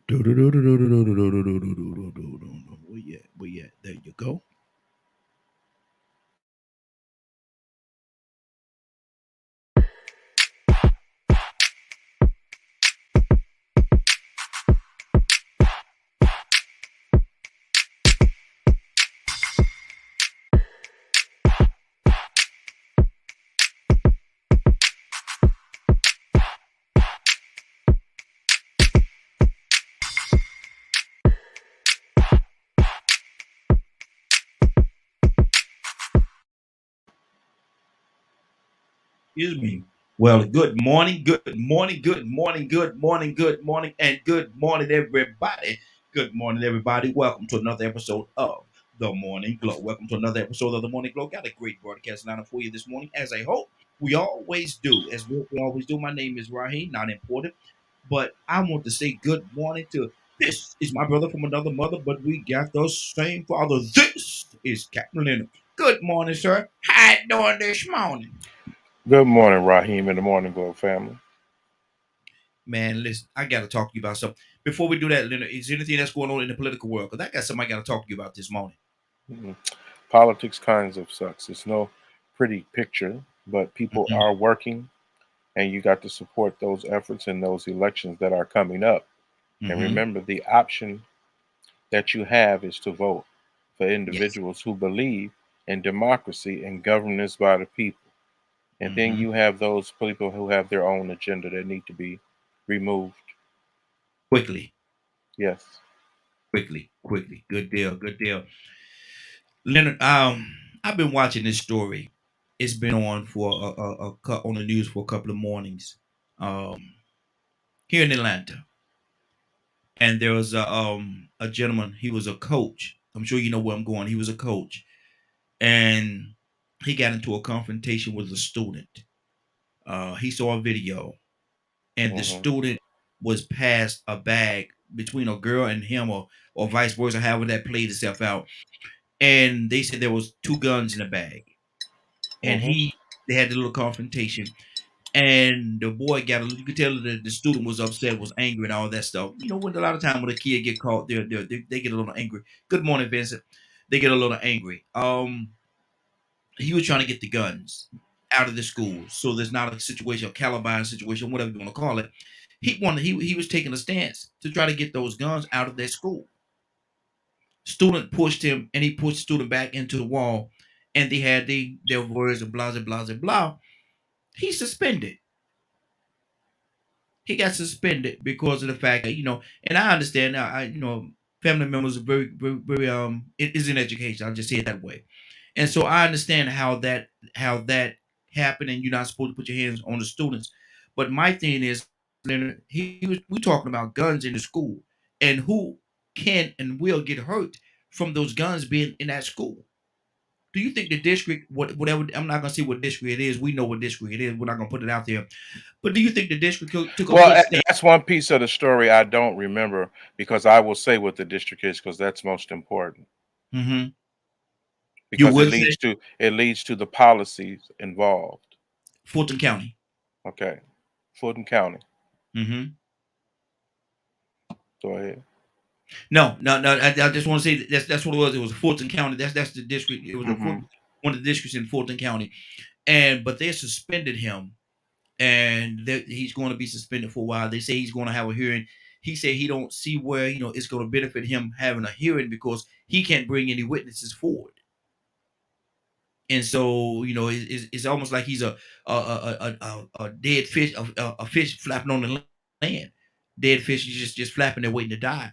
Where you at? Where you at? There you go. Excuse me. Well, good morning, good morning, good morning, good morning, good morning, and good morning, everybody. Good morning, everybody. Welcome to another episode of The Morning Glow. Welcome to another episode of The Morning Glow. Got a great broadcast lineup for you this morning, as I hope we always do. As we always do, my name is Raheem, not important, but I want to say good morning to this is my brother from another mother, but we got the same father. This is Captain Leonard. Good morning, sir. How you doing this morning? Good morning, Raheem and the Morning Glow family. Man, listen, I got to talk to you about something. Before we do that, Leonard, is there anything that's going on in the political world? Because I got something I got to talk to you about this morning. Mhm. Politics kinds of sucks. It's no pretty picture, but people Mhm, are working, and you got to support those efforts in those elections that are coming up. And mhm. remember, the option that you have is to vote for Yes. individuals who believe in democracy and governance by the people. And then Mhm. you have those people who have their own agenda that need to be removed. Quickly, Yes. quickly. Good deal, good deal. Leonard, I've been watching this story. It's been on for on the news for a couple of mornings, here in Atlanta. And there was a gentleman. He was a coach. I'm sure you know where I'm going. He was a coach, and he got into a confrontation with a student. He saw a video, and the Hmm. student was passed a bag between a girl and him, or vice versa, however that played itself out. And they said there was two guns in the bag, and Hmm. they had the little confrontation. And the boy got you could tell that the student was upset, was angry, and all that stuff. You know, when a lot of time when a kid get caught, they get a little angry. Good morning, Vincent. They get a little angry. He was trying to get the guns out of the school, so there's not a situation, a Columbine situation, whatever you want to call it. He was taking a stance to try to get those guns out of their school. Student pushed him, and he pushed the student back into the wall, and they had their words of blah blah blah blah. He's suspended. He got suspended because of the fact that and I understand. Family members are very it is in education. I'll just say it that way. And so I understand how that happened, and you're not supposed to put your hands on the students. But my thing is, Leonard, we talking about guns in the school, and who can and will get hurt from those guns being in that school. Do you think the district, whatever, I'm not gonna say what district it is. We know what district it is. We're not gonna put it out there. But do you think the district took a Well, good stand? that's one piece of the story I don't remember because I will say what the district is because that's most important Hmm. You because would say it leads to the policies involved. Fulton County. Okay, Fulton County. Hmm. Go ahead. No, no, no. I just want to say that's what it was. It was Fulton County. That's the district. It was Hmm. one of the districts in Fulton County, and but they suspended him, and he's going to be suspended for a while. They say he's going to have a hearing. He said he don't see where it's going to benefit him having a hearing because he can't bring any witnesses forward. And so it's almost like he's a dead fish, a fish flapping on the land. Dead fish is just flapping there waiting to die.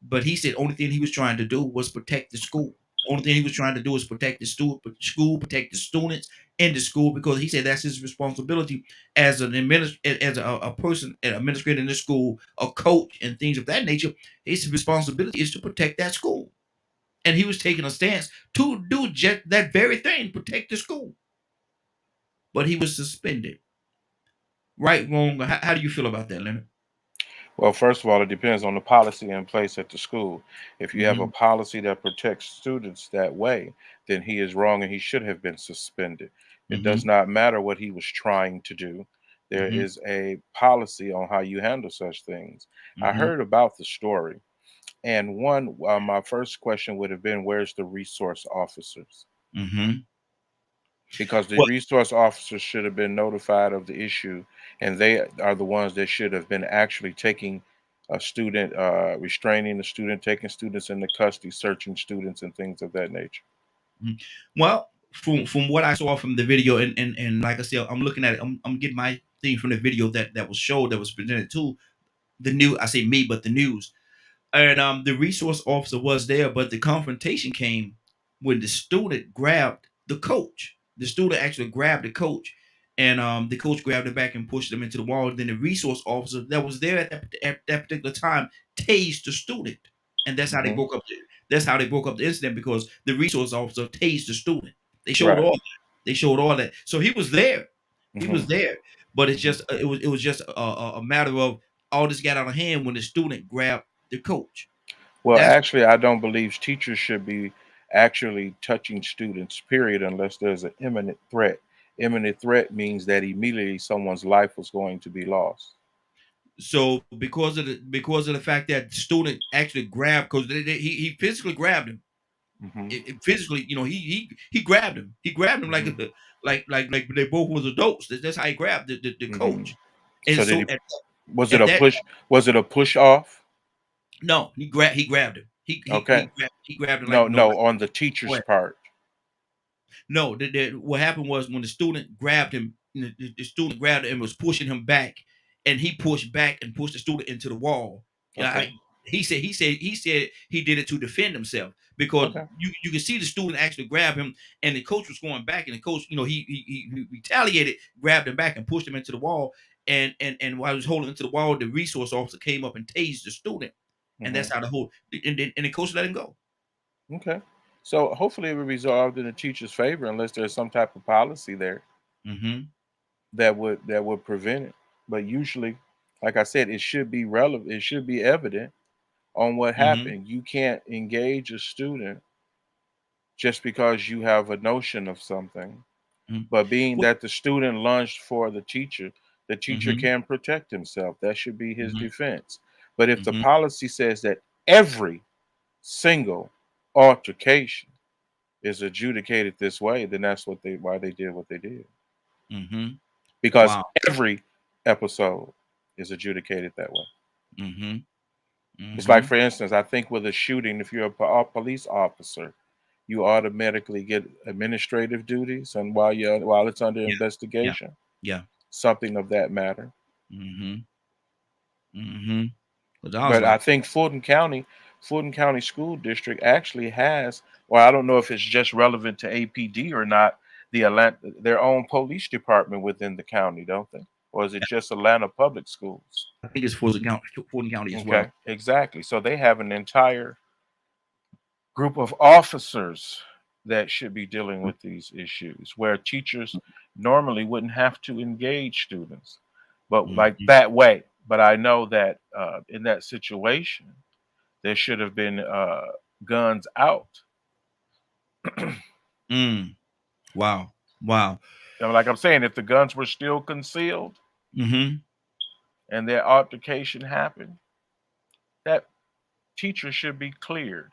But he said only thing he was trying to do was protect the school. Only thing he was trying to do was protect the school, protect the students in the school, because he said that's his responsibility as a person, an administrator in the school, a coach, and things of that nature. His responsibility is to protect that school, and he was taking a stance to do just that very thing, protect the school. But he was suspended. Right, wrong? How do you feel about that, Leonard? Well, first of all, it depends on the policy in place at the school. If you have a Hmm. policy that protects students that way, then he is wrong and he should have been suspended. It does Hmm. not matter what he was trying to do. There Mm-hmm. is a policy on how you handle such things. I Mm-hmm. heard about the story, and my first question would have been, where's the resource officers? Mm-hmm. Because the Well, resource officers should have been notified of the issue, and they are the ones that should have been actually taking a student, restraining the student, taking students into custody, searching students, and things of that nature. mhm. Well, from what I saw from the video, and like I said, I'm looking at it. I'm getting my thing from the video that was showed, that was presented to the news. I say me, but the news. And the resource officer was there, but the confrontation came when the student grabbed the coach. The student actually grabbed the coach, and the coach grabbed him back and pushed him into the wall. Then the resource officer that was there at that particular time tased the student, and that's how they Hmm. broke up. That's how they broke up the incident, because the resource officer tased the student. They showed Right. all. They showed all that. So he was there. He Hmm. was there. But it's Hmm. just it was just a matter of all this got out of hand when the student grabbed the coach. Well, That's actually, I don't believe teachers should be actually touching students, period, unless there's an imminent threat. Imminent threat means that immediately someone's life was going to be lost. so because of the fact that the student actually grabbed, because he physically grabbed him. Hmm. It physically, he grabbed him. He grabbed him like Hmm. like they both was adults. That's how he grabbed the Hmm. coach. And So did so he? at, Was it at a that push? Was it a push off? no, he grabbed him. Okay. He grabbed him like No, no like no, on the teacher's what? part. No, what happened was when the student grabbed him, the student grabbed him and was pushing him back, and he pushed back and pushed the student into the wall. Yeah, Okay. he said he did it to defend himself, because Okay. you can see the student actually grab him, and the coach was going back, and the coach, he retaliated, grabbed him back and pushed him into the wall, and while he was holding into the wall, the resource officer came up and tased the student, and Hmm. that's how the whole and the coach let him go. Okay. So hopefully it will be resolved in the teacher's favor, unless there's some type of policy there Mm-hmm. that would prevent it. But usually, like I said, it should be relevant. It should be evident on what Mm-hmm. happened. You can't engage a student just because you have a notion of something. Mm-hmm. But being Well, that the student lunged for the teacher mm-hmm. can protect himself. That should be his Mm-hmm. defense. But if the Mm-hmm. policy says that every single altercation is adjudicated this way, then that's why they did what they did. Mm-hmm. Because Wow. every episode is adjudicated that way. Mhm. It's like, Mhm. for instance, I think with a shooting, if you're a police officer, you automatically get administrative duties, and while it's under Yeah. Yeah. investigation, Yeah. something of that matter. Mhm. Mhm. 'Cause I was But I like, think Fulton County School District actually has, well, I don't know if it's just relevant to APD or not, their own police department within the county, don't they? Or is it just Atlanta Public Schools? I think it's Fulton County as well. Okay, exactly. So they have an entire group of officers that should be dealing with these issues, where teachers normally wouldn't have to engage students, but like Mhm. that way. But I know that in that situation, there should have been guns out. Mm. Wow. Wow. And like I'm saying, if the guns were still concealed Mhm. and their altercation happened, that teacher should be cleared.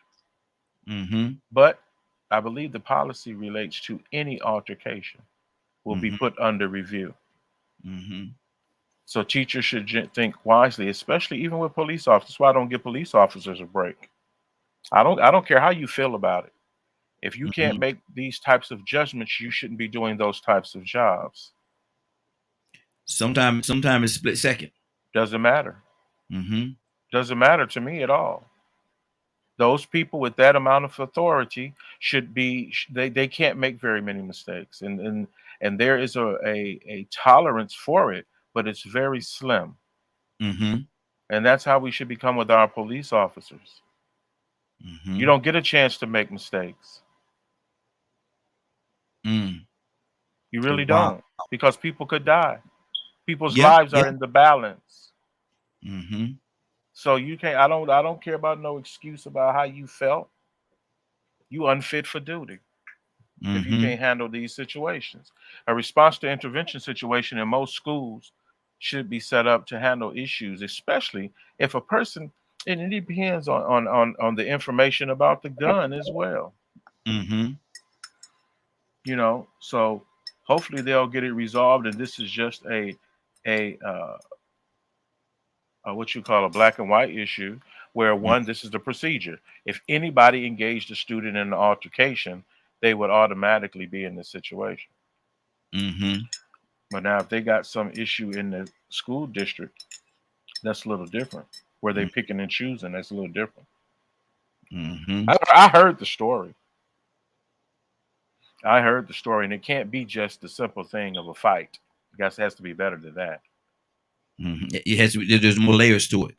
Mhm. But I believe the policy relates to any altercation will be Mhm. put under review. Mhm. So teachers should think wisely, especially even with police officers. That's why I don't give police officers a break. I don't care how you feel about it. If you can't Mhm. make these types of judgments, you shouldn't be doing those types of jobs. Sometime it's split second. Doesn't matter. Mhm. Doesn't matter to me at all. Those people with that amount of authority should be they can't make very many mistakes, and there is a tolerance for it, but it's very slim. Mhm. And that's how we should become with our police officers. You Mhm. don't get a chance to make mistakes. Mm. You really Wow. don't, because people could die. People's Yeah. lives Yeah. are in the balance. Mhm. So you can't. I don't care about no excuse about how you felt. You unfit for duty if you Mhm. can't handle these situations. A response to intervention situation in most schools should be set up to handle issues, especially if a person, and it depends on the information about the gun as well. Mm-hmm. So hopefully they'll get it resolved, and this is just a what you call a black and white issue, where one, this is the procedure. If anybody engaged a student in an altercation, they would automatically be in this situation. Mm-hmm. But now if they got some issue in the school district, that's a little different. Where they picking and choosing, that's a little different. Mm-hmm. I heard the story. I heard the story, and it can't be just the simple thing of a fight. I guess it has to be better than that. Mm-hmm. It has to be, there's more layers to it.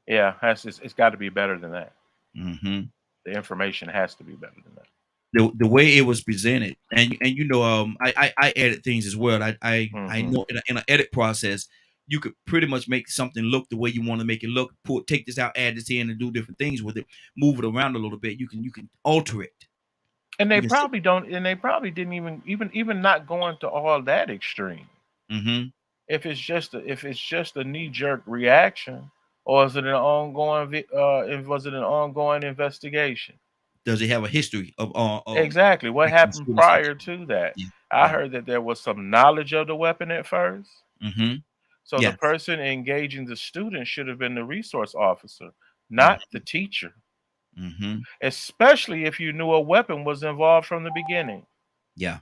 Yeah, it's got to be better than that. Mm-hmm. The information has to be better than that. The way it was presented, and I edit things as well. I know in an edit process, you could pretty much make something look the way you want to make it look. Take this out, add this in, and do different things with it. Move it around a little bit. You can alter it. And they probably don't, and they probably didn't even not going to all that extreme. Mm-hmm. If it's just a knee jerk reaction, or is it an ongoing? Was it an ongoing investigation? Does it have a history of exactly what happened prior to that? Yeah. I heard that there was some knowledge of the weapon at first. Mm-hmm. So the person engaging the student should have been the resource officer, not the teacher. Mm-hmm. Especially if you knew a weapon was involved from the beginning. Yeah.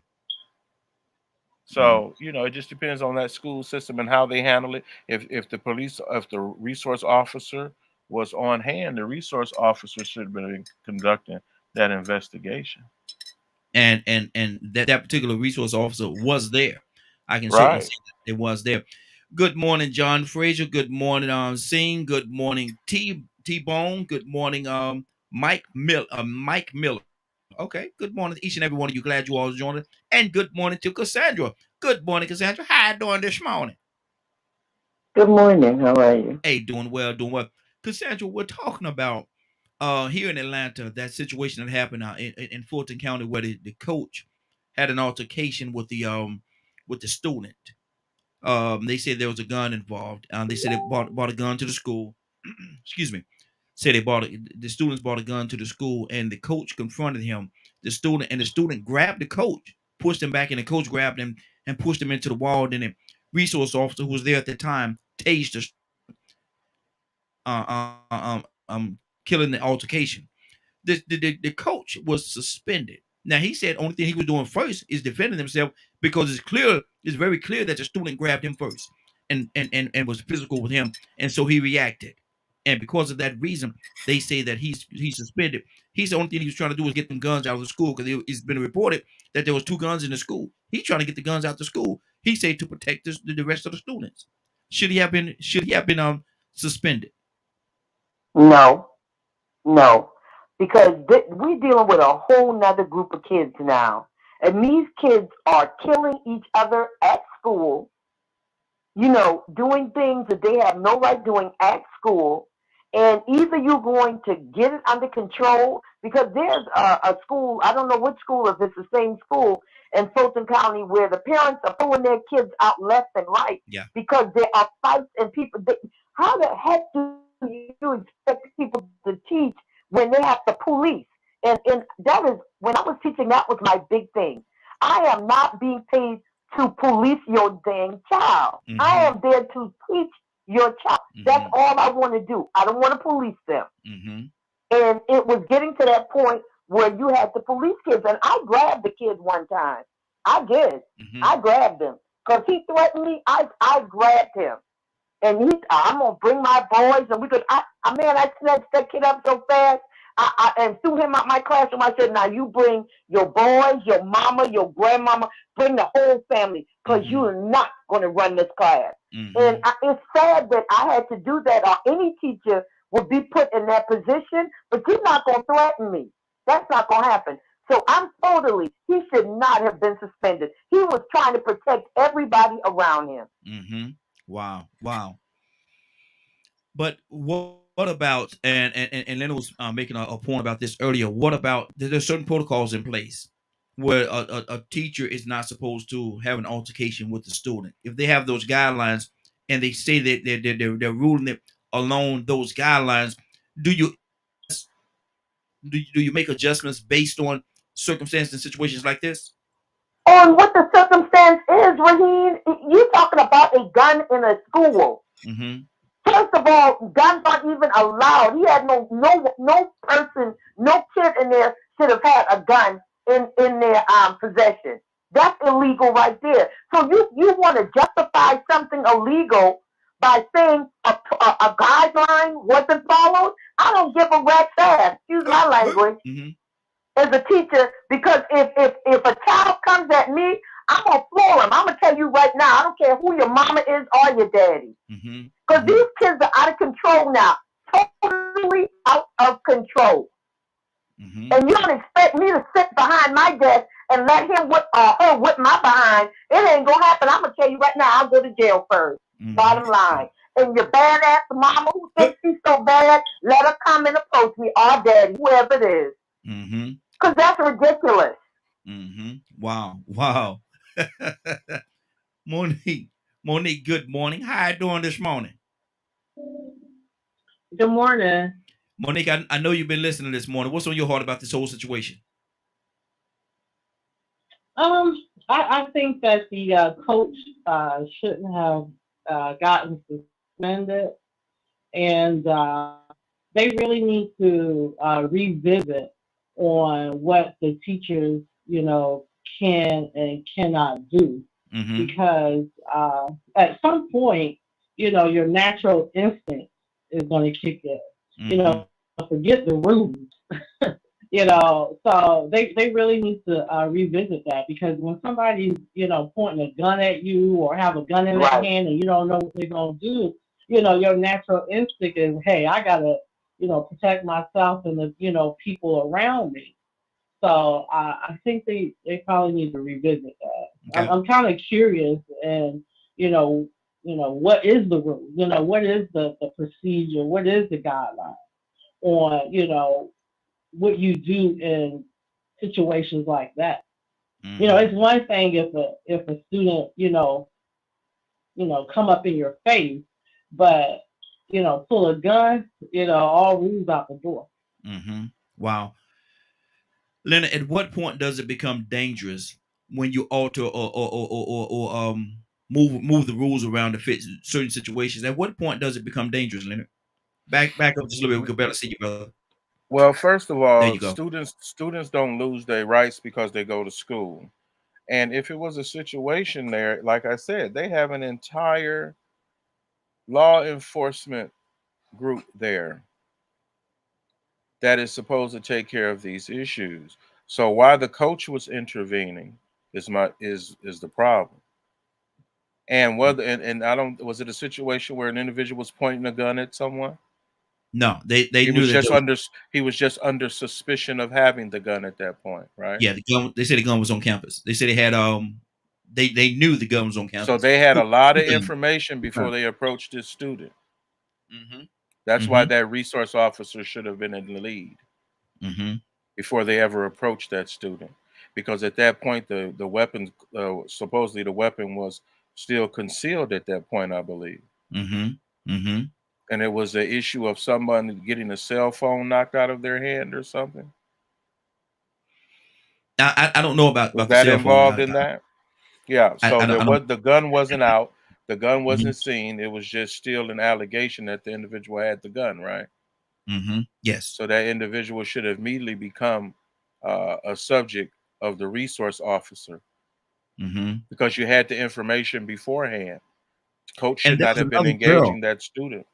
So, it just depends on that school system and how they handle it. If the resource officer was on hand, the resource officer should have been conducting that investigation. And that particular resource officer was there. I can certainly say that it was there. Good morning, John Frazier. Good morning, Singh. Good morning, T-Bone. Good morning, Mike Miller. Okay. Good morning to each and every one of you. Glad you all joined us. And good morning to Cassandra. Good morning, Cassandra. How you doing this morning? Good morning. How are you? Hey, doing well, doing well. Cassandra, we're talking about here in Atlanta, that situation that happened in Fulton County, where the coach had an altercation with the student. They said there was a gun involved. They said they bought a gun to the school. Excuse me. Said the students brought a gun to the school, and the coach confronted him. The student grabbed the coach, pushed him back, and the coach grabbed him and pushed him into the wall. Then the resource officer who was there at the time tased killing the altercation. The coach was suspended. Now he said only thing he was doing first is defending himself, because it's very clear that the student grabbed him first and was physical with him, and so he reacted. And because of that reason, they say that he's suspended. He's the only thing he was trying to do is get them guns out of the school, because it's been reported that there was 2 guns in the school. He's trying to get the guns out of the school. He said to protect the rest of the students. Should he have been suspended? No, because we're dealing with a whole nother group of kids now, and these kids are killing each other at school. Doing things that they have no right doing at school. And either you're going to get it under control, because there's a school, I don't know which school, if it's the same school in Fulton County, where the parents are pulling their kids out left and right, because there are fights and people. How the heck do you expect people to teach when they have to police? And that is, when I was teaching, that was my big thing. I am not being paid to police your dang child. Mm-hmm. I am there to teach your child. Mm-hmm. That's all I want to do. I don't want to police them. Mm-hmm. And it was getting to that point where you had to police kids. And I grabbed the kid one time. I did. Mm-hmm. I grabbed him because he threatened me. I grabbed him. And I'm going to bring my boys. And I snatched that kid up so fast. And threw him out my classroom. I said, now you bring your boys, your mama, your grandmama, bring the whole family, because you are not going to run this class. Mm-hmm. And it's sad that I had to do that, or any teacher would be put in that position, but you're not going to threaten me. That's not going to happen. So he should not have been suspended. He was trying to protect everybody around him. Mm-hmm. Wow. But what about, and Leonard was making a point about this earlier, what about, there's certain protocols in place where a teacher is not supposed to have an altercation with the student. If they have those guidelines, and they say that they're ruling it along those guidelines, do you do you make adjustments based on circumstances and situations like this? On what the circumstance is, Raheem, you're talking about a gun in a school. Mm-hmm. First of all, guns aren't even allowed. He had no person, no kid in there should have had a gun in their possession. That's illegal right there. So you want to justify something illegal by saying a guideline wasn't followed? I don't give a rat's ass. Excuse my language. Mm-hmm. As a teacher, because if a child comes at me, I'm gonna floor him. I'm gonna tell you right now. I don't care who your mama is or your daddy. Mm-hmm. Because these kids are out of control now, totally out of control. Mm-hmm. And you don't expect me to sit behind my desk and let him whip her whip my behind. It ain't gonna happen. I'm gonna tell you right now. I'll go to jail 1st. Mm-hmm. Bottom line. And your badass mama who thinks she's so bad, let her come and approach me, or daddy, whoever it is. Mm-hmm. Because that's ridiculous. Mm-hmm. Wow. Monique, good morning. How you doing this morning? Good morning. Monique, I know you've been listening this morning. What's on your heart about this whole situation? I think that the coach shouldn't have gotten suspended, and they really need to revisit on what the teachers, can and cannot do, Mm-hmm. because at some point, your natural instinct is going to kick in. Mm-hmm. Forget the rules. So they really need to revisit that, because when somebody's, pointing a gun at you or have a gun in their Right. hand and you don't know what they're going to do, your natural instinct is, hey, I got to, protect myself and the, people around me. So I think they probably need to revisit that. Okay. I'm kind of curious, and, what is the rule? What is the procedure? What is the guideline on, what you do in situations like that? Mm-hmm. It's one thing if a student, come up in your face, but pull a gun, all rules out the door. Mm-hmm. Wow. Leonard, at what point does it become dangerous when you alter or move the rules around to fit certain situations? At what point does it become dangerous, Leonard? Back up just a little bit. We could barely see you, brother. Well, first of There all, you go. students don't lose their rights because they go to school. And if it was a situation there, like I said, they have an entire law enforcement group there that is supposed to take care of these issues. So why the coach was intervening is the problem. And whether and I don't, was it a situation where an individual was pointing a gun at someone? No, they He knew was that just there was, under he was just under suspicion of having the gun at that point, right? yeah, the gun. They said the gun was on campus. They said they had they knew the gun was on So campus. they had a lot of information before they approached this student. Mm-hmm. That's why Mm-hmm. that resource officer should have been in the lead Mm-hmm. before they ever approached that student, because at that point the weapon, supposedly the weapon was still concealed at that point, I believe. Mm-hmm. Mm-hmm. And it was the issue of someone getting a cell phone knocked out of their hand or something. I don't know about Was the that cell phone. involved in that? Yeah. So I don't. the gun wasn't out. The gun Mm-hmm. wasn't seen. It was just still an allegation that the individual had the gun, right? Mm-hmm. Yes. So that individual should have immediately become a subject of the resource officer, Mm-hmm. because you had the information beforehand. Coach And should there not was have been another girl. engaging that student.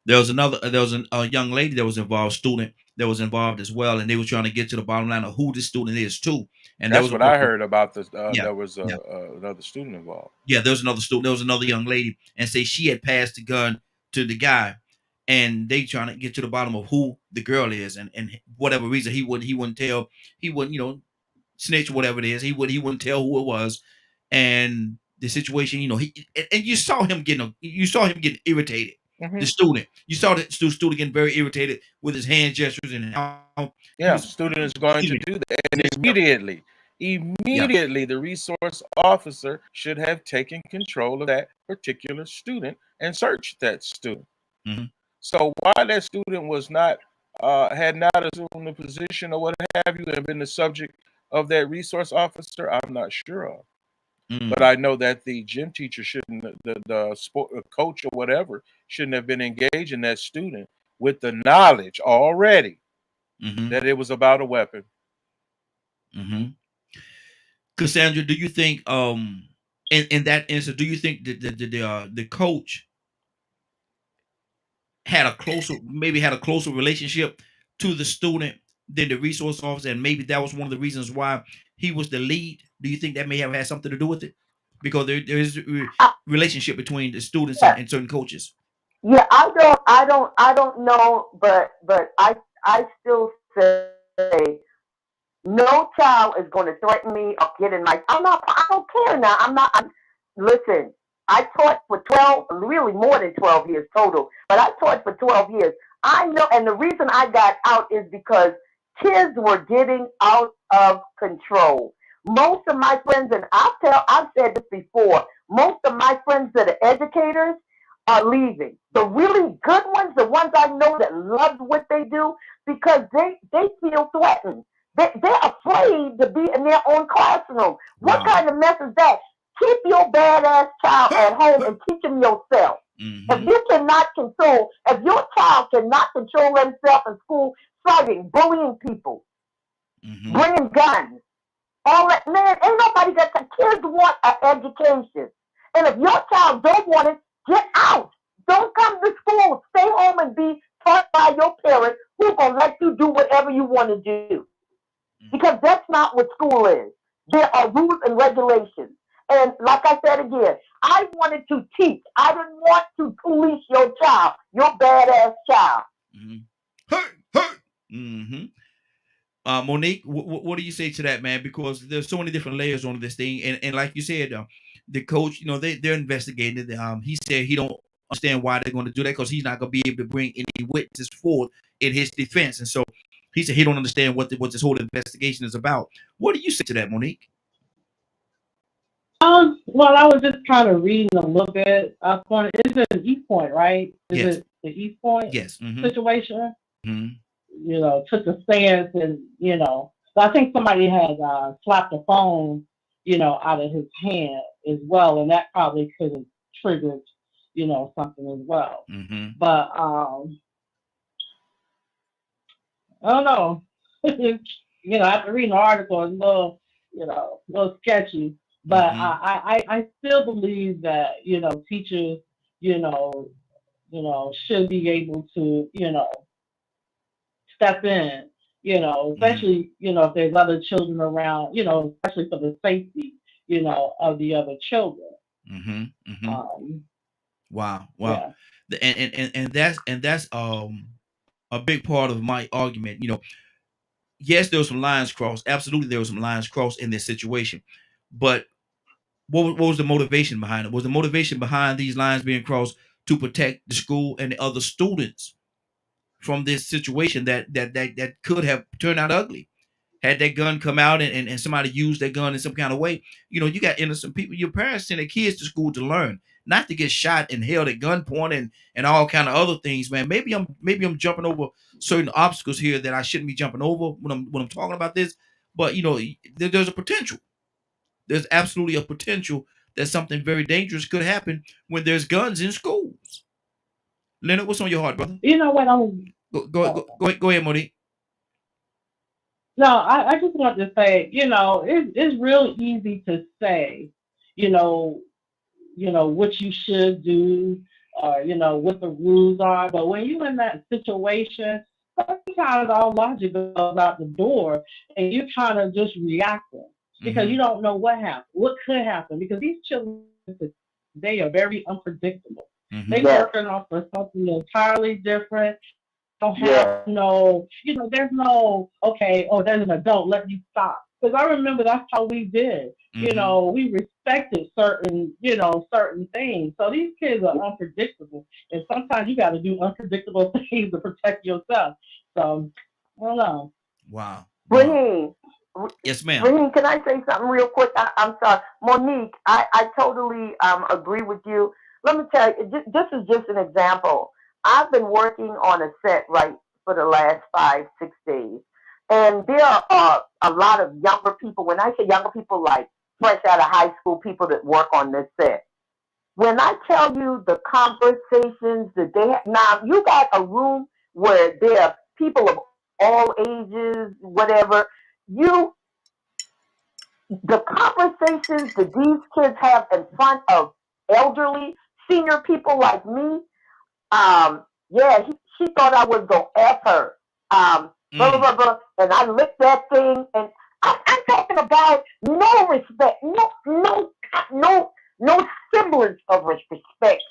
There was a young lady that was involved, student that was involved as well, and they were trying to get to the bottom line of who this student is too. And there That's was what I heard about this. yeah, There was yeah, another student involved. yeah. There was another student. There was another young lady, and say she had passed the gun to the guy, and they trying to get to the bottom of who the girl is, and whatever reason he wouldn't tell, he wouldn't snitch, whatever it is, he wouldn't tell who it was, and the situation, and you saw him getting irritated. Mm-hmm. The student, you saw the student getting very irritated with his hand gestures and how yeah, student is going to do that, and immediately immediately the resource officer should have taken control of that particular student and searched that student. Mm-hmm. So why that student was not had not assumed the position or what have you and been the subject of that resource officer, I'm not sure of. But I know that the gym teacher shouldn't, the sport coach or whatever shouldn't have been engaging that student with the knowledge already that it was about a weapon. Cassandra, do you think in that instance, do you think that the coach had a closer relationship to the student than the resource officer, and maybe that was one of the reasons why he was the lead? Do you think that may have had something to do with it? Because there is a relationship between the students and certain coaches. Yeah, I don't know, but I still say no child is going to threaten me or get in my. I don't care now. Listen, I taught for 12, really more than 12 years total, but I taught for 12 years. I know, and the reason I got out is because kids were getting out of control. Most of my friends, and I've said this before, most of my friends that are educators are leaving. The really good ones, the ones I know that love what they do, because they feel threatened. They're afraid to be in their own classroom. What kind of mess is that? Keep your badass child at home and teach him yourself. If you cannot control, if your child cannot control himself in school, fighting, bullying people, bringing guns, all that, man, ain't nobody got the kids want an education. And if your child don't want it, get out. Don't come to school. Stay home and be taught by your parents who gonna let you do whatever you want to do. Because that's not what school is. There are rules and regulations. And like I said again, I wanted to teach. I didn't want to police your child, your badass child. Monique, what do you say to that, man? Because there's so many different layers on this thing, and like you said, the coach, they're investigating it. He said he don't understand why they're going to do that because he's not going to be able to bring any witnesses forward in his defense, and so he said he don't understand what this whole investigation is about. What do you say to that, Monique? Well, I was just kind of reading a little bit up on it. Is it an East Point, right? Is it the East Point situation? Took a stance and, so I think somebody had slapped the phone, out of his hand as well. And that probably could have triggered, something as well. But I don't know. After reading the article, it's a little sketchy. But I still believe that, teachers, should be able to, step in, especially, if there's other children around, especially for the safety, of the other children. Wow. Yeah. And that's a big part of my argument. Yes, there was some lines crossed. Absolutely, there was some lines crossed in this situation. But what was the motivation behind it? Was the motivation behind these lines being crossed to protect the school and the other students from this situation that could have turned out ugly? Had that gun come out and somebody used that gun in some kind of way, you got innocent people. Your parents send their kids to school to learn, not to get shot and held at gunpoint and all kind of other things, man. Maybe I'm jumping over certain obstacles here that I shouldn't be jumping over when I'm talking about this. But there's a potential. There's absolutely a potential that something very dangerous could happen when there's guns in schools. Leonard, what's on your heart, brother? You know what? Go ahead, Monique. No, I just want to say, it's real easy to say, what you should do, or, what the rules are. But when you're in that situation, sometimes all logic goes out the door and you're kind of just reacting because you don't know what happened, what could happen, because these children, they are very unpredictable. They're working off of something entirely different. Don't have no, there's no, okay, there's an adult, let you stop. Because I remember that's how we did. We respected certain things. So these kids are unpredictable. And sometimes you got to do unpredictable things to protect yourself. So, I don't know. Wow. Raheem, Yes, ma'am. Raheem, can I say something real quick? I'm sorry. Monique, I totally agree with you. Let me tell you, this is just an example. I've been working on a set right for the last 5, 6 days. And there are a lot of younger people. When I say younger people, like fresh out of high school, people that work on this set. When I tell you the conversations that they have, now you got a room where there are people of all ages, whatever. You the conversations that these kids have in front of elderly, senior people like me, yeah, she thought I was gonna F her. Blah blah blah blah, and I licked that thing, and I'm talking about no respect, no, no semblance of respect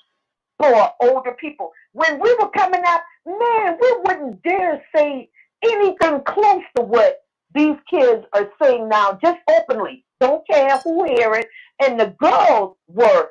for older people. When we were coming out, man, we wouldn't dare say anything close to what these kids are saying now, just openly. Don't care who hear it. And the girls were,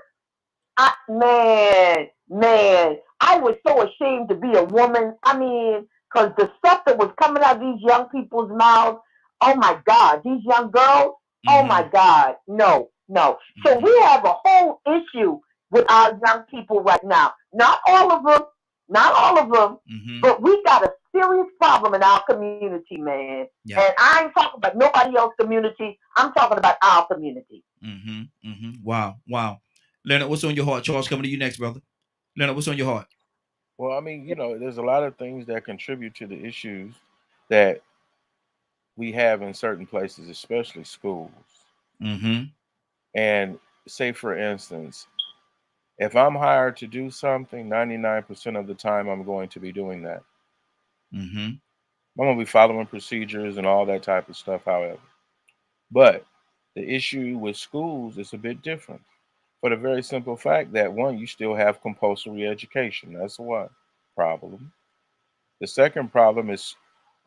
man, I was so ashamed to be a woman. I mean, because the stuff that was coming out of these young people's mouths, oh my God, these young girls, oh my God, no, no. So we have a whole issue with our young people right now. Not all of them, not all of them, but we got a serious problem in our community, man. Yeah. And I ain't talking about nobody else's community. I'm talking about our community. Wow, wow. Leonard, what's on your heart? Charles, coming to you next, brother. Leonard, what's on your heart? Well, I mean, there's a lot of things that contribute to the issues that we have in certain places, especially schools. And say, for instance, if I'm hired to do something, 99% of the time I'm going to be doing that. I'm going to be following procedures and all that type of stuff, however. But the issue with schools is a bit different. For the very simple fact that, one, you still have compulsory education. That's one problem. The second problem is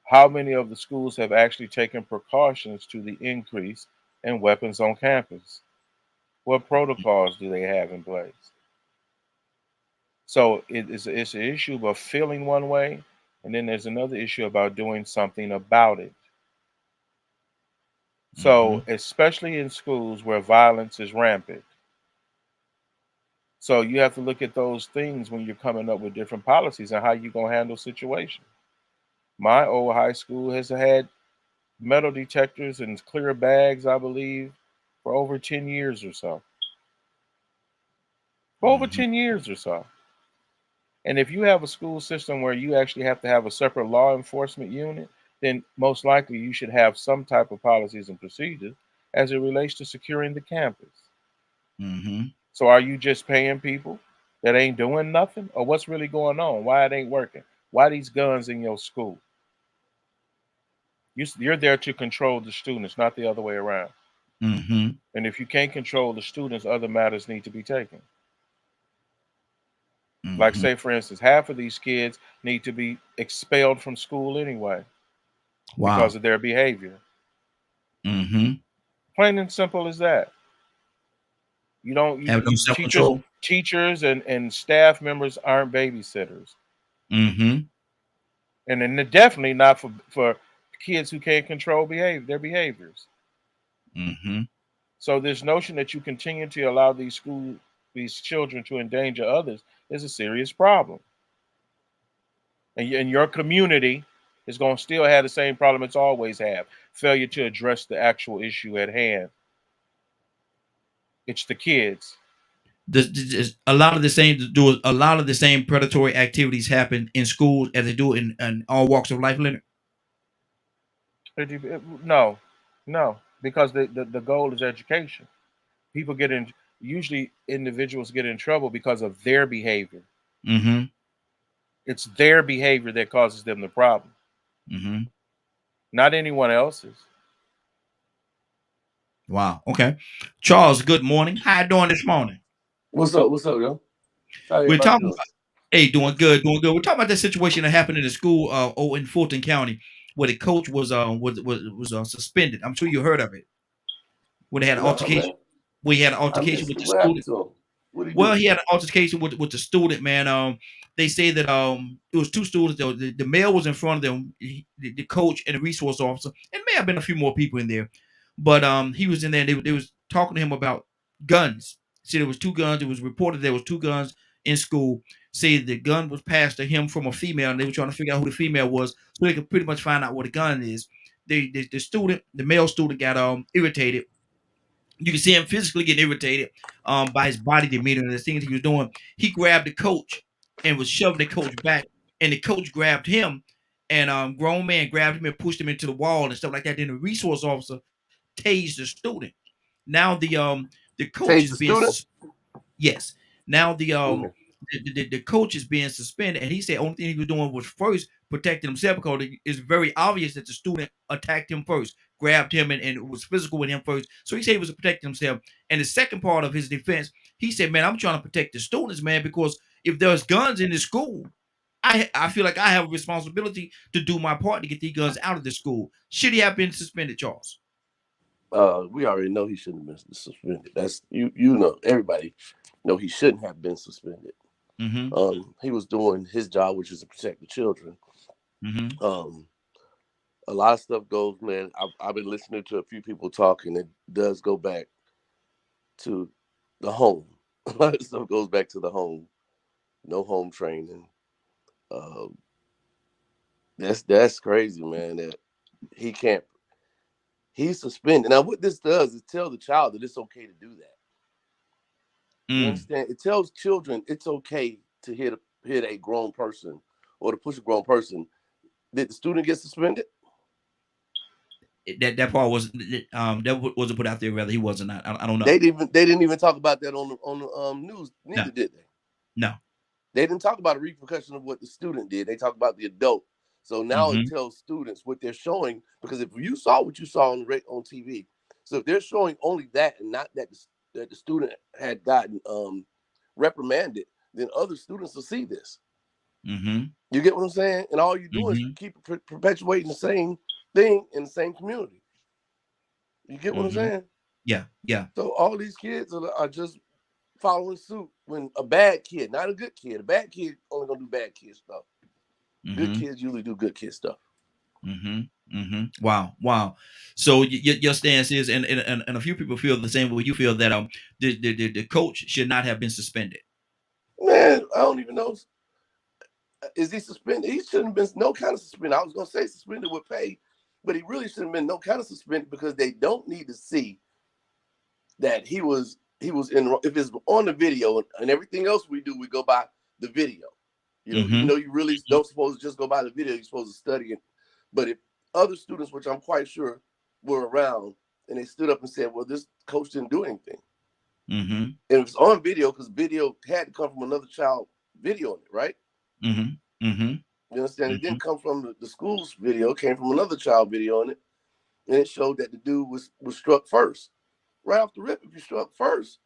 how many of the schools have actually taken precautions to the increase in weapons on campus. What protocols do they have in place? So it's an issue of feeling one way, and then there's another issue about doing something about it. So especially in schools where violence is rampant. So you have to look at those things when you're coming up with different policies and how you're going to handle situations. My old high school has had metal detectors and clear bags, I believe, for over 10 years or so. For over 10 years or so. And if you have a school system where you actually have to have a separate law enforcement unit, then most likely you should have some type of policies and procedures as it relates to securing the campus. So are you just paying people that ain't doing nothing? Or what's really going on? Why it ain't working? Why these guns in your school? You're there to control the students, not the other way around. And if you can't control the students, other matters need to be taken. Like, say, for instance, half of these kids need to be expelled from school anyway. Wow. Because of their behavior. Plain and simple as that. Teachers and staff members aren't babysitters. And then they're definitely not for kids who can't control their behaviors. So this notion that you continue to allow these children to endanger others is a serious problem. And your community is going to still have the same problem it's always had: failure to address the actual issue at hand. It's the kids. A lot of the same predatory activities happen in schools as they do in all walks of life, Leonard? No, because the goal is education. Usually individuals get in trouble because of their behavior. It's their behavior that causes them the problem. Not anyone else's. Wow. Okay. Charles, good morning. How you doing this morning? What's up, yo? We're talking about, doing good. We're talking about that situation that happened in the school in Fulton County where the coach was suspended. I'm sure you heard of it. When they had an altercation. We had an altercation with the student. What did he Well, do? he had an altercation with the student, man. They say that it was 2 students. Though. The male was in front of them, the coach and the resource officer, and may have been a few more people in there. But he was in there. And they was talking to him about guns. See, there was 2 guns. It was reported there was 2 guns in school. Say the gun was passed to him from a female, and they were trying to figure out who the female was, so they could pretty much find out what the gun is. The male student got irritated. You can see him physically getting irritated by his body demeanor and the things he was doing. He grabbed the coach and was shoving the coach back, and the coach grabbed him, and grown man grabbed him and pushed him into the wall and stuff like that. Then the resource officer tased the student. Now the coach Tase is the being student. yes. Now Mhm. the coach is being suspended, and he said only thing he was doing was first protecting himself because it's very obvious that the student attacked him first, grabbed him, and was physical with him first. So he said he was protecting himself. And the second part of his defense, he said, "Man, I'm trying to protect the students, man, because if there's guns in the school, I feel like I have a responsibility to do my part to get these guns out of the school." Should he have been suspended, Charles? We already know he shouldn't have been suspended. That's you know, everybody know he shouldn't have been suspended. Mm-hmm. He was doing his job, which is to protect the children. Mm-hmm. A lot of stuff goes, man. I've been listening to a few people talk, and it does go back to the home. A lot of stuff goes back to the home. No home training. That's crazy, man. That he can't. He's suspended. Now, what this does is tell the child that it's okay to do that. You understand? It tells children it's okay to hit a grown person or to push a grown person. Did the student get suspended? That part was that wasn't put out there. Rather, he wasn't. I don't know. They didn't even talk about that on the news. Neither did they. No. They didn't talk about a repercussion of what the student did. They talked about the adult. So now it tells students what they're showing, because if you saw what you saw on TV, so if they're showing only that and not that the student had gotten reprimanded, then other students will see this. You get what I'm saying? And all you do is keep perpetuating the same thing in the same community. You get what I'm saying? Yeah, yeah. So all these kids are just following suit when a bad kid, not a good kid, a bad kid only gonna do bad kid stuff. Good kids usually do good kid stuff. Wow. So your stance is, and a few people feel the same way you feel, that the coach should not have been suspended. Man, I don't even know. Is he suspended? He shouldn't have been no kind of suspended. I was gonna say suspended with pay, but he really shouldn't have been no kind of suspended, because they don't need to see that he was in. If it's on the video and everything else we do, we go by the video. You know, you really don't supposed to just go by the video. You're supposed to study it. But if other students, which I'm quite sure were around, and they stood up and said, "Well, this coach didn't do anything," and it was on video, because video had to come from another child videoing it, right? You understand? It didn't come from the school's video; it came from another child videoing it, and it showed that the dude was struck first, right off the rip. If you struck first,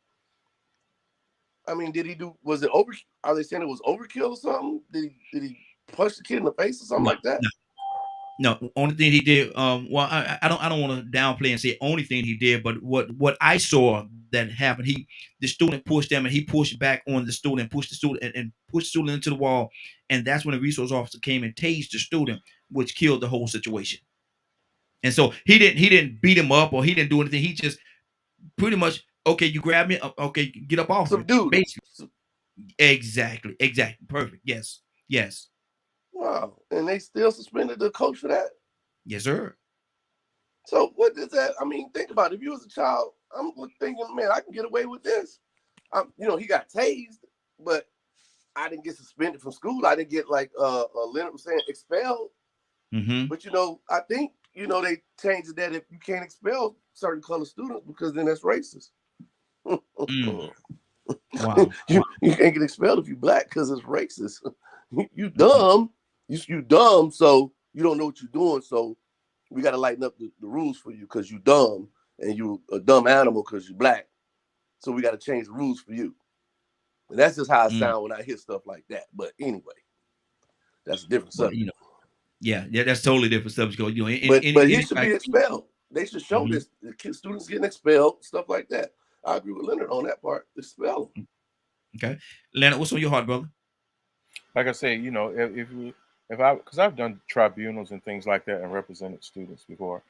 I mean, was it over? Are they saying it was overkill or something? Did he punch the kid in the face or something like that? No. Only thing he did, well, I don't want to downplay and say only thing he did, but what I saw that happened, the student pushed him, and he pushed back on the student, pushed the student and pushed the student into the wall, and that's when the resource officer came and tased the student, which killed the whole situation. And so he didn't beat him up, or he didn't do anything. He just pretty much, okay, you grab me, okay, get up off me. Basically. Exactly. Perfect. Yes. Wow. And they still suspended the coach for that? Yes, sir. So what does that, I mean, think about it. If you was a child, I'm thinking, man, I can get away with this. He got tased, but I didn't get suspended from school. I didn't get, like Leonard was saying, expelled. But, I think, they changed it that if you can't expel certain color students, because then that's racist. Wow. You can't get expelled if you're black, because it's racist. You dumb. You dumb, so you don't know what you're doing. So we got to lighten up the rules for you, because you dumb, and you a dumb animal because you're black. So we got to change the rules for you. And that's just how I sound when I hear stuff like that. But anyway, that's a different subject. Yeah, that's totally different subject. But he should be expelled. They should show this. The students getting expelled, stuff like that. I agree with Leonard on that part. Expel them. Okay, Leonard, what's on your heart, brother? Like I say, you know, because I've done tribunals and things like that and represented students before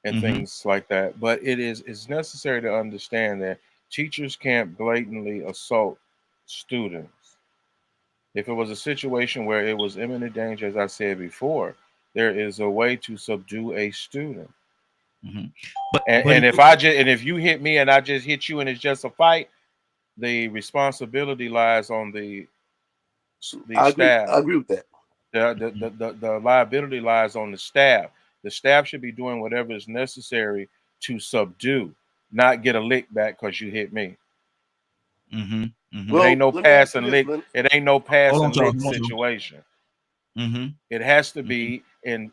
and Mm-hmm. things like that. But it's necessary to understand that teachers can't blatantly assault students. If it was a situation where it was imminent danger, as I said before, there is a way to subdue a student. Mm-hmm. But And if you hit me and I just hit you and it's just a fight, the responsibility lies on the I agree. staff. I agree with that. The liability lies on the staff. The staff should be doing whatever is necessary to subdue, not get a lick back because you hit me. mm-hmm. Mm-hmm. It ain't Well, no let me ask pass you and this, lick. Lynn. It ain't no pass Hold on, and Charles. lick Hold on, Charles. situation. Mm-hmm. It has to be in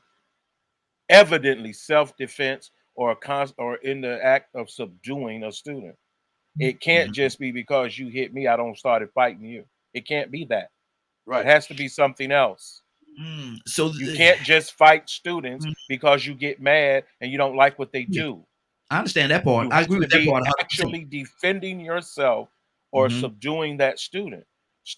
evidently self-defense or in the act of subduing a student. It can't Mm-hmm. just be because you hit me, I don't started fighting you. It can't be that. It Right. has to be something else. So You can't just fight students because you get mad and you don't like what they yeah, do. I understand that part. You I have agree to with that be part 100%. actually defending yourself or Mm-hmm. subduing that student.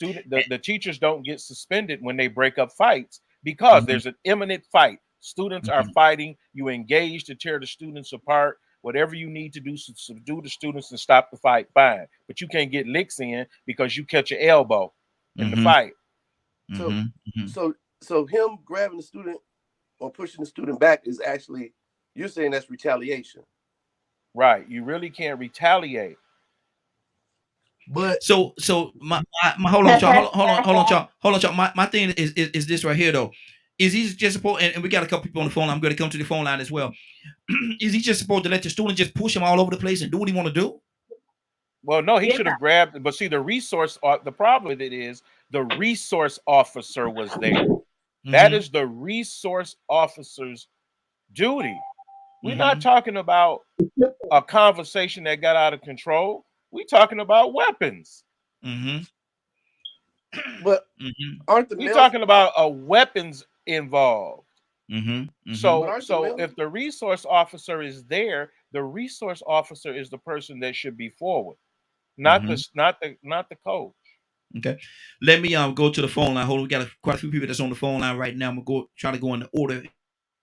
The teachers don't get suspended when they break up fights because Mm-hmm. there's an imminent fight. Students are Mm-hmm. fighting. You engage to tear the students apart. Whatever you need to do to subdue the students and stop the fight, fine. But you can't get licks in because you catch your elbow in the Mm-hmm. fight. So, Mm-hmm. Mm-hmm. so him grabbing the student or pushing the student back is actually, you're saying that's retaliation. Right. You really can't retaliate. But So my hold on, Charles. Hold on, Charles. Hold on, Charles. My thing is this right here though. Is he just supposed and we got a couple people on the phone line. I'm going to come to the phone line as well. Is he just supposed to let the student just push him all over the place and do what he want to do? Well, no, he Yeah. should have grabbed. But see, the problem with it is the resource officer was there. That Mhm. is the resource officer's duty. We're not Mhm. talking about a conversation that got out of control. We're talking about weapons. Mhm. but Mhm. aren't the We're males? talking about a weapons involved. Mhm. Mhm. But So, aren't the so males? if the resource officer is there, the resource officer is the person that should be forward, not Mhm. the coach. Okay. Let me go to the phone line. Hold on. We got quite a few people that's on the phone line right now. I'm gonna try to go in the order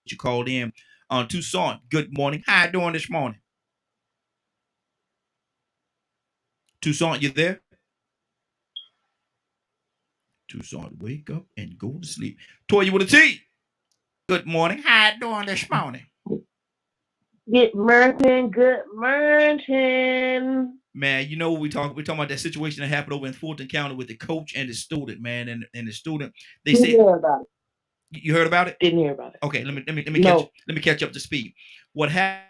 you called in. Toussaint, good morning. How you doing this morning? Toussaint, you there? Toussaint, wake up and go to sleep. Toya with a T. Good morning. How you doing this morning? Good morning, good morning. Man, you know what we're talking about that situation that happened over in Fulton County with the coach and the student, man, and the student. They Didn't said hear about it. you heard about it? Didn't hear about it. Okay, No. let me catch up to speed. What happened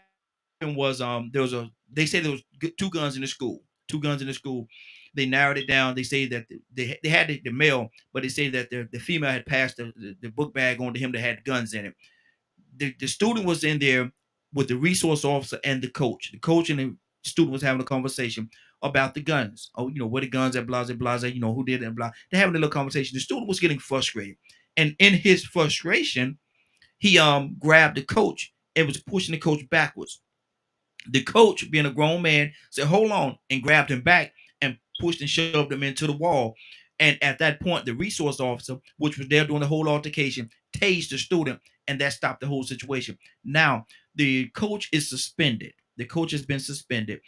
was there was a they said there was two guns in the school. Two guns in the school. They narrowed it down. They say that they had the male, but they say that the female had passed the book bag on to him that had guns in it. The student was in there with the resource officer and the coach. The coach and the student was having a conversation about the guns. Oh, you know, where the guns at, blah, blah, blah, you know, who did it, and blah. They're having a little conversation. The student was getting frustrated. And in his frustration, he grabbed the coach and was pushing the coach backwards. The coach, being a grown man, said, "Hold on," and grabbed him back and pushed and shoved him into the wall. And at that point, the resource officer, which was there during the whole altercation, tased the student, and that stopped the whole situation. Now, the coach is suspended. The coach has been suspended.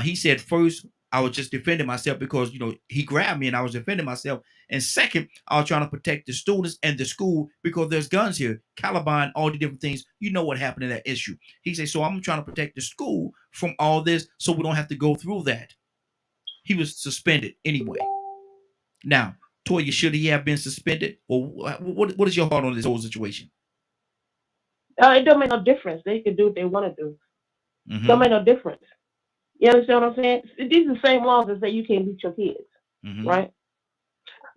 He said, first, I was just defending myself because, you know, he grabbed me and I was defending myself. And second, I was trying to protect the students and the school because there's guns here, Caliban, all the different things. You know what happened in that issue. He said, so I'm trying to protect the school from all this so we don't have to go through that. He was suspended anyway. Now, Toya, should he have been suspended? Or what is your heart on this whole situation? It don't make no difference. They can do what they want to do. Don't Mm-hmm. make no difference. You understand what I'm saying? These are the same laws that say you can't beat your kids, Mm-hmm. right?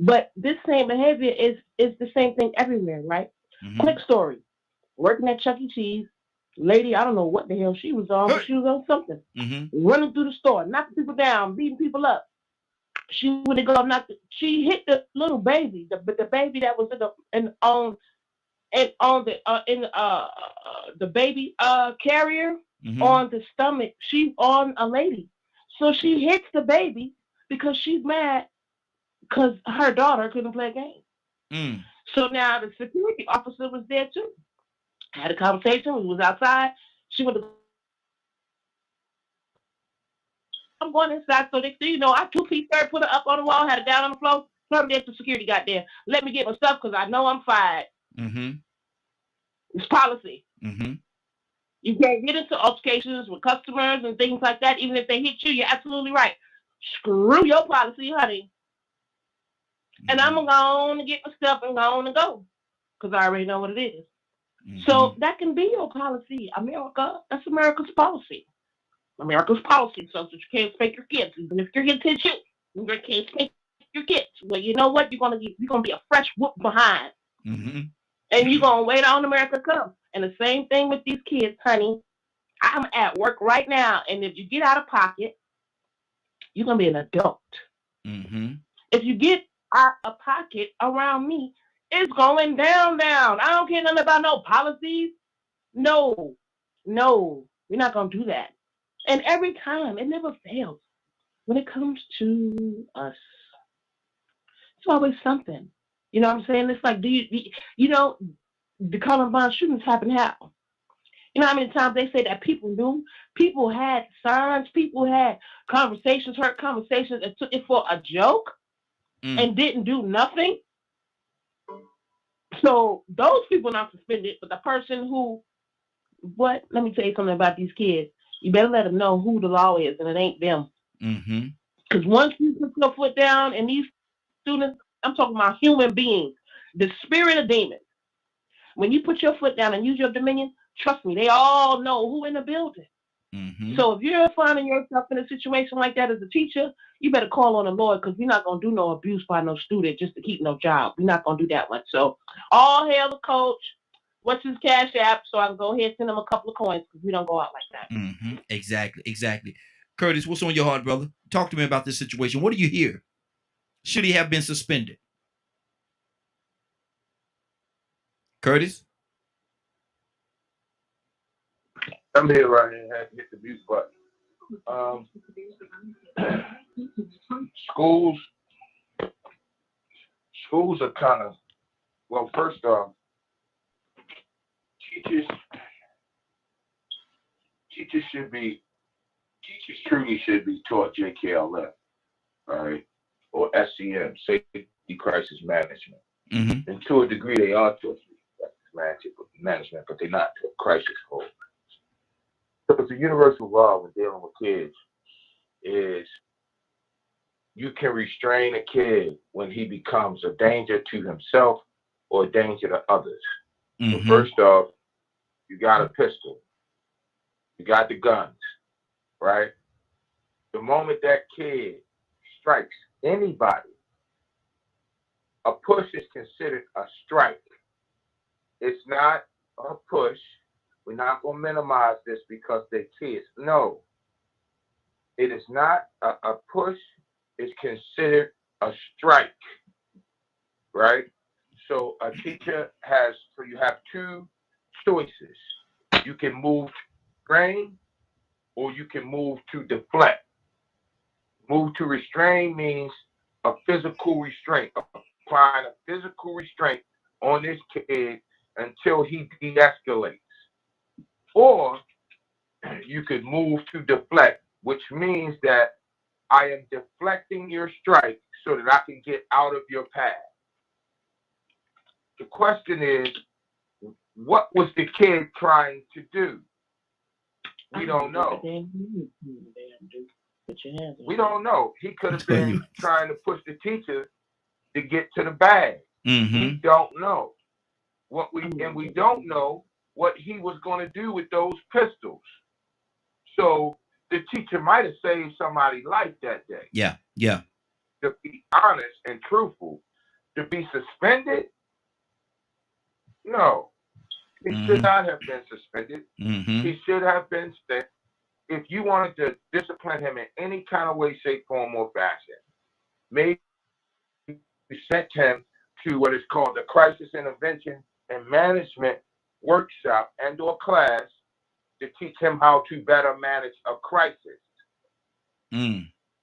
But this same behavior is the same thing everywhere, right? Mm-hmm. Quick story. Working at Chuck E. Cheese, lady, I don't know what the hell she was on, but Hey. she was on something. Mm-hmm. Running through the store, knocking people down, beating people up. She would go up, she hit the little baby, the baby that was on the baby carrier Mm-hmm. on the stomach. She's on a lady, so she hits the baby because she's mad because her daughter couldn't play games. Mm. So now the security officer was there too. I had a conversation. We was outside. She went to. I'm going inside. So next thing you know, I 2-piece skirt, put her up on the wall, had her down on the floor. Some the security got there. Let me get my stuff because I know I'm fired. Mm-hmm. It's policy. Mm-hmm. You can't get into altercations with customers and things like that. Even if they hit you, you're absolutely right. Screw your policy, honey. Mm-hmm. And I'm going to get my stuff and going to go because I already know what it is. Mm-hmm. So that can be your policy, America. That's America's policy. America's policy. So that you can't spank your kids, even if your kids hit you. You can't spank your kids. Well, you know what? You're gonna be a fresh whoop behind, mm-hmm. and you're gonna wait on America to come. And the same thing with these kids, honey. I'm at work right now, and if you get out of pocket, you're gonna be an adult. Mm-hmm. If you get out of pocket around me, it's going down. I don't care nothing about no policies. No, we're not gonna do that. And every time, it never fails. When it comes to us, it's always something. You know what I'm saying? It's like, you know, the Columbine shootings happened how? You know how many times they say that people knew? People had signs, people had conversations, heard conversations, and took it for a joke and didn't do nothing. So those people not suspended, but the person who, let me tell you something about these kids. You better let them know who the law is, and it ain't them. Mm-hmm. Because once you put your foot down, and these students, I'm talking about human beings, the spirit of demons. When you put your foot down and use your dominion, trust me, they all know who in the building. Mm-hmm. So if you're finding yourself in a situation like that as a teacher, you better call on the Lord, because we're not going to do no abuse by no student just to keep no job. We're not going to do that one. So all hail the coach. What's his cash app? So I can go ahead and send him a couple of coins, because we don't go out like that. Mm-hmm. Exactly. Curtis, what's on your heart, brother? Talk to me about this situation. What do you hear? Should he have been suspended? Curtis? I'm here right here. I had to hit the mute button. Schools are kind of, well, first off, teachers truly should be taught JKLM, all right, or SCM, Safety Crisis Management. Mm-hmm. And to a degree, they are taught management, but they're not taught crisis hold. So it's a universal law when dealing with kids is you can restrain a kid when he becomes a danger to himself or a danger to others. Mm-hmm. So first off, you got a pistol. You got the guns, right? The moment that kid strikes anybody, a push is considered a strike. It's not a push. We're not going to minimize this because they're kids. No. It is not a push. It's considered a strike, right? So a teacher you have two choices. You can move to restrain or you can move to deflect. Move to restrain means a physical restraint, applying a physical restraint on this kid until he de-escalates. Or you could move to deflect, which means that I am deflecting your strike so that I can get out of your path. The question is, what was the kid trying to do? We don't know. We don't know. He could have been trying to push the teacher to get to the bag. Mm-hmm. We don't know. We don't know what he was going to do with those pistols. So the teacher might have saved somebody's life that day. Yeah. To be honest and truthful, to be suspended, no. He should not have been suspended. Mm-hmm. He should have been sent. If you wanted to discipline him in any kind of way, shape, form, or fashion, maybe you sent him to what is called the Crisis Intervention and Management Workshop and or class to teach him how to better manage a crisis.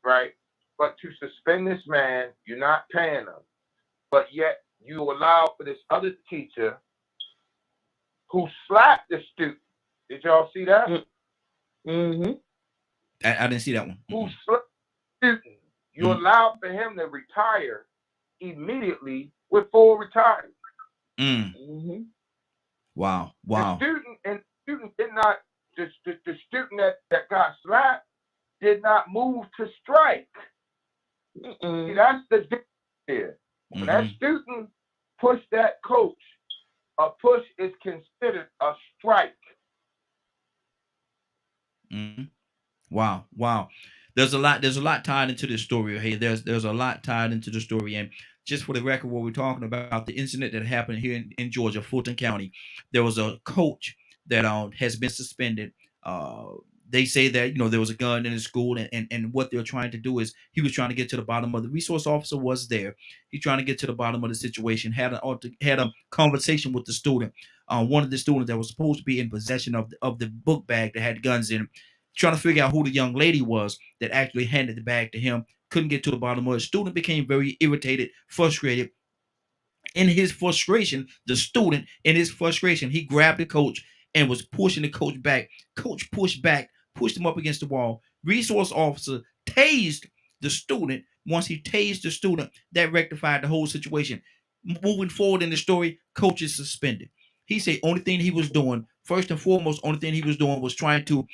Right? but to suspend this man, you're not paying him. But yet you allow for this other teacher who slapped the student. Did y'all see that? Mm-hmm. I didn't see that one. Who slapped the student. You allowed for him to retire immediately with full retirement. Mm-hmm. Wow. The student did not, the student that got slapped did not move to strike. See, that's the difference here. When that student pushed that coach, a push is considered a strike. Wow. There's a lot tied into this story. Hey, there's a lot tied into the story. And just for the record, what we're talking about, the incident that happened here in Georgia, Fulton County, there was a coach that has been suspended. They say that there was a gun in the school, and what they're trying to do is he was trying to get to the bottom of the resource officer was there. He's trying to get to the bottom of the situation. Had a conversation with the student. One of the students that was supposed to be in possession of the book bag that had guns in it, trying to figure out who the young lady was that actually handed the bag to him. Couldn't get to the bottom of it. Student became very irritated, frustrated. In his frustration, the student, in his frustration, he grabbed the coach and was pushing the coach back. Coach pushed back, pushed him up against the wall. Resource officer tased the student. Once he tased the student, that rectified the whole situation. Moving forward in the story, coach is suspended. He said only thing he was doing, first and foremost, only thing he was doing was trying to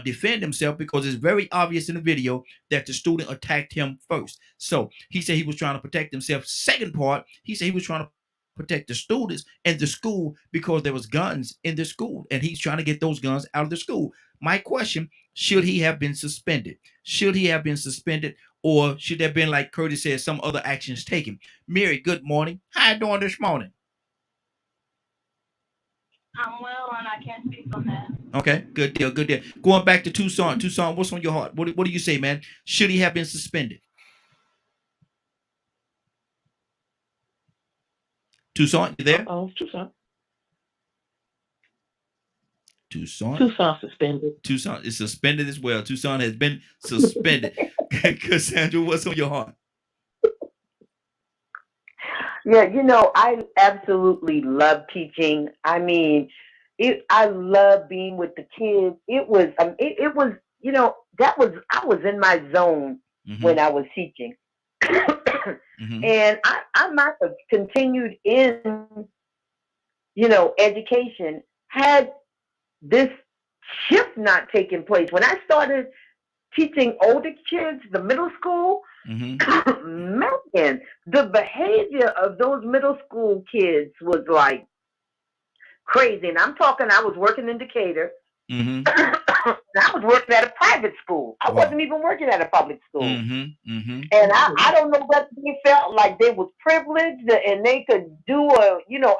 defend himself, because it's very obvious in the video that the student attacked him first. So he said he was trying to protect himself. Second part, he said he was trying to protect the students and the school because there was guns in the school, and he's trying to get those guns out of the school. My question, should he have been suspended? Should he have been suspended, or should there have been, like Curtis said, some other actions taken? Mary, good morning. How you doing this morning? I'm well, and I can't speak on that. Okay, good deal. Going back to Tucson, what's on your heart? What do you say, man? Should he have been suspended? Tucson, you there? Tucson suspended. Tucson is suspended as well. Tucson has been suspended. Cassandra, what's on your heart? Yeah, I absolutely love teaching. I mean, I love being with the kids. It was, I was in my zone when I was teaching. And I might have continued in, education had this shift not taken place. When I started teaching older kids, the middle school, man, the behavior of those middle school kids was like crazy. And I'm talking, I was working in Decatur. I was working at a private school. I wasn't even working at a public school. And I don't know whether they felt like they was privileged and they could do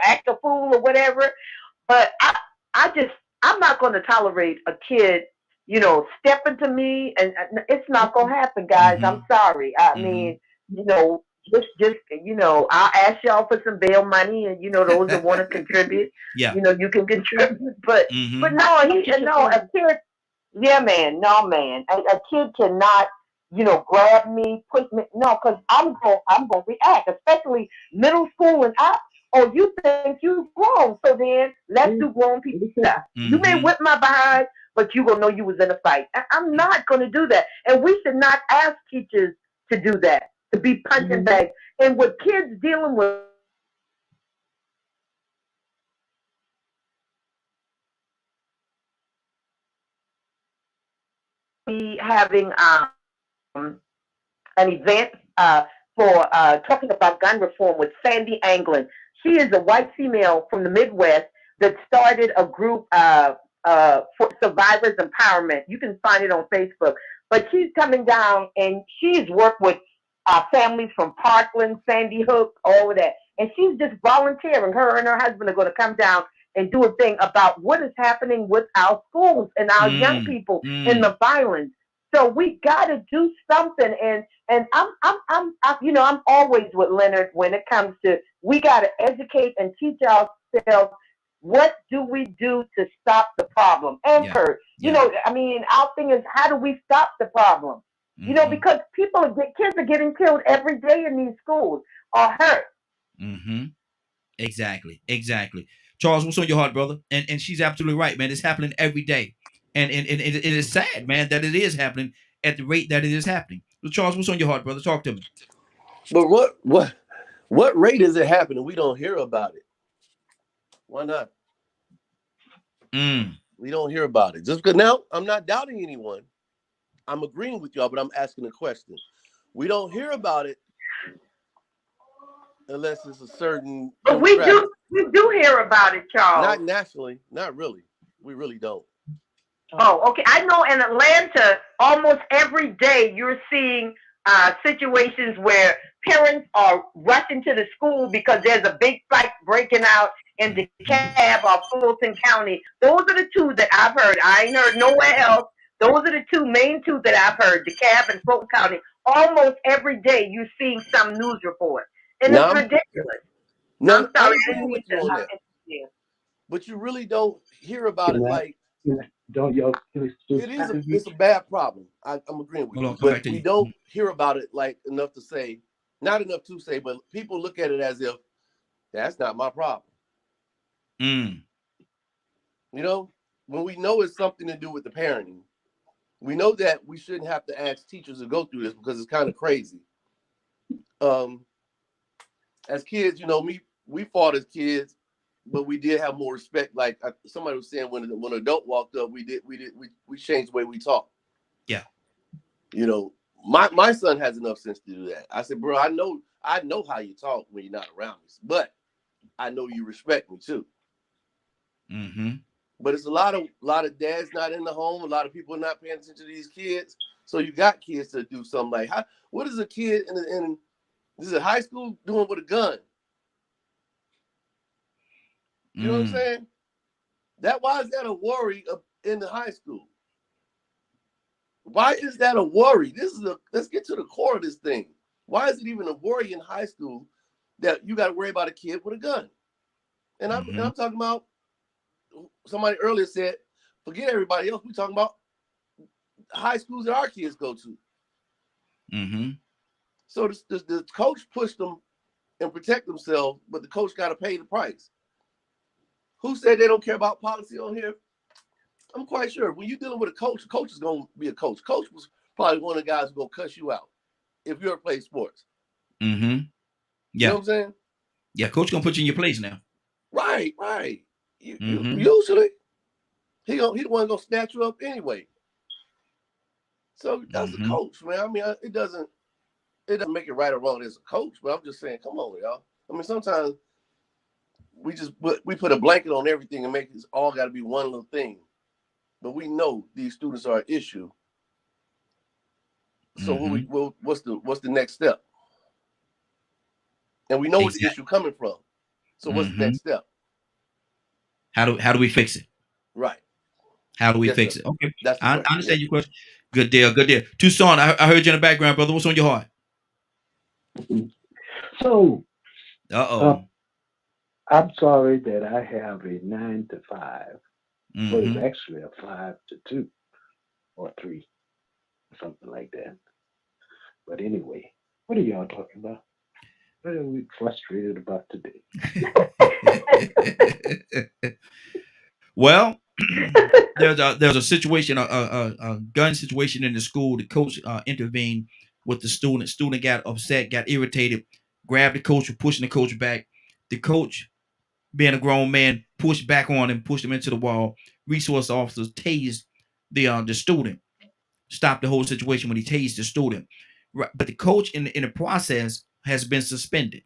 act a fool or whatever. But I'm not going to tolerate a kid, stepping to me, and it's not going to happen, guys. I'm sorry. I mean, just I'll ask y'all for some bail money, and those that want to contribute, you can contribute. But no, a kid, man, a kid cannot, grab me, push me, no, because I'm gonna react, especially middle school and up. Oh, you think you grown, so then let's do grown people stuff. You may whip my behind, but you gonna know you was in a fight. I'm not gonna do that, and we should not ask teachers to do that, to be punching bags. And with kids dealing with having an event for talking about gun reform with Sandy Anglin. She is a white female from the Midwest that started a group for survivors empowerment. You can find it on Facebook. But she's coming down, and she's worked with families from Parkland, Sandy Hook, all of that. And she's just volunteering. Her and her husband are going to come down and do a thing about what is happening with our schools and our young people and the violence. So we got to do something. And I'm always with Leonard when it comes to, we got to educate and teach ourselves, what do we do to stop the problem? And Kurt, our thing is, how do we stop the problem? You know, because kids are getting killed every day in these schools or hurt. Mm-hmm. Exactly. Charles, what's on your heart, brother? And she's absolutely right, man. It's happening every day. And it is sad, man, that it is happening at the rate that it is happening. So Charles, what's on your heart, brother? Talk to me. But what rate is it happening? We don't hear about it. Why not? We don't hear about it. Just because now I'm not doubting anyone. I'm agreeing with y'all, but I'm asking a question. We don't hear about it unless it's a certain But we do hear about it, Charles. Not nationally, not really. We really don't. Oh, okay. I know in Atlanta, almost every day you're seeing situations where parents are rushing to the school because there's a big fight breaking out in DeKalb or Fulton County. Those are the two that I've heard. I ain't heard nowhere else. Those are the main two that I've heard, DeKalb and Fulton County. Almost every day you're seeing some news report. And it's ridiculous. I'm sorry, I didn't mean to interrupt. But you really don't hear about it like don't y'all it's a bad problem. I'm agreeing with you. But we don't hear about it like enough to say, not enough to say, but people look at it as if that's not my problem. You know, when we know it's something to do with the parenting, we know that we shouldn't have to ask teachers to go through this because it's kind of crazy. As kids, you know, we fought as kids, but we did have more respect. Like somebody was saying, when an adult walked up, we changed the way we talk. Yeah. You know, my son has enough sense to do that. I said, bro, I know how you talk when you're not around me, but I know you respect me too. But it's a lot of dads not in the home. A lot of people are not paying attention to these kids. So you got kids to do something like, what is a kid in this is high school doing with a gun? You know what I'm saying? Why is that a worry in the high school? Why is that a worry? Let's get to the core of this thing. Why is it even a worry in high school that you got to worry about a kid with a gun? And I'm talking about, somebody earlier said, forget everybody else. We're talking about high schools that our kids go to. So the coach pushed them and protect themselves, but the coach got to pay the price. Who said they don't care about policy on here? I'm quite sure. When you're dealing with a coach is going to be a coach. Coach was probably one of the guys who's going to cuss you out if you ever play sports. Yeah. You know what I'm saying? Yeah, coach going to put you in your place now. Right. Usually, he the one going to snatch you up anyway. So that's a coach, man. I mean, it doesn't make it right or wrong as a coach, but I'm just saying, come on, y'all. I mean, sometimes we put a blanket on everything and make it all got to be one little thing. But we know these students are an issue. So what's the next step? And we know where the issue coming from. So what's the next step? How do we fix it? Right. How do we fix it? Okay. I understand your question. Good deal. Tucson, I heard you in the background, brother. What's on your heart? So I'm sorry that I have a 9 to 5, but it's actually a 5 to 2 or 3, something like that. But anyway, what are y'all talking about? What are we frustrated about today? Well, there's a situation, a gun situation in the school. The coach intervened with the student. Student got upset, got irritated, grabbed the coach, pushing the coach back. The coach, being a grown man, pushed back on him, pushed him into the wall. Resource officers tased the student. Stopped the whole situation when he tased the student. Right, but the coach in the process has been suspended.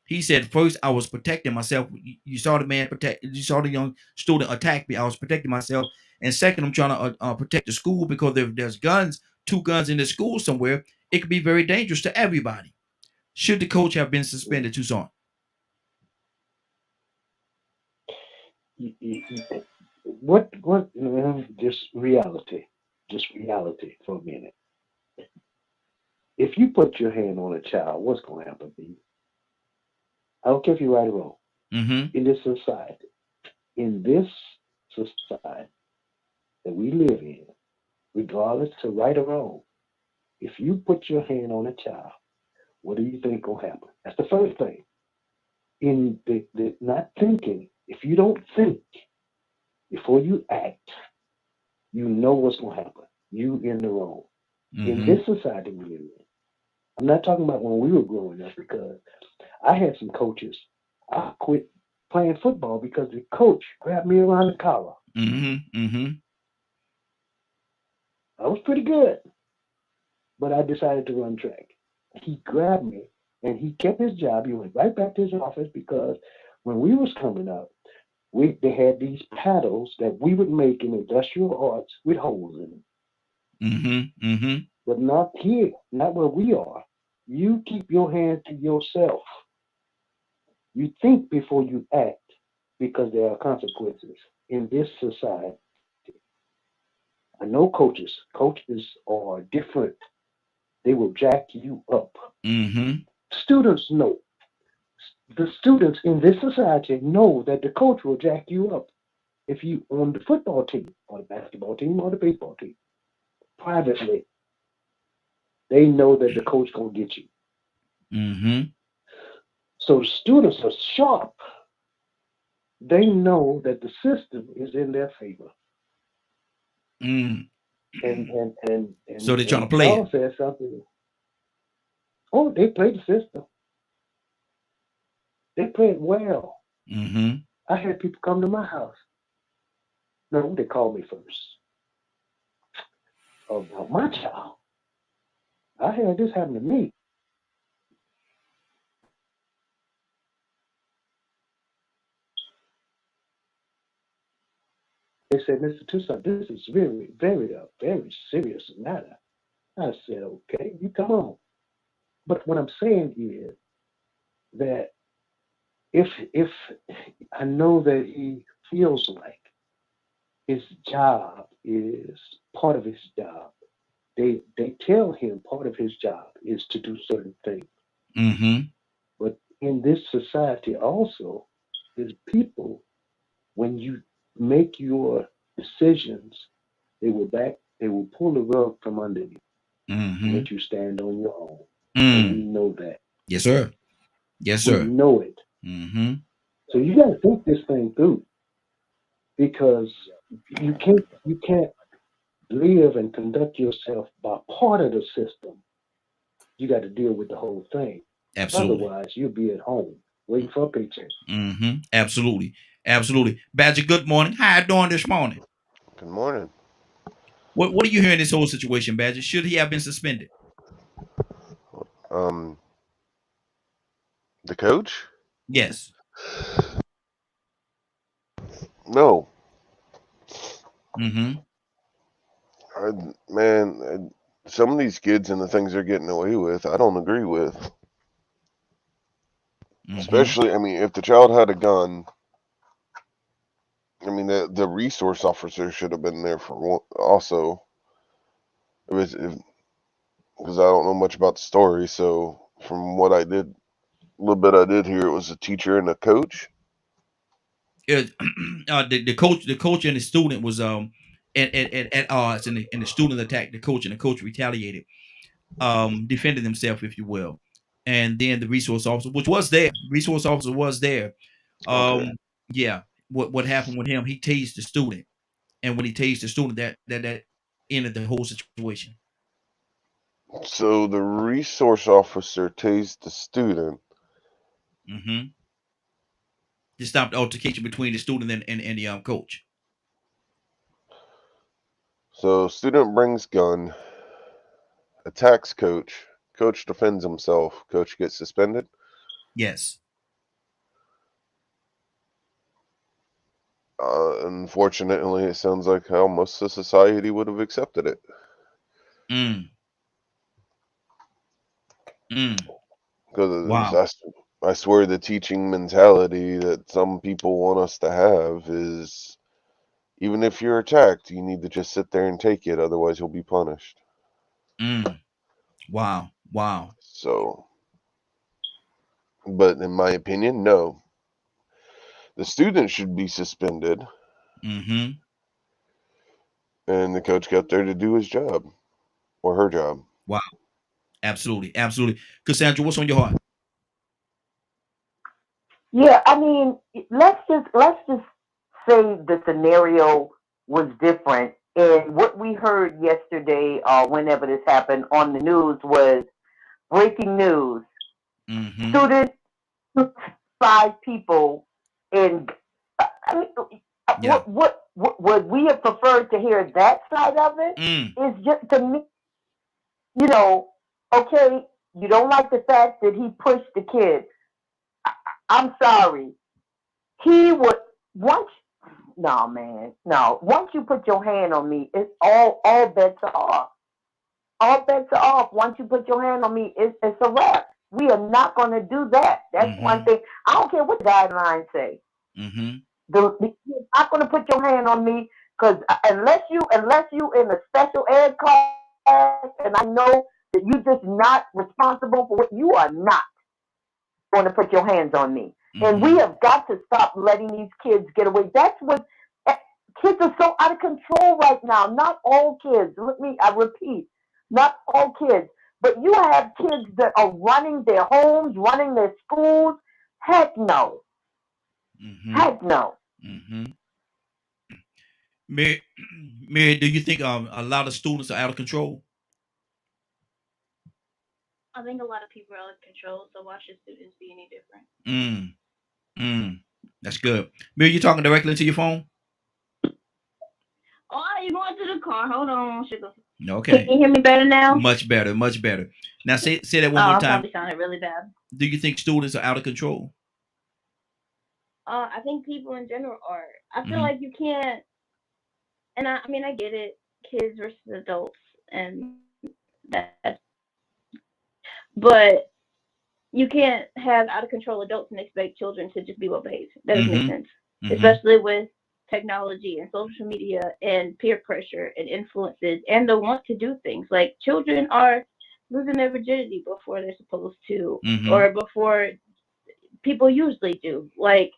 He said, first, I was protecting myself. You saw the man you saw the young student attack me. I was protecting myself. And second, I'm trying to protect the school because there's two guns in the school somewhere. It could be very dangerous to everybody. Should the coach have been suspended, Tucson? What, just reality for a minute. If you put your hand on a child, what's going to happen to you? I don't care if you're right or wrong. In this society that we live in, regardless of right or wrong, if you put your hand on a child, what do you think will happen? That's the first thing. In the not thinking, if you don't think before you act, you know what's going to happen. You in the wrong. In this society we live in, I'm not talking about when we were growing up, because I had some coaches. I quit playing football because the coach grabbed me around the collar. I was pretty good, but I decided to run track. He grabbed me and he kept his job. He went right back to his office, because when we was coming up, they had these paddles that we would make in industrial arts with holes in them. But not here, not where we are. You keep your hand to yourself. You think before you act, because there are consequences in this society. I know coaches. Coaches are different. They will jack you up. Students know. The students in this society know that the coach will jack you up. If you on the football team or the basketball team or the baseball team, privately, they know that the coach gonna get you. So the students are sharp. They know that the system is in their favor. And so they're trying to play it. Said something. Oh, they play the system. They play it well. I had people come to my house. No, they called me first. About my child. I had this happen to me. They said, Mr. Toussaint, this is very, very serious matter. I said, okay, you come on. But what I'm saying is that if I know that he feels like his job is part of his job, they tell him part of his job is to do certain things. But in this society also, there's people, when you make your decisions, they will pull the rug from under you. Let you stand on your own. And we know that. Yes, sir. Yes, sir. We know it. So you got to think this thing through, because you can't live and conduct yourself by part of the system. You got to deal with the whole thing. Absolutely. Otherwise, you'll be at home waiting for a paycheck. Absolutely. Absolutely. Badger, good morning. How you doing this morning? Good morning. What do you hear in this whole situation, Badger? Should he have been suspended? The coach? Yes. No. Some of these kids and the things they're getting away with, I don't agree with. Especially, I mean, if the child had a gun, I mean, the resource officer should have been there for one, also. Because I don't know much about the story, so from what I did, a little bit I did hear, it was a teacher and a coach. The coach and the student was at odds, and the student attacked the coach, and the coach retaliated, defended himself, if you will. And then the resource officer, which was there, was there. Okay. Yeah. What happened with him? He tased the student, and when he tased the student, that ended the whole situation. So the resource officer tased the student. To stop the altercation between the student and the coach. So student brings gun, attacks coach. Coach defends himself. Coach gets suspended. Yes. Unfortunately, it sounds like how most of society would have accepted it. Because I swear the teaching mentality that some people want us to have is, even if you're attacked, you need to just sit there and take it, otherwise you'll be punished. Wow. So, but in my opinion, no. The student should be suspended. And the coach got there to do his job, or her job. Wow. Absolutely. Absolutely. Cassandra, what's on your heart? Yeah, I mean, let's just say the scenario was different, and what we heard yesterday, or whenever this happened on the news, was breaking news. Mm-hmm. Student shoots 5 people, and I mean, Yeah. what would we have preferred to hear that side of it? Mm. Is just to me, you know, okay, you don't like the fact that he pushed the kid. I'm sorry. He would once. No, man, no. Once you put your hand on me, it's all bets are off. All bets are off. Once you put your hand on me, it's a wrap. We are not going to do that. That's one Mm-hmm. thing. I don't care what the guidelines say. Mm-hmm. You're not going to put your hand on me because unless you in a special ed class, and I know that you just not responsible for what you are not going to put your hands on me. And we Mm-hmm. have got to stop letting these kids get away. That's what eh, kids are so out of control right now. Not all kids. I repeat, not all kids. But you have kids that are running their homes, running their schools. Heck no. Mm-hmm. Heck no. Mm-hmm. Mary, Mary, do you think a lot of students are out of control? I think a lot of people are out of control, so why should students be any different? Mm. Mm. That's good. Mary, you talking directly to your phone? Oh, you going to the car? Hold on, sugar. Can Okay. you hear me better now? Much better. Much better. Now say that Oh, one more I time. probably sounded really bad. Do you think students are out of control? I think people in general are. I feel Mm-hmm. like you can't, and I mean, I get it, kids versus adults, and that, but you can't have out of control adults and expect children to just be well behaved. That doesn't make Mm-hmm. sense, Mm-hmm. especially with technology and social media and peer pressure and influences and the want to do things. Like children are losing their virginity before they're supposed to, Mm-hmm. or before people usually do. Like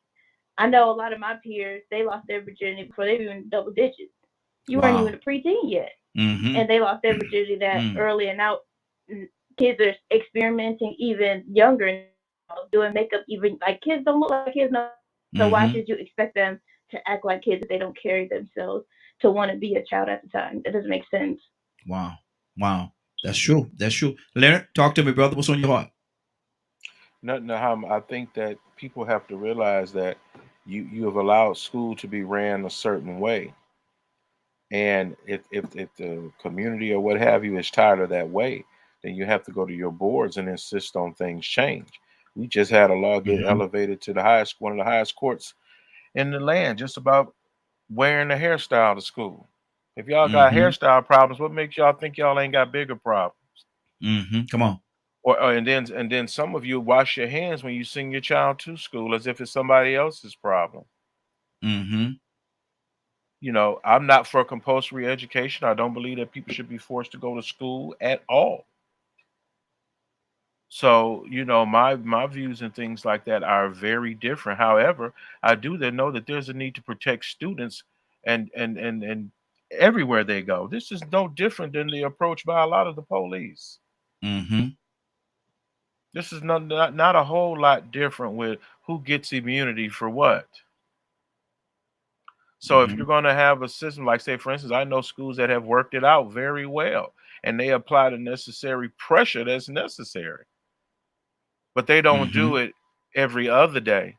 I know a lot of my peers, they lost their virginity before they were even double digits. You weren't even Wow. a preteen yet, Mm-hmm. and they lost their virginity that Mm. early. And now kids are experimenting even younger, doing makeup. Even like kids don't look like kids no. So why Mm-hmm. should you expect them to act like kids if they don't carry themselves to want to be a child at the time? That doesn't make sense. Wow. Wow. That's true. That's true. Leonard, talk to me, brother. What's on your heart? Nothing. I think that people have to realize that you have allowed school to be ran a certain way, and if the community or what have you is tired of that way, then you have to go to your boards and insist on things change. We just had a law get Mm-hmm. elevated to the highest, one of the highest courts in the land, just about wearing a hairstyle to school. If y'all got Mm-hmm. hairstyle problems, what makes y'all think y'all ain't got bigger problems? Mm-hmm. Come on. Or and then some of you wash your hands when you send your child to school as if it's somebody else's problem. Mm-hmm. I'm not for compulsory education. I don't believe that people should be forced to go to school at all. So, my views and things like that are very different. However, I do then know that there's a need to protect students and everywhere they go. This is no different than the approach by a lot of the police. Mm-hmm. This is not a whole lot different with who gets immunity for what. So if Mm-hmm. you're going to have a system like, say, for instance, I know schools that have worked it out very well, and they apply the necessary pressure that's necessary, but they don't Mm-hmm. do it every other day.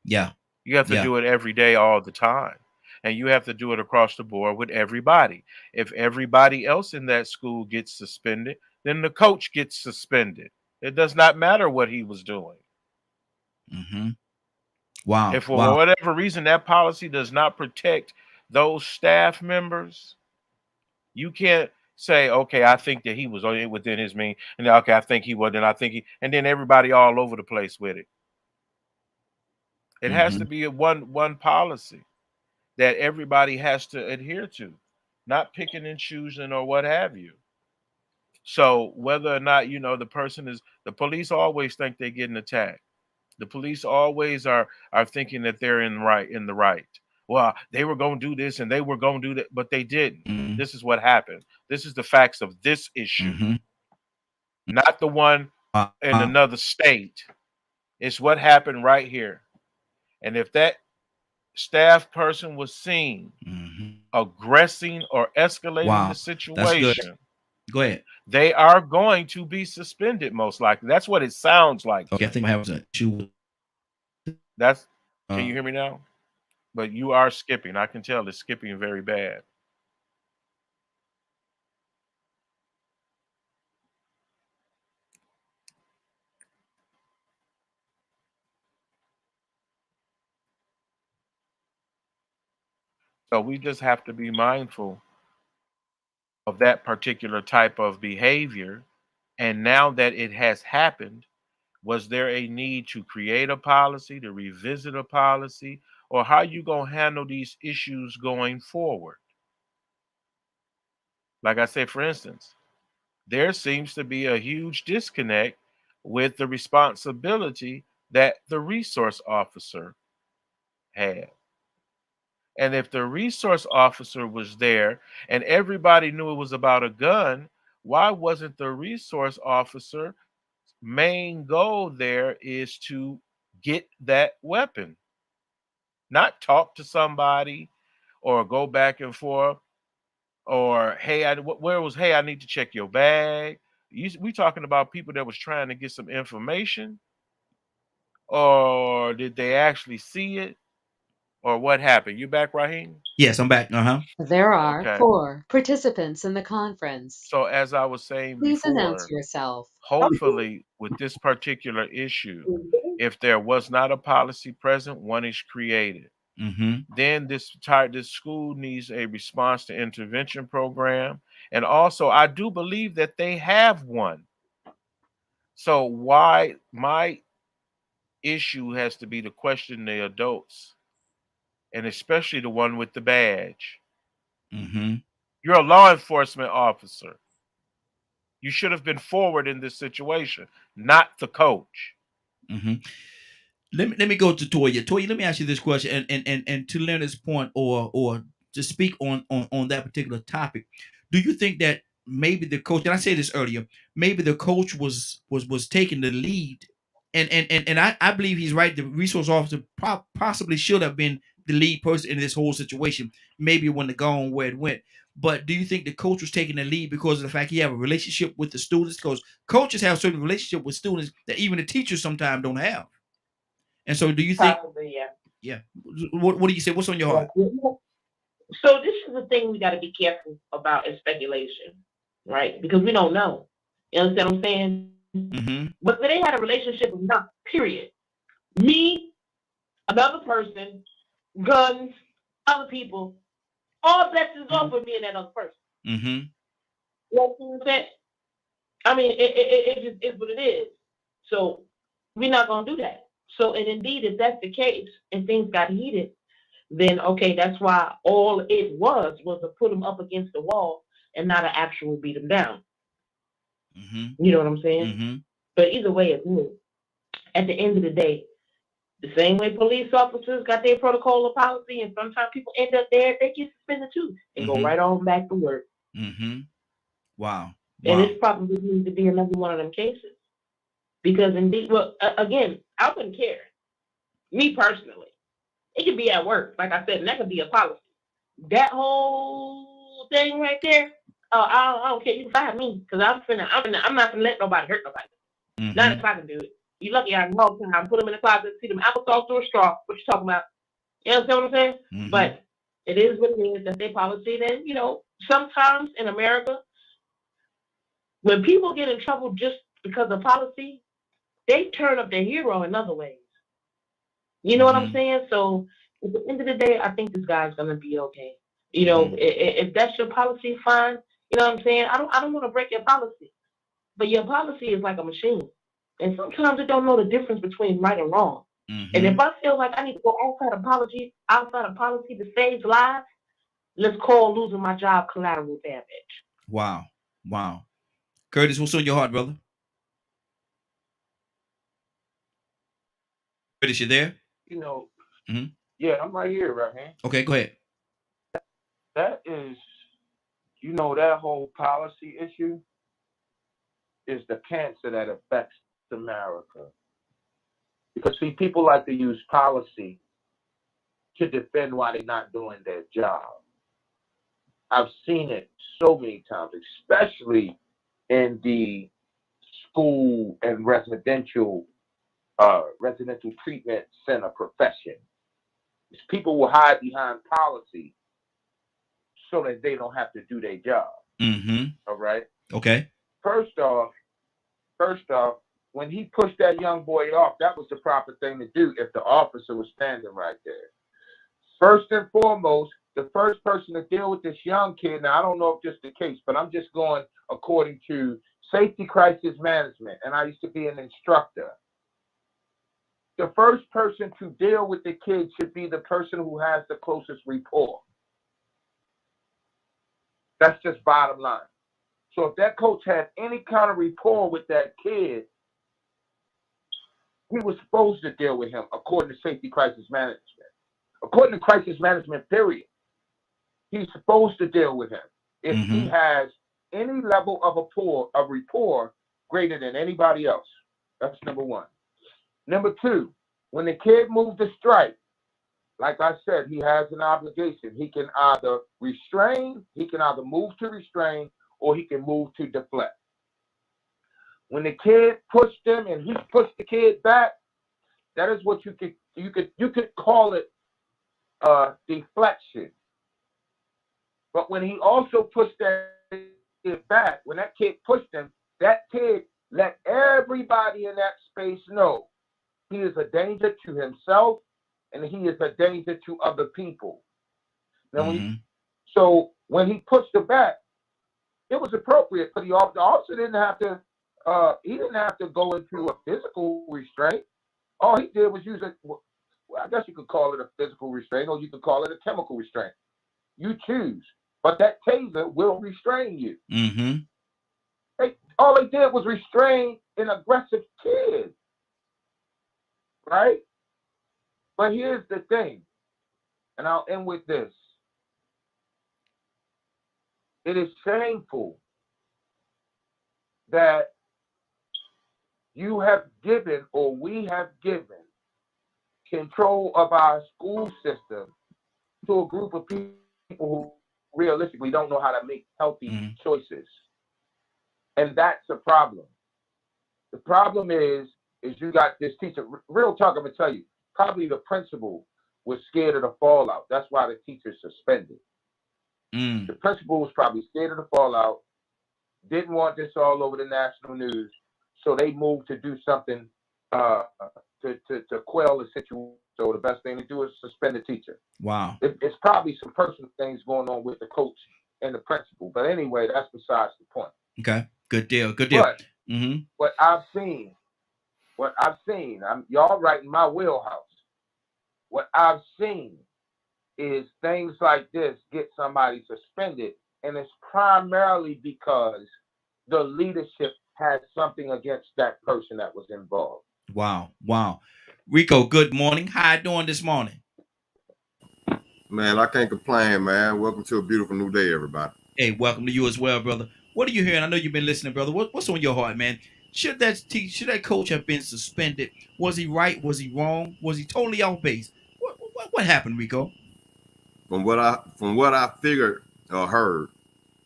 Yeah. You have to Yeah. do it every day, all the time. And you have to do it across the board with everybody. If everybody else in that school gets suspended, then the coach gets suspended. It does not matter what he was doing. Mm-hmm. Wow. If for Wow. whatever reason that policy does not protect those staff members, you can't say, okay, I think that he was within his means, and then, okay, I think he was, and I think he, and then everybody all over the place with it. It has Mm-hmm. to be a one policy that everybody has to adhere to, not picking and choosing or what have you. So whether or not the police always think they're getting attacked. The police always are thinking that they're in the right. Well, they were going to do this and they were going to do that, but they didn't. Mm-hmm. This is what happened. This is the facts of this issue. Mm-hmm. not the one in another state. It's what happened right here. And if that staff person was seen aggressing or escalating the situation, go ahead. They are going to be suspended, most likely. That's what it sounds like. Okay, I think I have an issue. That's. Can you hear me now? But you are skipping. I can tell it's skipping very bad. So we just have to be mindful of that particular type of behavior. And now that it has happened, was there a need to create a policy, to revisit a policy, or how you gonna handle these issues going forward? Like I said, for instance, there seems to be a huge disconnect with the responsibility that the resource officer had. And if the resource officer was there and everybody knew it was about a gun, why wasn't the resource officer main goal there is to get that weapon, not talk to somebody or go back and forth or hey, I need to check your bag. We talking about people that was trying to get some information, or did they actually see it, or what happened? You back, Raheem? Yes, I'm back. There are 4 participants in the conference. So as I was saying Please announce before, yourself. hopefully with this particular issue, if there was not a policy present, one is created. Then this school needs a response to intervention program. And also, I do believe that they have one. So why my issue has to be to question the adults, and especially the one with the badge. You're a law enforcement officer. You should have been forward in this situation, not the coach. Let me go to Toya. Toya, let me ask you this question, and to Leonard's point, or to speak on that particular topic. Do you think that maybe the coach, and I said this earlier, maybe the coach was taking the lead, and I believe he's right. The resource officer possibly should have been the lead person in this whole situation. Maybe when the gone where it went. But do you think the coach was taking the lead because of the fact he have a relationship with the students? Because coaches have certain relationship with students that even the teachers sometimes don't have. And so do you think, Probably, yeah. Yeah. What do you say? What's on your heart? So this is the thing we got to be careful about is speculation, right? Because we don't know. You understand what I'm saying? But they had a relationship with not, period. Me, another person, guns, other people, all blessings off of me and that other person. You know what I'm saying? I mean, it just is what it is. So we're not going to do that. So, and indeed, if that's the case and things got heated, then okay, that's why all it was to put them up against the wall and not an actual beat them down. You know what I'm saying? But either way, it is. At the end of the day, the same way police officers got their protocol or policy, and sometimes people end up there, they get suspended too and go right on back to work. Wow. And this probably needs to be another one of them cases. Because indeed, well, again, I wouldn't care. Me personally. It could be at work, like I said, and that could be a policy. That whole thing right there, I don't care. You can fire me, because I'm not gonna let nobody hurt nobody. Not if I can do it. You lucky I can all the time. Put them in the closet, see them applesauce through a straw. What you talking about? You understand what I'm saying? But it is what it is. That's their policy. Then, you know, sometimes in America, when people get in trouble just because of policy, they turn up their hero in other ways. You know what I'm saying? So at the end of the day, I think this guy's gonna be okay. You know, if that's your policy, fine. You know what I'm saying? I don't want to break your policy, but your policy is like a machine, and sometimes it don't know the difference between right and wrong. And if I feel like I need to go outside of policy to save lives, let's call losing my job collateral damage. Wow. Curtis, what's on your heart, brother? Curtis, you there? You know, yeah, I'm right here, right here. Okay, go ahead. That is, you know, that whole policy issue is the cancer that affects America. Because, see, people like to use policy to defend why they're not doing their job. I've seen it so many times, especially in the school and residential treatment center profession. People will hide behind policy so that they don't have to do their job. All right. Okay. First off, when he pushed that young boy off, that was the proper thing to do if the officer was standing right there. First and foremost, the first person to deal with this young kid, now I don't know if this is the case, but I'm just going according to safety crisis management, and I used to be an instructor. The first person to deal with the kid should be the person who has the closest rapport. That's just bottom line. So if that coach had any kind of rapport with that kid, he was supposed to deal with him according to safety crisis management. According to crisis management, period. He's supposed to deal with him if he has any level of rapport greater than anybody else. That's number one. Number two, when the kid moved to strike, like I said, he has an obligation. He can either move to restrain, or he can move to deflect. When the kid pushed him and he pushed the kid back, that is what you could call it deflection. But when he also pushed that kid back, when that kid pushed him, that kid let everybody in that space know he is a danger to himself and he is a danger to other people. Now, so when he pushed him back, it was appropriate for the officer didn't have to go into a physical restraint. All he did was use I guess you could call it a physical restraint, or you could call it a chemical restraint. You choose. But that taser will restrain you. All they did was restrain an aggressive kid. Right? But here's the thing, and I'll end with this. It is shameful that you have given, or we have given, control of our school system to a group of people who realistically don't know how to make healthy choices. And that's a problem. The problem is you got this teacher, real talk, I'm going to tell you, probably the principal was scared of the fallout. That's why the teacher suspended. The principal was probably scared of the fallout, didn't want this all over the national news, so they moved to do something to quell the situation. So the best thing to do is suspend the teacher. Wow. It's probably some personal things going on with the coach and the principal. But anyway, that's besides the point. Okay. Good deal. Good deal. But what I've seen, y'all right in my wheelhouse. What I've seen is things like this get somebody suspended, and it's primarily because the leadership had something against that person that was involved. Wow. Rico, good morning. How you doing this morning? Man, I can't complain, man. Welcome to a beautiful new day, everybody. Hey, welcome to you as well, brother. What are you hearing? I know you've been listening, brother. What's on your heart, man? Should that coach have been suspended? Was he right? Was he wrong? Was he totally off base? What happened, Rico? From what I figured or heard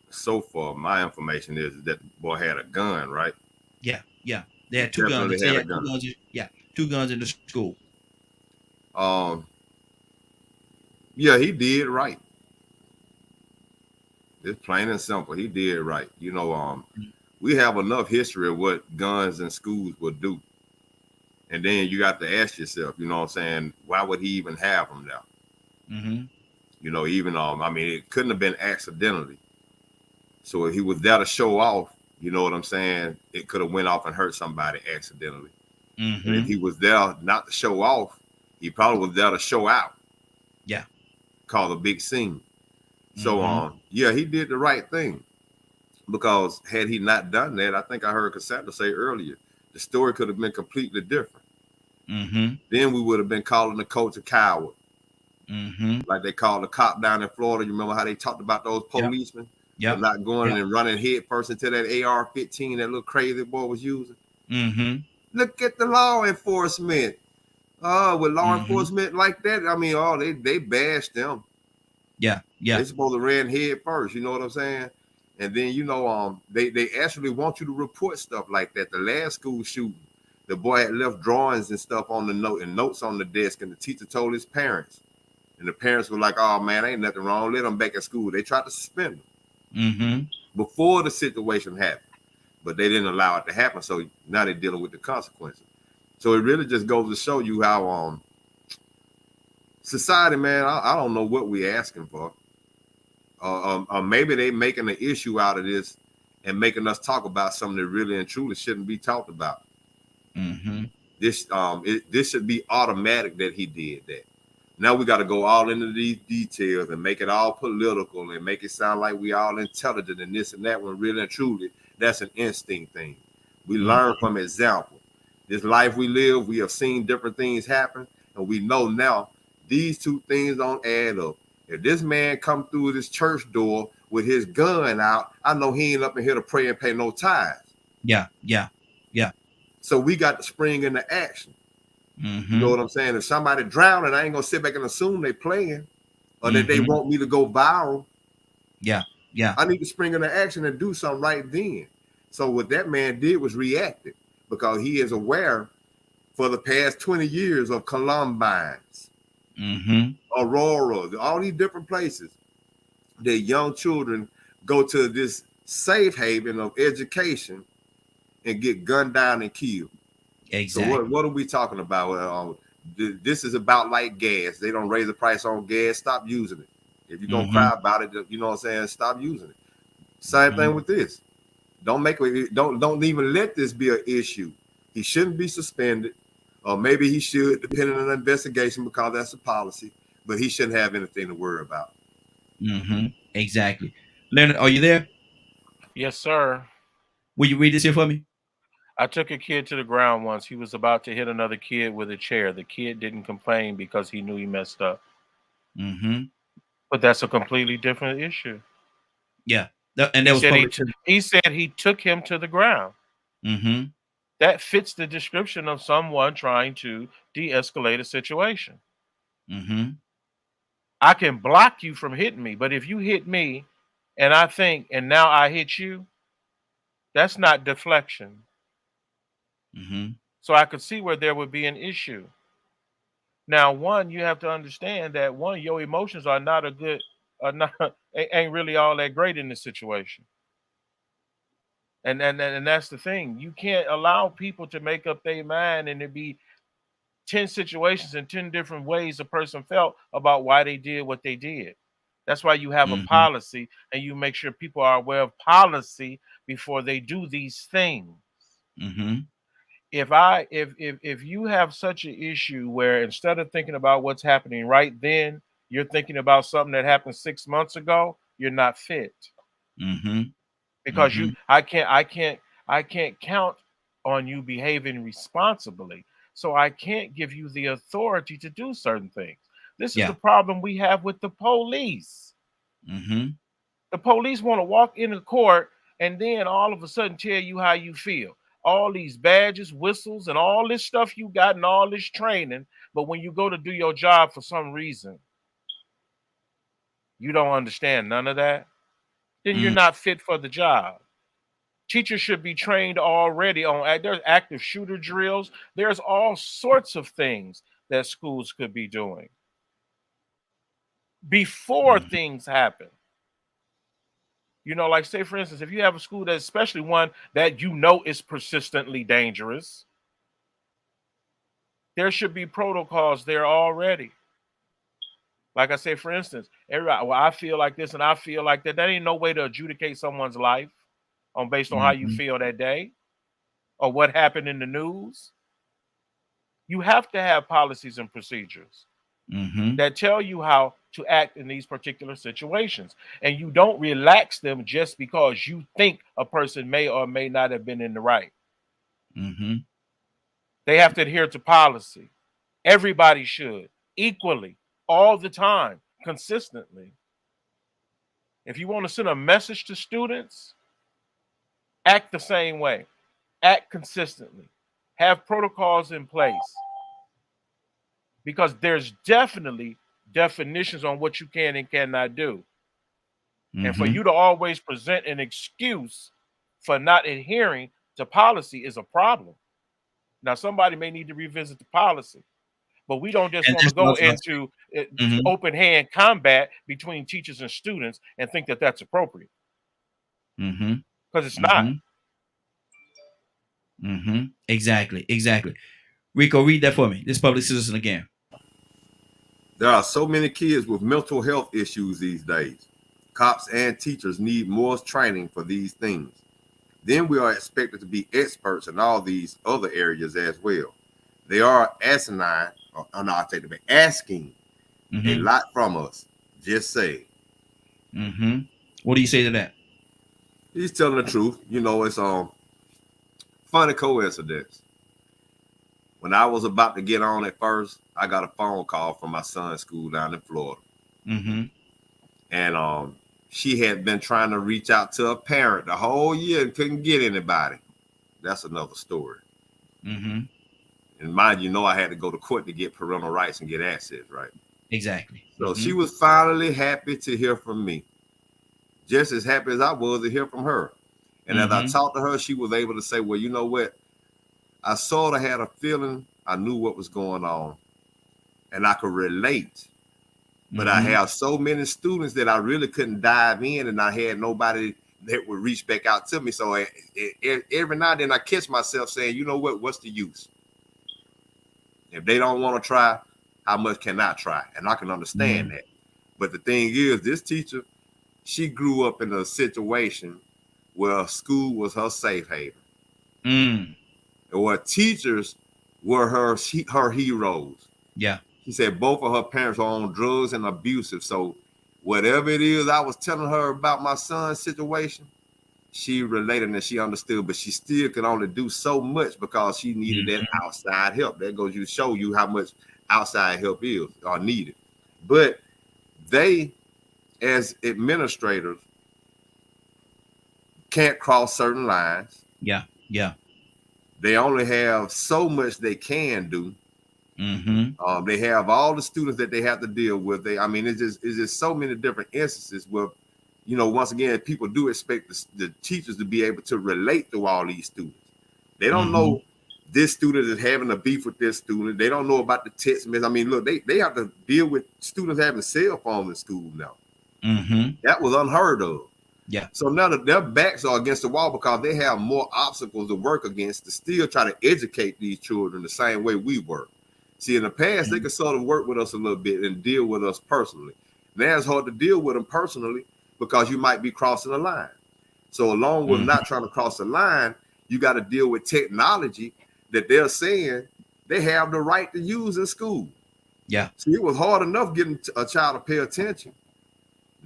so far, my information is that the boy had a gun, right? Yeah. They had two guns. They had 2 guns. Yeah, 2 guns in the school. Yeah, he did right. It's plain and simple. He did right. You know, we have enough history of what guns in schools would do. And then you got to ask yourself, you know what I'm saying, why would he even have them now? You know, even, I mean, it couldn't have been accidentally. So if he was there to show off, you know what I'm saying, it could have went off and hurt somebody accidentally. And if he was there not to show off, he probably was there to show out. Yeah. Call a big scene. So, yeah, he did the right thing. Because had he not done that, I think I heard Cassandra say earlier, the story could have been completely different. Then we would have been calling the coach a coward. Like they called the cop down in Florida. You remember how they talked about those policemen? for not going and running head first into that AR-15 that little crazy boy was using. Look at the law enforcement. With law enforcement like that, I mean, they bashed them. Yeah. They're supposed to run head first, you know what I'm saying? And then, you know, they actually want you to report stuff like that. The last school shooting, the boy had left drawings and stuff on the notes on the desk, and the teacher told his parents. And the parents were like, oh man, ain't nothing wrong. Let them back at school. They tried to suspend them before the situation happened, but they didn't allow it to happen. So now they're dealing with the consequences. So it really just goes to show you how society, man, I don't know what we're asking for. Maybe they making an issue out of this and making us talk about something that really and truly shouldn't be talked about. This should be automatic that he did that. Now we got to go all into these details and make it all political and make it sound like we all intelligent and this and that, when really and truly that's an instinct thing. We learn from example. This life we live, we have seen different things happen, and we know now these two things don't add up. If this man come through this church door with his gun out, I know he ain't up in here to pray and pay no tithes. Yeah. So we got to spring into action. You know what I'm saying? If somebody drowning, I ain't gonna sit back and assume they playing or that they want me to go viral. Yeah. I need to spring into action and do something right then. So what that man did was reactive, because he is aware for the past 20 years of Columbines, Aurora, all these different places that young children go to this safe haven of education and get gunned down and killed. Exactly. So what are we talking about? This is about like gas. They don't raise the price on gas. Stop using it. If you're gonna cry about it, you know what I'm saying? Stop using it. Same thing with this. Don't even let this be an issue. He shouldn't be suspended, or maybe he should, depending on the investigation, because that's a policy. But he shouldn't have anything to worry about. Exactly. Leonard, are you there? Yes, sir. Will you read this here for me? I took a kid to the ground once. He was about to hit another kid with a chair. The kid didn't complain because he knew he messed up. But that's a completely different issue. Yeah. And that was he said he took him to the ground. That fits the description of someone trying to de-escalate a situation. I can block you from hitting me, but if you hit me and I think, and now I hit you, that's not deflection. So I could see where there would be an issue. Now, one, you have to understand that your emotions are not ain't really all that great in this situation. And that's the thing. You can't allow people to make up their mind and it be 10 situations and 10 different ways a person felt about why they did what they did. That's why you have a policy, and you make sure people are aware of policy before they do these things. If you have such an issue where instead of thinking about what's happening right then, you're thinking about something that happened 6 months ago, you're not fit. Because I can't count on you behaving responsibly. So I can't give you the authority to do certain things. This is the problem we have with the police. The police want to walk into court and then all of a sudden tell you how you feel. All these badges, whistles, and all this stuff you got and all this training. But when you go to do your job for some reason, you don't understand none of that. Then you're not fit for the job. Teachers should be trained already on, there's active shooter drills. There's all sorts of things that schools could be doing before things happen. You know, like say, for instance, if you have a school that's especially one that you know is persistently dangerous, there should be protocols there already. Like I say, for instance, everybody, well, I feel like this and I feel like that. That ain't no way to adjudicate someone's life based on how you feel that day or what happened in the news. You have to have policies and procedures that tell you how to act in these particular situations. And you don't relax them just because you think a person may or may not have been in the right. They have to adhere to policy. Everybody should, equally, all the time, consistently. If you want to send a message to students, act the same way. Act consistently. Have protocols in place. Because there's definitely definitions on what you can and cannot do. Mm-hmm. And for you to always present an excuse for not adhering to policy is a problem. Now, somebody may need to revisit the policy, but we don't just want to go into open hand combat between teachers and students and think that that's appropriate. Because it's not. Exactly. Rico, read that for me. This public citizen again. There are so many kids with mental health issues these days. Cops and teachers need more training for these things. Then we are expected to be experts in all these other areas as well. They are asking a lot from us. Just say. What do you say to that? He's telling the truth. You know, it's funny coincidence. When I was about to get on at first, I got a phone call from my son's school down in Florida. And she had been trying to reach out to a parent the whole year and couldn't get anybody. That's another story. And mind you, I had to go to court to get parental rights and get access, right? Exactly. So she was finally happy to hear from me. Just as happy as I was to hear from her. And as I talked to her, she was able to say, well, you know what? I sort of had a feeling I knew what was going on and I could relate. But I have so many students that I really couldn't dive in, and I had nobody that would reach back out to me. So every now and then I catch myself saying, you know what? What's the use? If they don't want to try, how much can I try? And I can understand that. But the thing is, this teacher, she grew up in a situation where school was her safe haven. Or teachers were her heroes. Yeah. She said both of her parents are on drugs and abusive. So whatever it is I was telling her about my son's situation, she related and she understood, but she still could only do so much because she needed that outside help. That goes to show you how much outside help is or needed. But they, as administrators, can't cross certain lines. Yeah. They only have so much they can do. They have all the students that they have to deal with. It's just so many different instances where, once again, people do expect the teachers to be able to relate to all these students. They don't know this student is having a beef with this student. They don't know about the text message. Look, they have to deal with students having cell phones in school now. That was unheard of. Yeah. So now that their backs are against the wall because they have more obstacles to work against to still try to educate these children the same way we were. See, in the past, they could sort of work with us a little bit and deal with us personally. Now it's hard to deal with them personally because you might be crossing the line. So along with not trying to cross the line, you got to deal with technology that they're saying they have the right to use in school. Yeah. See, it was hard enough getting a child to pay attention.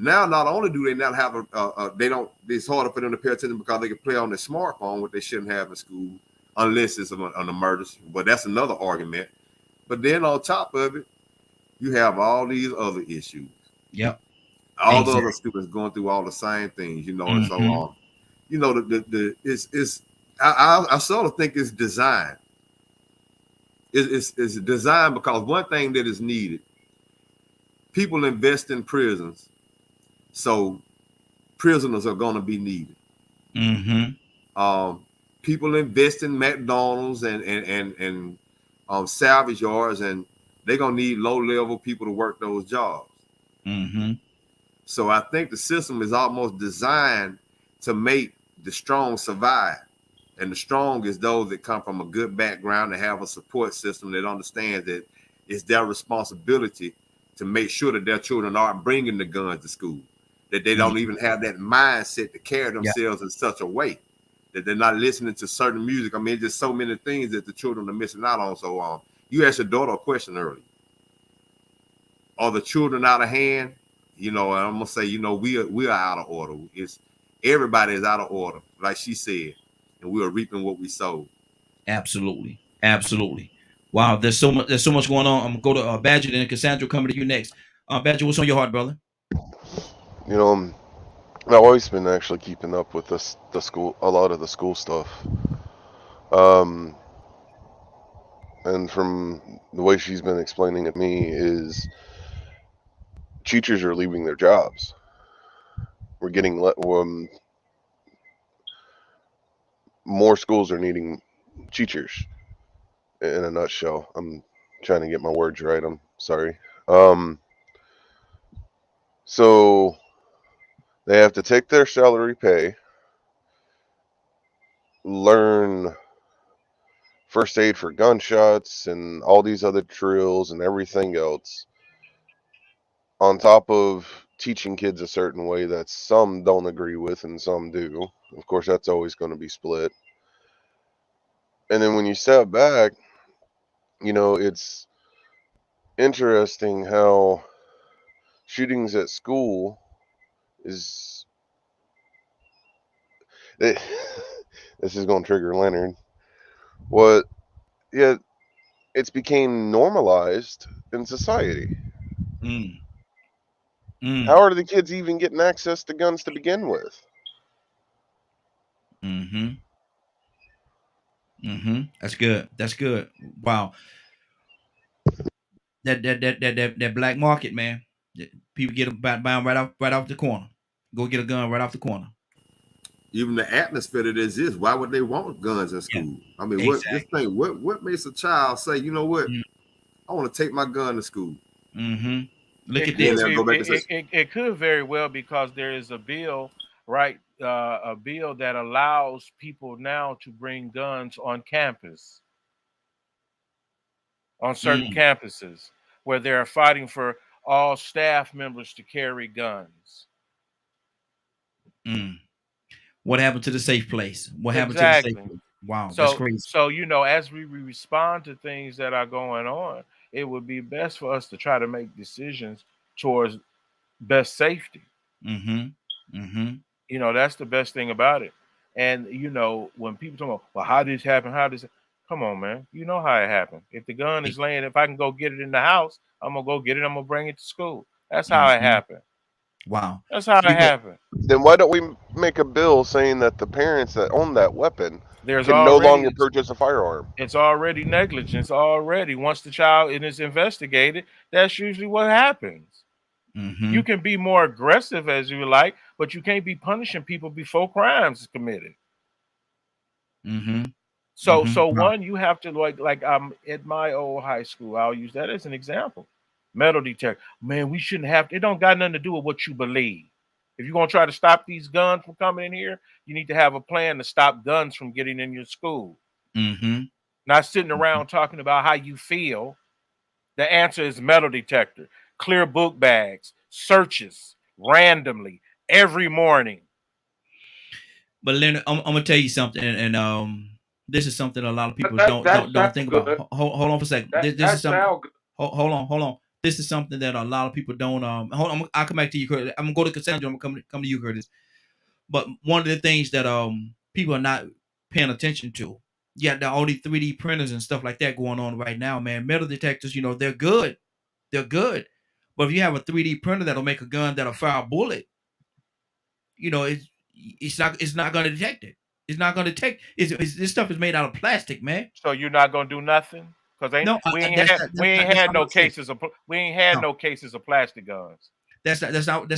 Now, not only do they not have it's harder for them to pay attention because they can play on their smartphone, what they shouldn't have in school, unless it's an emergency. But that's another argument. But then on top of it, you have all these other issues. Yep. All the other students going through all the same things, and so on. I sort of think it's designed. It's designed because one thing that is needed, people invest in prisons, so prisoners are going to be needed. People invest in McDonald's and salvage yards, and they're going to need low-level people to work those jobs. So I think the system is almost designed to make the strong survive. And the strong is those that come from a good background and have a support system that understands that it's their responsibility to make sure that their children aren't bringing the guns to school, that they don't even have that mindset to carry themselves in such a way, that they're not listening to certain music. Just so many things that the children are missing out on. So you asked your daughter a question earlier. Are the children out of hand? And I'm going to say, we are out of order. Everybody is out of order, like she said, and we are reaping what we sowed. Absolutely. Wow, there's so much going on. I'm going to go to Badger and Cassandra coming to you next. Badger, what's on your heart, brother? I've always been actually keeping up with the school, a lot of the school stuff. And from the way she's been explaining it to me is teachers are leaving their jobs. We're getting more schools are needing teachers. In a nutshell, I'm trying to get my words right. I'm sorry. So they have to take their salary pay, learn first aid for gunshots and all these other drills and everything else, on top of teaching kids a certain way that some don't agree with and some do. Of course, that's always going to be split. And then when you step back, you know, it's interesting how shootings at school is this is going to trigger Leonard. It's became normalized in society. How are the kids even getting access to guns to begin with? That's good. That's good. Wow. That black market, man. People get them bound right off the corner. Go get a gun right off the corner. Even the atmosphere that exists, why would they want guns in school? I mean, exactly. What makes a child say, you know what, I want to take my gun to school? Look at this. It could very well, because there is a bill, right? A bill that allows people now to bring guns on campus, on certain campuses, where they're fighting for all staff members to carry guns. What happened to the safe place? What happened to the safe place? Wow, that's crazy. So, you know, as we respond to things that are going on, it would be best for us to try to make decisions towards best safety. You know, that's the best thing about it. And, you know, when people talk about, well, how did this happen? Come on, man. You know how it happened. If the gun is laying, if I can go get it in the house, I'm going to go get it. I'm going to bring it to school. That's how it happened. Wow. That's how it happened. Then why don't we make a bill saying that the parents that own that weapon can no longer purchase a firearm? It's already negligence already. Once the child is investigated, that's usually what happens. You can be more aggressive as you like, but you can't be punishing people before crimes is committed. So one, you have to like at my old high school, I'll use that as an example. Metal detector. Man, we shouldn't have, it don't got nothing to do with what you believe. If you're going to try to stop these guns from coming in here, you need to have a plan to stop guns from getting in your school. Not sitting around talking about how you feel. The answer is metal detector, clear book bags, searches randomly every morning. But Leonard, I'm gonna tell you something, and this is something a lot of people don't think about. Hold on for a second. This is something. Hold on. This is something that a lot of people don't. Hold on, I'll come back to you, Curtis. I'm gonna go to Cassandra. I'm gonna come to you, Curtis. But one of the things that people are not paying attention to, all these 3D printers and stuff like that going on right now, man. Metal detectors, you know, they're good. But if you have a 3D printer that'll make a gun that'll fire a bullet, you know, it's not going to detect it. It's not going to detect. This stuff is made out of plastic, man. So you're not going to do nothing? Because we ain't had no cases of plastic guns. That's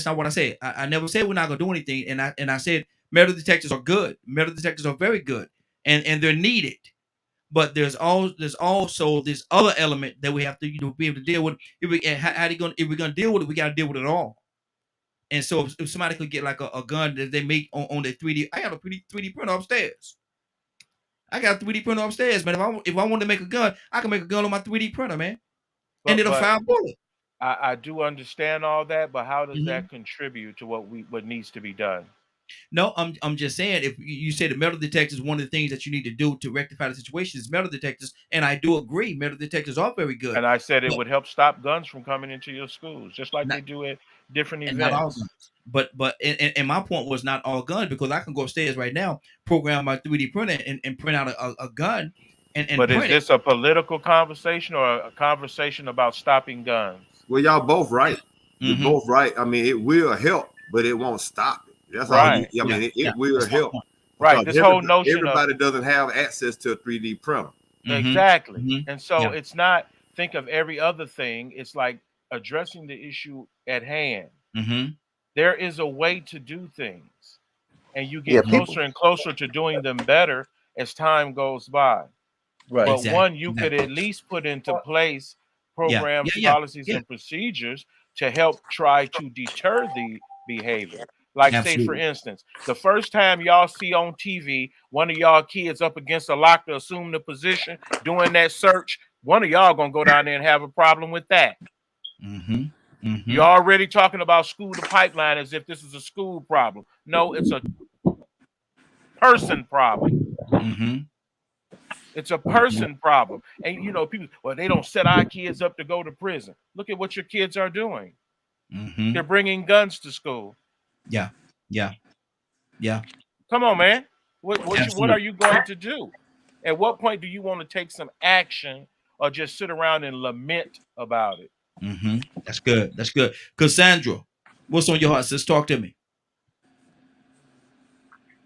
not what I said. I never said we're not gonna do anything, and I said metal detectors are good. Metal detectors are very good, and they're needed. But there's also this other element that we have to be able to deal with. If we're gonna deal with it, we gotta deal with it all. And so if somebody could get like a gun that they make on the 3D, I got a 3D printer upstairs. I got a 3D printer upstairs, man. If I want to make a gun, I can make a gun on my 3D printer, man. And it'll fire a bullet. I do understand all that, but how does that contribute to what needs to be done? No, I'm just saying, if you say the metal detector is one of the things that you need to do to rectify the situation is metal detectors, and I do agree, metal detectors are very good. And I said it would help stop guns from coming into your schools, just like they do at different events. Not all guns. But and my point was not all guns, because I can go upstairs right now, program my 3D printer and print out a gun. But is this a political conversation or a conversation about stopping guns? Well, y'all both right. You're both right. I mean, it will help, but it won't stop it. That's right. all. I mean, it will help. Right. This whole notion everybody doesn't have access to a 3D printer. Exactly. And so it's not think of every other thing. It's like addressing the issue at hand. There is a way to do things, and you get closer and closer to doing them better as time goes by. Right. But one, you could at least put into place programs, policies, and procedures to help try to deter the behavior. Like, say, for instance, the first time y'all see on TV one of y'all kids up against a locker, assume the position, doing that search, one of y'all gonna go down there and have a problem with that. You're already talking about school to pipeline as if this is a school problem. No, it's a person problem. It's a person problem. And, you know, people, well, they don't set our kids up to go to prison. Look at what your kids are doing. They're bringing guns to school. Yeah. Come on, man. What are you going to do? At what point do you want to take some action or just sit around and lament about it? That's good. That's good. Cassandra, what's on your heart? Sis, talk to me.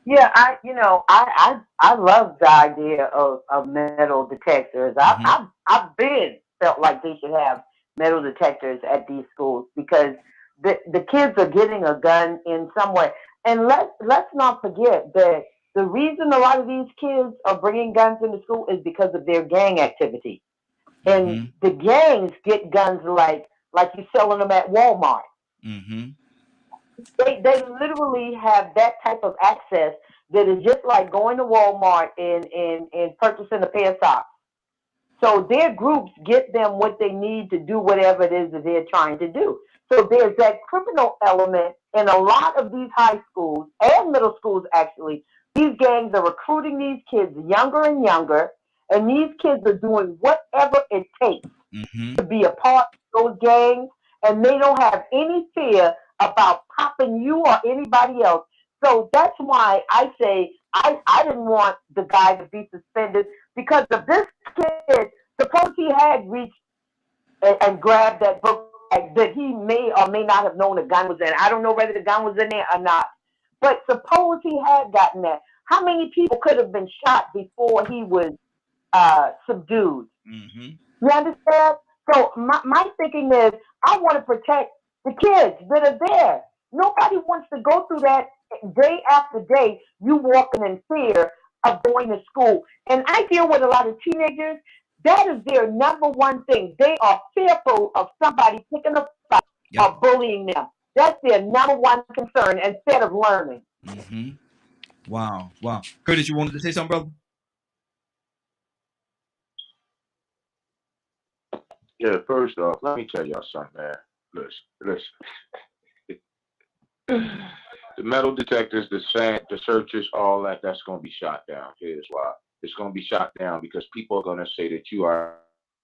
Yeah, I love the idea of metal detectors. I've been felt like they should have metal detectors at these schools because the kids are getting a gun in some way. And let's not forget that the reason a lot of these kids are bringing guns into school is because of their gang activity. And the gangs get guns like you selling them at Walmart. They literally have that type of access that is just like going to Walmart and purchasing a pair of socks. So their groups get them what they need to do whatever it is that they're trying to do. So there's that criminal element in a lot of these high schools and middle schools, actually. These gangs are recruiting these kids younger and younger, and these kids are doing whatever it takes to be a part of those gangs, and they don't have any fear about popping you or anybody else. So that's why I say I didn't want the guy to be suspended because of this kid. Suppose he had reached and grabbed that book that he may or may not have known a gun was in. I don't know whether the gun was in there or not. But suppose he had gotten that. How many people could have been shot before he was subdued? You understand? So my thinking is I want to protect the kids that are there. Nobody wants to go through that day after day, you walking in fear of going to school. And I deal with a lot of teenagers. That is their number one thing. They are fearful of somebody picking up or bullying them. That's their number one concern instead of learning. Wow. Curtis, you wanted to say something, brother? Yeah, first off, let me tell y'all something, man. Listen. The metal detectors, the searches, all that's going to be shot down. Here's why. It's going to be shot down because people are going to say that you are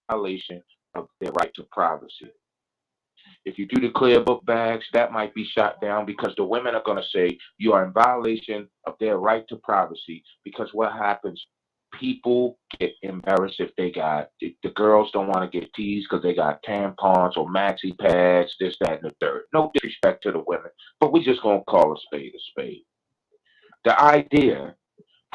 in violation of their right to privacy. If you do the clear book bags, that might be shot down because the women are going to say you are in violation of their right to privacy because what happens, people get embarrassed if they got, the girls don't want to get teased because they got tampons or maxi pads, this, that, and the third. No disrespect to the women, but we just going to call a spade a spade. The idea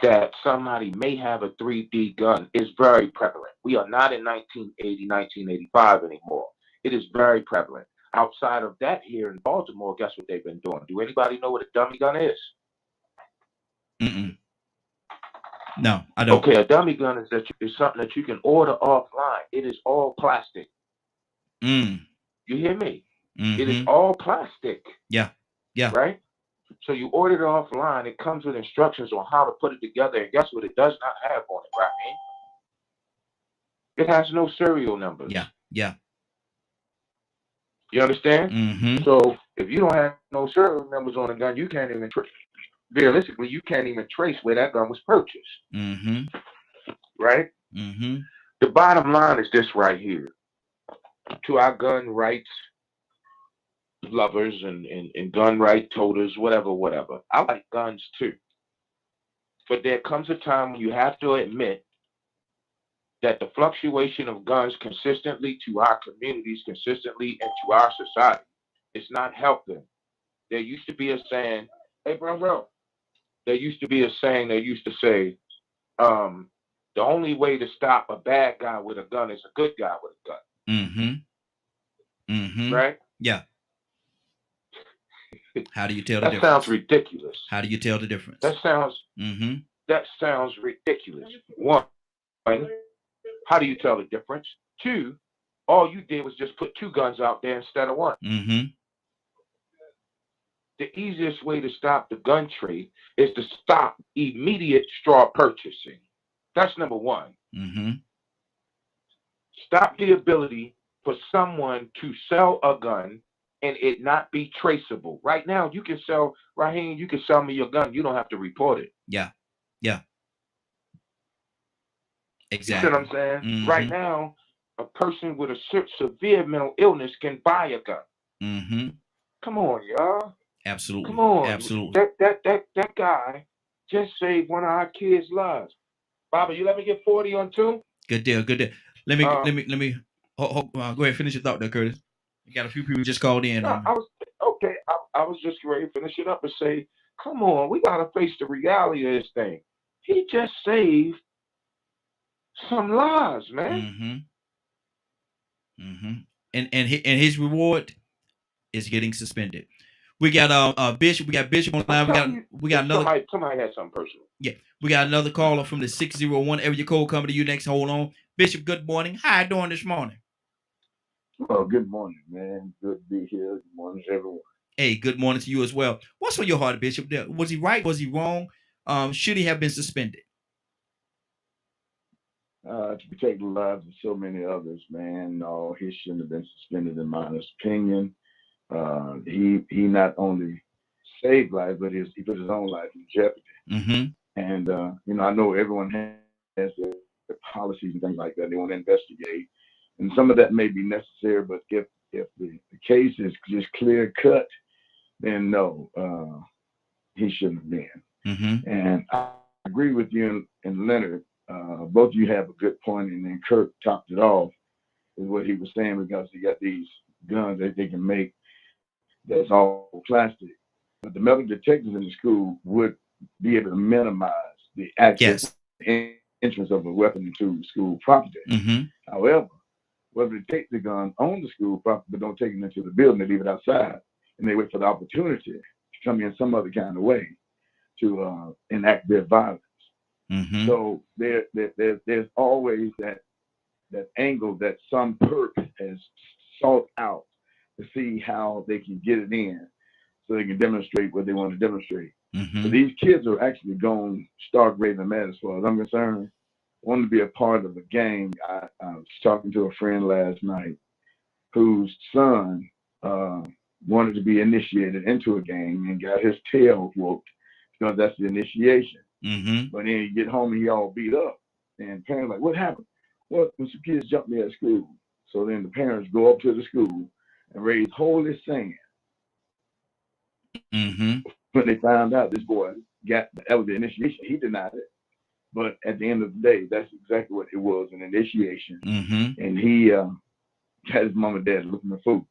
that somebody may have a 3D gun is very prevalent. We are not in 1980, 1985 anymore. It is very prevalent. Outside of that, here in Baltimore, guess what they've been doing? Do anybody know what a dummy gun is? No, I don't. Okay, a dummy gun is something that you can order offline. It is all plastic. You hear me? It is all plastic. Yeah. Right? So you order it offline. It comes with instructions on how to put it together. And guess what it does not have on it, right? It has no serial numbers. Yeah. You understand? So if you don't have no serial numbers on a gun, you can't even realistically, you can't even trace where that gun was purchased. Right? The bottom line is this right here. To our gun rights lovers and gun right toters, whatever. I like guns too. But there comes a time when you have to admit that the fluctuation of guns consistently to our communities, consistently into our society, is not helping. There used to be a saying, Hey, bro, there used to be a saying they used to say, the only way to stop a bad guy with a gun is a good guy with a gun. Right? Yeah. How do you tell the That difference? sounds ridiculous. How do you tell the difference? That sounds ridiculous. One, how do you tell the difference? Two, all you did was just put two guns out there instead of one. The easiest way to stop the gun trade is to stop immediate straw purchasing. That's number one. Stop the ability for someone to sell a gun and it not be traceable. Right now, you can sell, Raheem, you can sell me your gun. You don't have to report it. Yeah. Exactly. You see what I'm saying? Right now, a person with a severe mental illness can buy a gun. Come on, y'all. Absolutely. Come on. Absolutely. That guy just saved one of our kids' lives. Baba, you let me get 40 on two? Good deal. Let me go ahead, finish your thought there, Curtis. You got a few people just called in. I was just ready to finish it up and say, come on, we gotta face the reality of this thing. He just saved some lives, man. And his reward is getting suspended. We got Bishop. We got Bishop on the line. We got another. Somebody had something personal. Yeah, we got another caller from the 601 area code coming to you next. Hold on, Bishop. Good morning. How you doing this morning? Oh, good morning, man. Good to be here. Good morning to everyone. Hey, good morning to you as well. What's on your heart, Bishop? Was he right? Was he wrong? Should he have been suspended? To protect the lives of so many others, man. No, he shouldn't have been suspended, in my honest opinion. He not only saved lives, but he put his own life in jeopardy. And I know everyone has their policies and things like that. They want to investigate, and some of that may be necessary. But if the case is just clear cut, then no, he shouldn't have been. And I agree with you and Leonard. Both of you have a good point, and then Kirk topped it off with what he was saying, because he got these guns that they can make that's all plastic. But the metal detectors in the school would be able to minimize the access entrance of a weapon into school property. However, whether they take the gun on the school property but don't take it into the building, they leave it outside, and they wait for the opportunity to come in some other kind of way to enact their violence. So there's always that angle that some perp has sought out to see how they can get it in so they can demonstrate what they want to demonstrate. So these kids are actually going stark raving mad as far as I'm concerned. Want to be a part of a gang. I was talking to a friend last night whose son wanted to be initiated into a gang and got his tail whooped because that's the initiation. But then you get home and he all beat up. And parents like, what happened? Well, some kids jumped me at school. So then the parents go up to the school and raise holy sand. When they found out this boy that was the initiation, he denied it. But at the end of the day, that's exactly what it was, an initiation. And he had his mom and dad looking for food.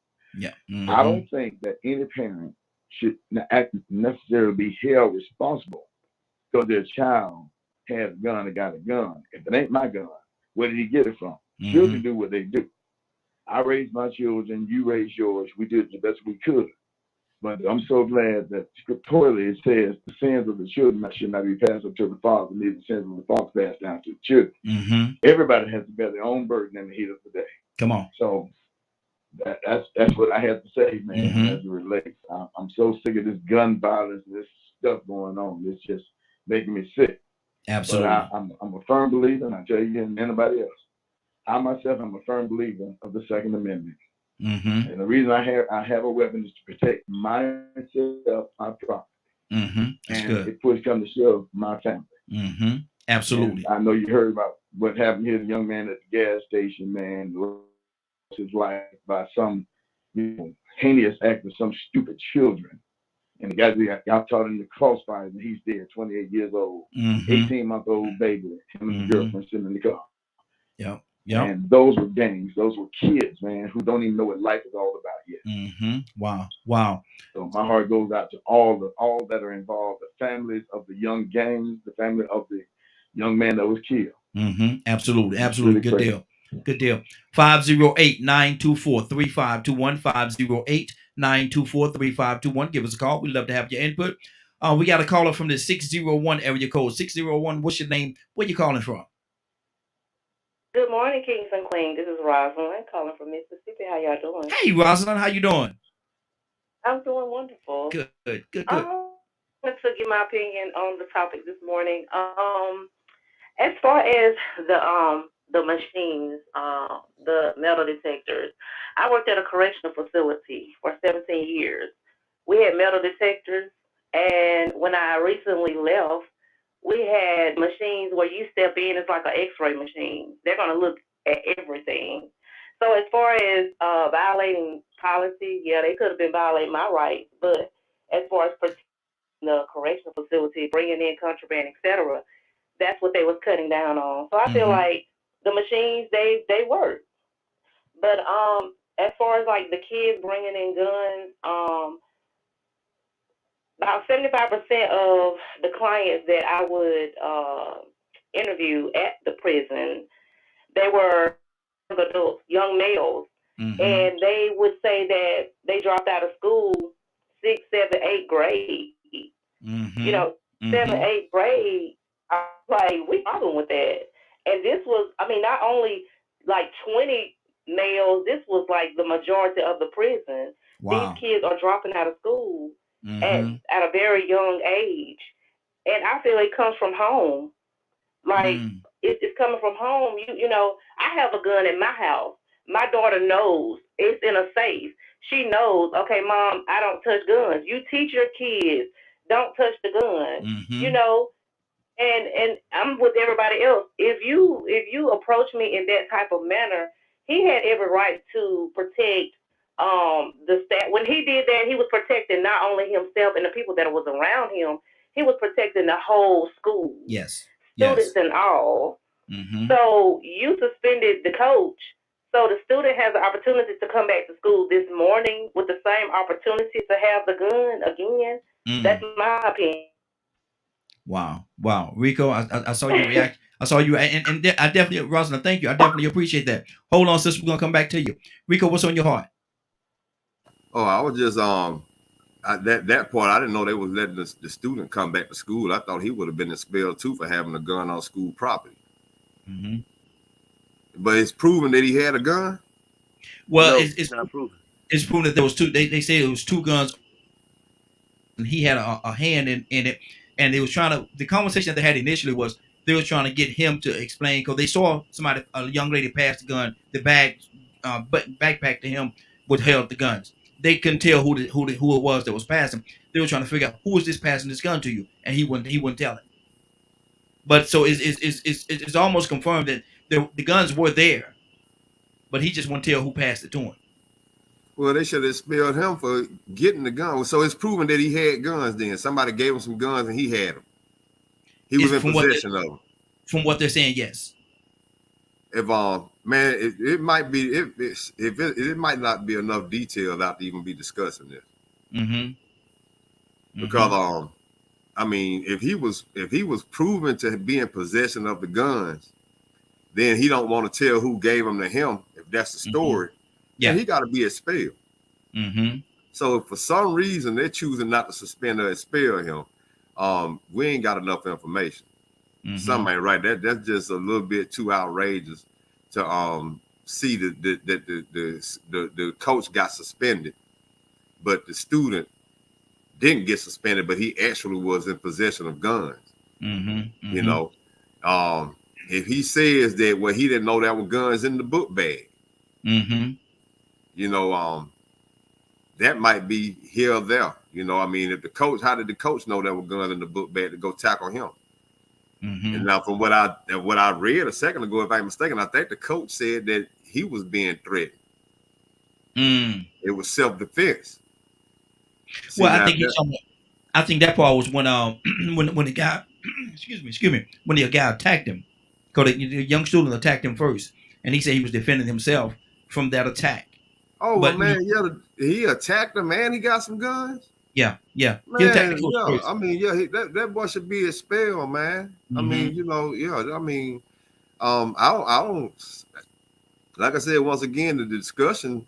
I don't think that any parent should necessarily be held responsible because their child has a gun or got a gun. If it ain't my gun, where did he get it from? Children do what they do. I raised my children, you raised yours. We did the best we could. But I'm so glad that scripturally it says the sins of the children should not be passed up to the father, neither the sins of the father passed down to the children. Everybody has to bear their own burden in the heat of the day. Come on. So that's what I have to say, man, as it relates. I'm so sick of this gun violence and this stuff going on. It's just making me sick. Absolutely. But I'm a firm believer, and I tell you and anybody else, I myself am a firm believer of the Second Amendment. And the reason I have a weapon is to protect myself, my property. That's good. It push come to shove my family. Absolutely. And I know you heard about what happened here, the young man at the gas station, man, lost his life by some heinous act of some stupid children. And the guy got caught in the crossfire, and he's dead, 28 years old, 18-month-old baby, him and the girlfriend sitting in the car. Yeah. And those were gangs. Those were kids, man, who don't even know what life is all about yet. Wow. Wow. So my heart goes out to all that are involved, the families of the young gangs, the family of the young man that was killed. Absolutely. It's Absolutely. really Good crazy. deal. Good deal. 508-924-3521. 508-924-3521. Give us a call. We'd love to have your input. We got a caller from the 601 area code. 601. What's your name? Where you calling from? Good morning, Kings and Queens. This is Rosalind calling from Mississippi. How y'all doing? Hey, Rosalind. How you doing? I'm doing wonderful. Good. Good. I wanted to give my opinion on the topic this morning. As far as the machines, the metal detectors, I worked at a correctional facility for 17 years. We had metal detectors, and when I recently left, we had machines where you step in, it's like an x-ray machine. They're going to look at everything. So as far as violating policy, yeah, they could have been violating my rights, but as far as protecting the correctional facility, bringing in contraband, etc., that's what they was cutting down on. So I feel like the machines, they work. But as far as like the kids bringing in guns, about 75% of the clients that I would interview at the prison, they were adults, young males, and they would say that they dropped out of school 6th, 7th, 8th grade. You know, 7th, 8th grade. I was like, we problem with that. And this was, I mean, not only like 20 males, this was like the majority of the prison. Wow. These kids are dropping out of school at a very young age. And I feel it comes from home. Like, it's coming from home. You know, I have a gun in my house. My daughter knows it's in a safe. She knows, okay, Mom, I don't touch guns. You teach your kids, don't touch the gun. You know, and I'm with everybody else. If you approach me in that type of manner, he had every right to protect the staff. When he did that, he was protecting not only himself and the people that was around him, he was protecting the whole school. Yes. Students and all. So you suspended the coach. So the student has the opportunity to come back to school this morning with the same opportunity to have the gun again. That's my opinion. Wow. Rico, I saw you react. I saw you, and I definitely, Rosalind, thank you. I definitely appreciate that. Hold on, sis. We're going to come back to you. Rico, what's on your heart? Oh, I was just, that part, I didn't know they was letting the student come back to school. I thought he would have been expelled too for having a gun on school property. But it's proven that he had a gun? Well, No, it's not proven. It's proven that there was two. They say it was two guns, and he had a hand in it. And they was trying to. The conversation that they had initially was they were trying to get him to explain because they saw a young lady pass the gun, the backpack to him would held the guns. They couldn't tell who it was that was passing. They were trying to figure out who is this passing this gun to you, and he wouldn't tell it. But so it's almost confirmed that the guns were there, but he just wouldn't tell who passed it to him. Well, they should have expelled him for getting the gun. So it's proven that he had guns then. Somebody gave him some guns and he had them. He was in possession of them. From what they're saying, yes. If man, it might be it might not be enough detail out to even be discussing this. Because I mean, if he was proven to be in possession of the guns, then he don't want to tell who gave them to him. If that's the story, yeah, he got to be expelled. So if for some reason they're choosing not to suspend or expel him, we ain't got enough information. Something ain't right. That's just a little bit too outrageous to see that the coach got suspended, but the student didn't get suspended, but he actually was in possession of guns. You know, if he says that, well, he didn't know there were guns in the book bag, you know, that might be here or there. You know, I mean, if the coach, how did the coach know there were guns in the book bag to go tackle him? And now, from what I read a second ago, if I'm mistaken, I think the coach said that he was being threatened. It was self-defense. Well, I think that part was when when the guy, excuse me, when the guy attacked him, because the young student attacked him first, and he said he was defending himself from that attack. Oh, but man, yeah, he attacked him, man. He got some guns. Yeah. Man, yeah. I mean, yeah, that boy should be expelled, man. I mean, you know, yeah. I mean, I don't. Like I said, once again, the discussion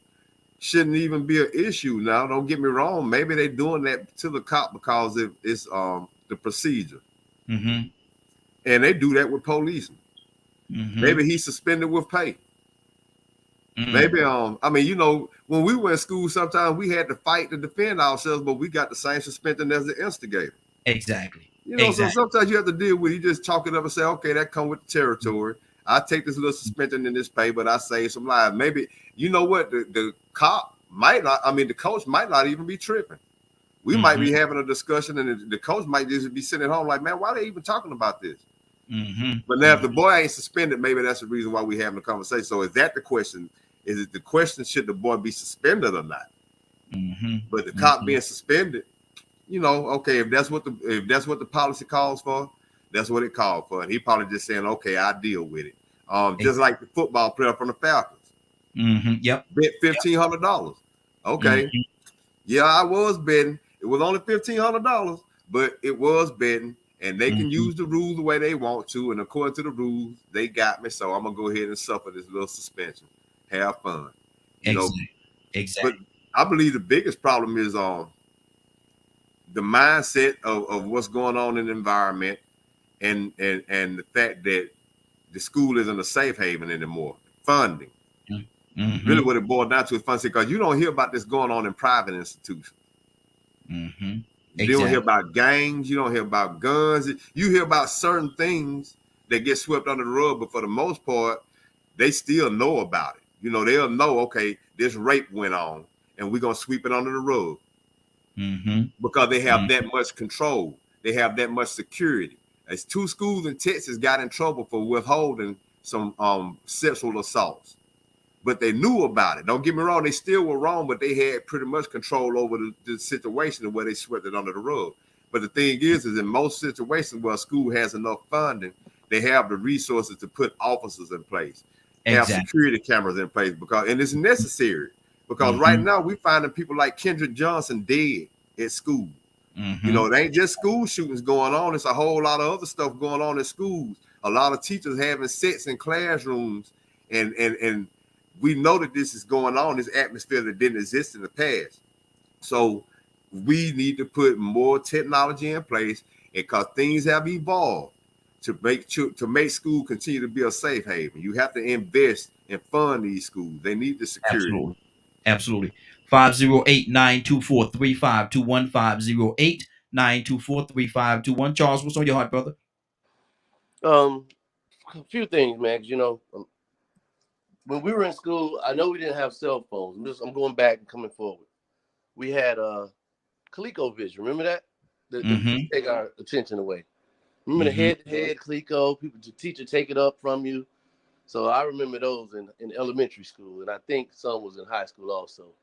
shouldn't even be an issue. Now, don't get me wrong. Maybe they're doing that to the cop because it's the procedure, and they do that with policemen. Maybe he's suspended with pay. Maybe I mean, you know, when we were in school, sometimes we had to fight to defend ourselves, but we got the same suspension as the instigator. Exactly. You know, so sometimes you have to deal with. You just chalk it up and say, okay, that come with the territory. I take this little suspension in this pay, but I save some lives. Maybe, you know what, the cop might not. I mean, the coach might not even be tripping. We might be having a discussion, and the coach might just be sitting at home like, man, why are they even talking about this? But now, if the boy ain't suspended, maybe that's the reason why we having a conversation. So, is that the question? Is it the question, should the boy be suspended or not? But the cop being suspended, you know, okay, if that's what the policy calls for, that's what it called for. And he probably just saying, okay, I'll deal with it. Just like the football player from the Falcons. Yep. Bet $1,500. Okay. Yeah, I was betting. It was only $1,500, but it was betting. And they can use the rules the way they want to. And according to the rules, they got me. So I'm going to go ahead and suffer this little suspension. Have fun. You know? Exactly. But I believe the biggest problem is the mindset of what's going on in the environment and the fact that the school isn't a safe haven anymore. Funding. Really what it boils down to is funding, because you don't hear about this going on in private institutions. You don't hear about gangs. You don't hear about guns. You hear about certain things that get swept under the rug, but for the most part, they still know about it. You know, they'll know, okay, this rape went on, and we're going to sweep it under the rug. Because they have that much control. They have that much security. As 2 schools in Texas got in trouble for withholding some sexual assaults. But they knew about it. Don't get me wrong, they still were wrong, but they had pretty much control over the situation where they swept it under the rug. But the thing is in most situations where a school has enough funding, they have the resources to put officers in place, have security cameras in place, and it's necessary. Because right now we finding people like Kendrick Johnson dead at school. You know, it ain't just school shootings going on. It's a whole lot of other stuff going on in schools. A lot of teachers having sex in classrooms, and we know that this is going on, this atmosphere that didn't exist in the past. So we need to put more technology in place, because things have evolved to make school continue to be a safe haven. You have to invest and fund these schools. They need the security. Absolutely. 508-924-3521. 508-924-3521. Charles, what's on your heart, brother? A few things, Max. You know, when we were in school, I know we didn't have cell phones. I'm going back and coming forward. We had ColecoVision. Remember that? The take our attention away. Remember the head-to-head Coleco? The teacher take it up from you. So I remember those in elementary school, and I think some was in high school also.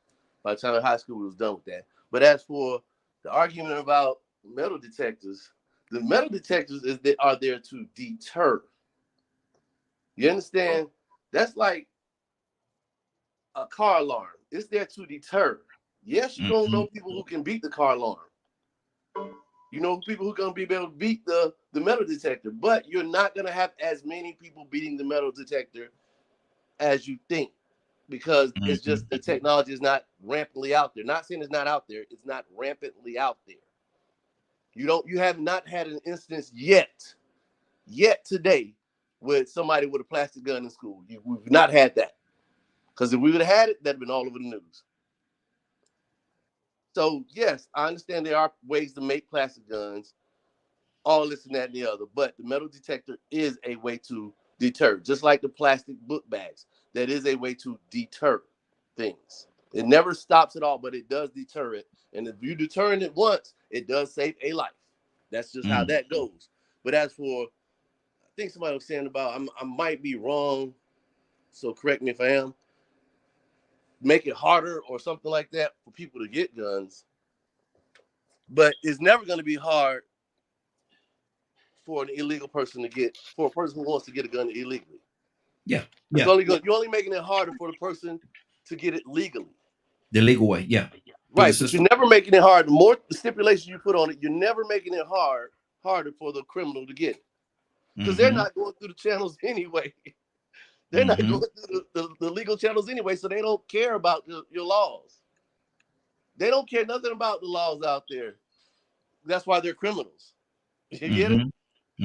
By the time high school was done with that. But as for the argument about metal detectors, the metal detectors are there to deter. You understand? That's like a car alarm. It's there to deter. Yes, you don't know people who can beat the car alarm. You know people who are going to be able to beat the metal detector, but you're not going to have as many people beating the metal detector as you think, because it's just the technology is not rampantly out there. Not saying it's not out there. It's not rampantly out there. You have not had an instance yet today with somebody with a plastic gun in school. We've not had that. Because if we would have had it, that'd been all over the news. So, yes, I understand there are ways to make plastic guns, all this and that and the other, but the metal detector is a way to deter, just like the plastic book bags. That is a way to deter things. It never stops at all, but it does deter it. And if you deter it once, it does save a life. That's just how that goes. But as for, I think somebody was saying about, I might be wrong, so correct me if I am, make it harder or something like that for people to get guns. But it's never going to be hard for an illegal person for a person who wants to get a gun illegally. Yeah. It's only good. You're only making it harder for the person to get it legally. The legal way, yeah. Right, but you're never making it hard. The more stipulations you put on it, you're never making it harder for the criminal to get it. Because they're not going through the channels anyway. They're not going through the legal channels anyway, so they don't care about your laws. They don't care nothing about the laws out there. That's why they're criminals. You get it?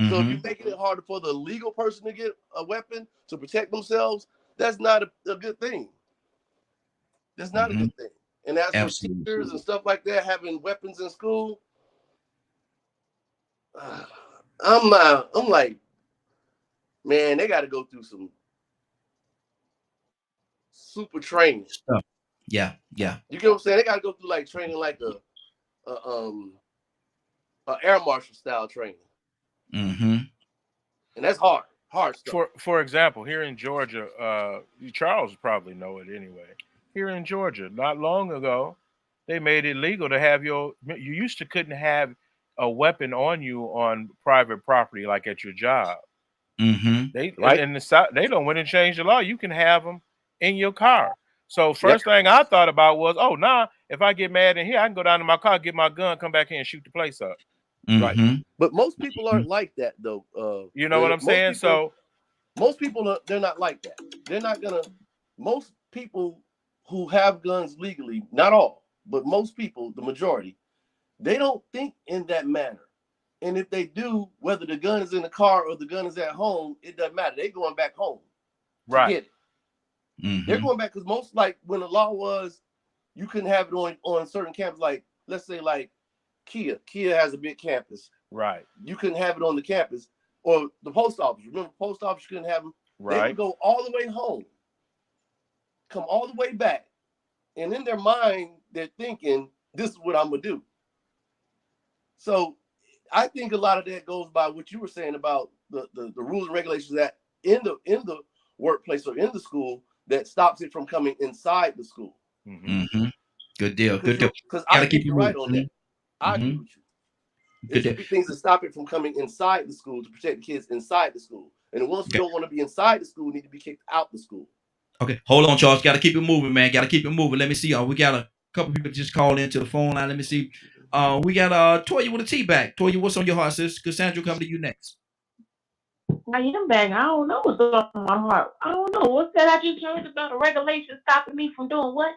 So if you're making it harder for the legal person to get a weapon to protect themselves, that's not a good thing. That's not a good thing. And as for teachers and stuff like that having weapons in school, I'm like, man, they got to go through some super training stuff. Yeah. You get what I'm saying? They got to go through like training, like a air marshal style training. And that's hard stuff. For example, here in Georgia, Charles probably know it anyway. Here in Georgia, not long ago, they made it legal to have you used to couldn't have a weapon on you on private property, like at your job. They in the South, they don't want to change the law. You can have them in your car. So first thing I thought about was, if I get mad in here, I can go down to my car, get my gun, come back here and shoot the place up. Right. But most people aren't like that though. You know what I'm saying? So most people they're not like that. They're not gonna. Most people who have guns legally, not all, but most people, the majority, they don't think in that manner. And if they do, whether the gun is in the car or the gun is at home, it doesn't matter. They're going back home to get it. They're going back because most, like when the law was, you couldn't have it on certain campuses, like let's say like Kia. Kia has a big campus. Right. You couldn't have it on the campus or the post office. Remember, the post office, you couldn't have them. Right. They would go all the way home, come all the way back. And in their mind, they're thinking, this is what I'm going to do. So I think a lot of that goes by what you were saying about the rules and regulations that in the workplace or in the school that stops it from coming inside the school. Good deal. Good deal. Because I keep you right on that. I agree with you. There should be things that stop it from coming inside the school to protect the kids inside the school. And the ones who don't want to be inside the school need to be kicked out the school. Okay, hold on, Charles. Got to keep it moving, man. Got to keep it moving. Let me see. We got a couple people just called into the phone line. Let me see. We got Toya with a T back. Toya, what's on your heart, sis? Cassandra, come to you next. I am back. I don't know what's on my heart. I don't know. What's that I just heard about a regulation stopping me from doing what?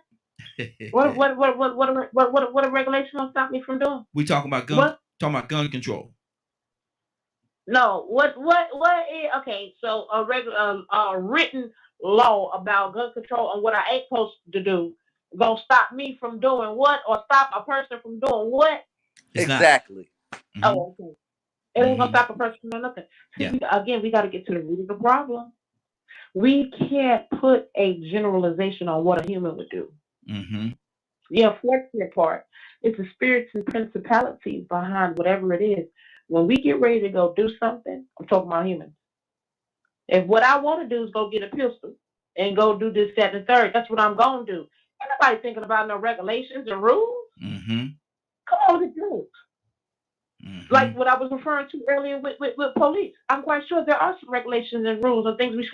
What a regulation will stop me from doing? We talking about gun control. No, what is okay? So a written law about gun control and what I ain't supposed to do gonna stop me from doing what, or stop a person from doing what? Exactly. Oh, okay. It ain't gonna stop a person from doing nothing. See, again, we got to get to the root of the problem. We can't put a generalization on what a human would do. The unfortunate part is the spirits and principalities behind whatever it is. When we get ready to go do something, I'm talking about humans. If what I want to do is go get a pistol and go do this, that, and the third, that's what I'm going to do. Ain't nobody thinking about no regulations and rules. Come on, let's do it. Like what I was referring to earlier with police. I'm quite sure there are some regulations and rules and things we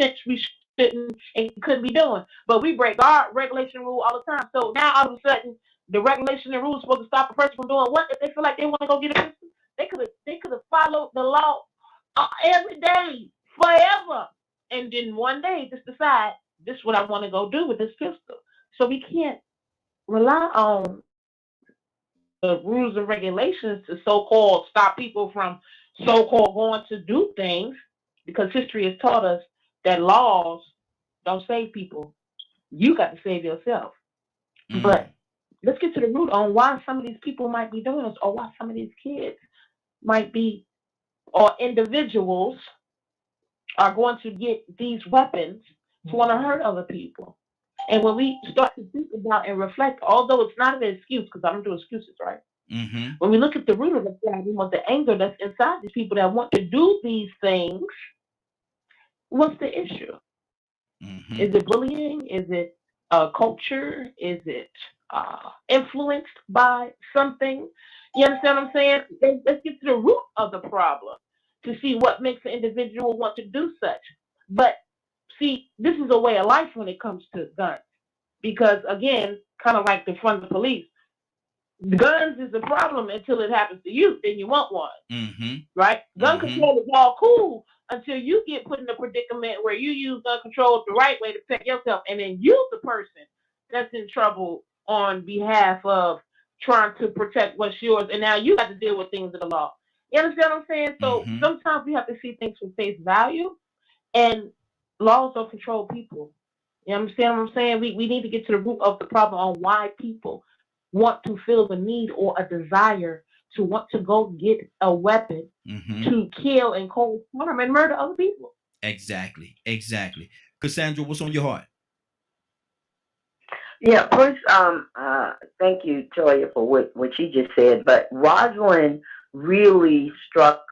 shouldn't and couldn't be doing. But we break our regulation rule all the time. So now all of a sudden, the regulation and rules supposed to stop a person from doing what? If they feel like they want to go get a pistol, they could have followed the law every day, forever. And then one day just decide, this is what I want to go do with this pistol. So we can't rely on the rules and regulations to so-called stop people from so-called going to do things, because history has taught us that laws don't save people. You got to save yourself. But let's get to the root on why some of these people might be doing this, or why some of these kids might be, or individuals are going to get these weapons to want to hurt other people. And when we start to think about and reflect, although it's not an excuse, because I don't do excuses, right? When we look at the root of the problem, of the anger that's inside these people that want to do these things, what's the issue? Is it bullying? Is it culture? Is it influenced by something? You understand what I'm saying? Let's get to the root of the problem to see what makes an individual want to do such. But see, this is a way of life when it comes to guns. Because again, kind of like the front of the police, guns is a problem until it happens to you, then you want one. Mm-hmm. Right? Gun Mm-hmm. control is all cool until you get put in a predicament where you use gun control the right way to protect yourself, and then you're the person that's in trouble on behalf of trying to protect what's yours, and now you got to deal with things of the law. You understand what I'm saying? So Mm-hmm. sometimes we have to see things for face value, and laws don't control people. You understand what I'm saying? We need to get to the root of the problem on why people want to feel the need or a desire to want to go get a weapon Mm-hmm. to kill and cold harm and murder other people. Exactly. Cassandra, what's on your heart? Yeah, first, thank you, Toya, for what she just said. But Rosalind really struck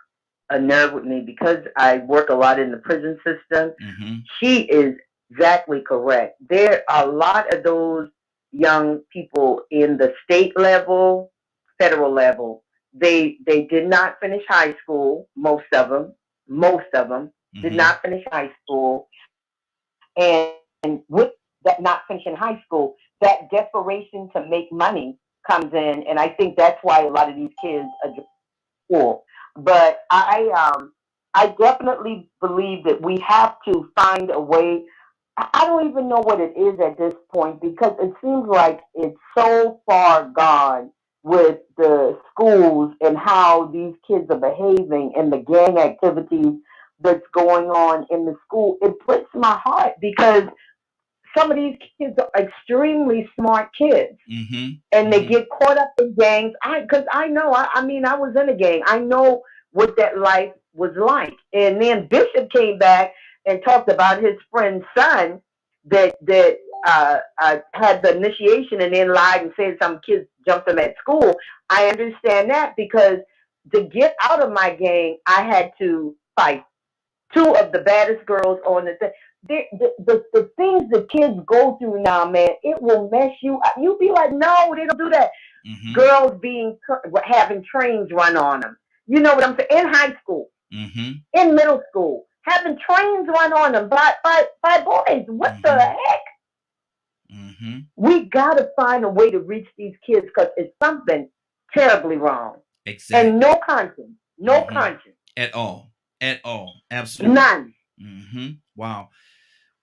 a nerve with me because I work a lot in the prison system. Mm-hmm. She is exactly correct. There are a lot of those young people in the state level, federal level. They did not finish high school. Most of them Mm-hmm. did not finish high school, and with that not finishing high school, that desperation to make money comes in, and I think that's why a lot of these kids are school. But I definitely believe that we have to find a way. I don't even know what it is at this point because it seems like it's so far gone with the schools and how these kids are behaving and the gang activities that's going on in the school. It breaks my heart because some of these kids are extremely smart kids, mm-hmm. and they mm-hmm. get caught up in gangs. Because I know, I mean, I was in a gang. I know what that life was like. And then Bishop came back and talked about his friend's son that had the initiation and then lied and said some kids jumped him at school. I understand that because to get out of my gang, I had to fight two of the baddest girls on the thing. The things the kids go through now, man, it will mess you up. You be like, no, they don't do that. Mm-hmm. Girls having trains run on them. You know what I'm saying? In high school, mm-hmm. in middle school, having trains run on them by boys. What mm-hmm. the heck? Mm-hmm. We gotta find a way to reach these kids because it's something terribly wrong. Exactly. And no conscience, mm-hmm. conscience at all, absolutely none. Mm-hmm. Wow.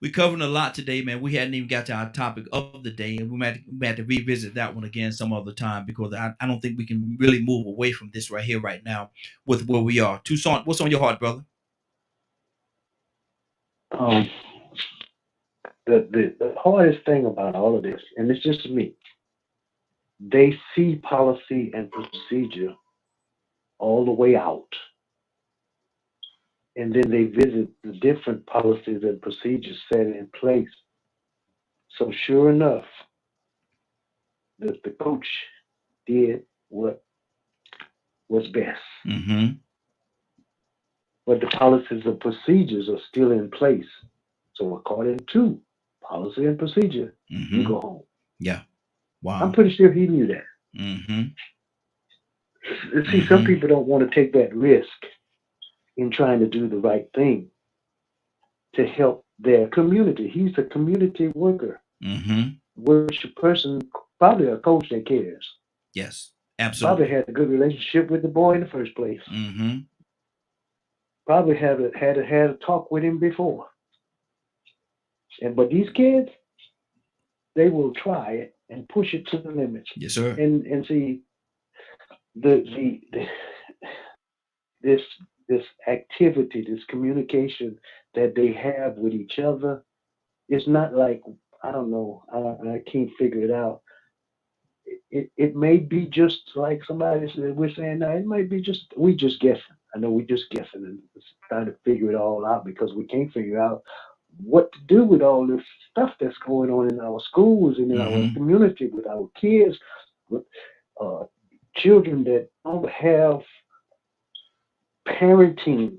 We covered a lot today, man. We hadn't even got to our topic of the day, and we might have to revisit that one again some other time because I don't think we can really move away from this right here, right now, with where we are. Toussaint, what's on your heart, brother? The hardest thing about all of this, and it's just me, they see policy and procedure all the way out. And then they visit the different policies and procedures set in place. So sure enough, the coach did what was best. Mm-hmm. But the policies and procedures are still in place. So according to policy and procedure, mm-hmm. you go home. Yeah. Wow. I'm pretty sure he knew that. Mm-hmm. See, mm-hmm. some people don't want to take that risk in trying to do the right thing to help their community. He's a community worker. Mm-hmm. Which a person, probably a coach that cares. Yes, absolutely. Probably had a good relationship with the boy in the first place. Mm-hmm. Probably had a talk with him before. But these kids, they will try it and push it to the limits. Yes, sir. And see, this activity, this communication that they have with each other, it's not like, I don't know, I can't figure it out. It may be just like somebody said, we're saying now, it might be we just guessing. I know we're just guessing and trying to figure it all out because we can't figure out what to do with all this stuff that's going on in our schools and in mm-hmm. our community with our kids, with children that don't have parenting.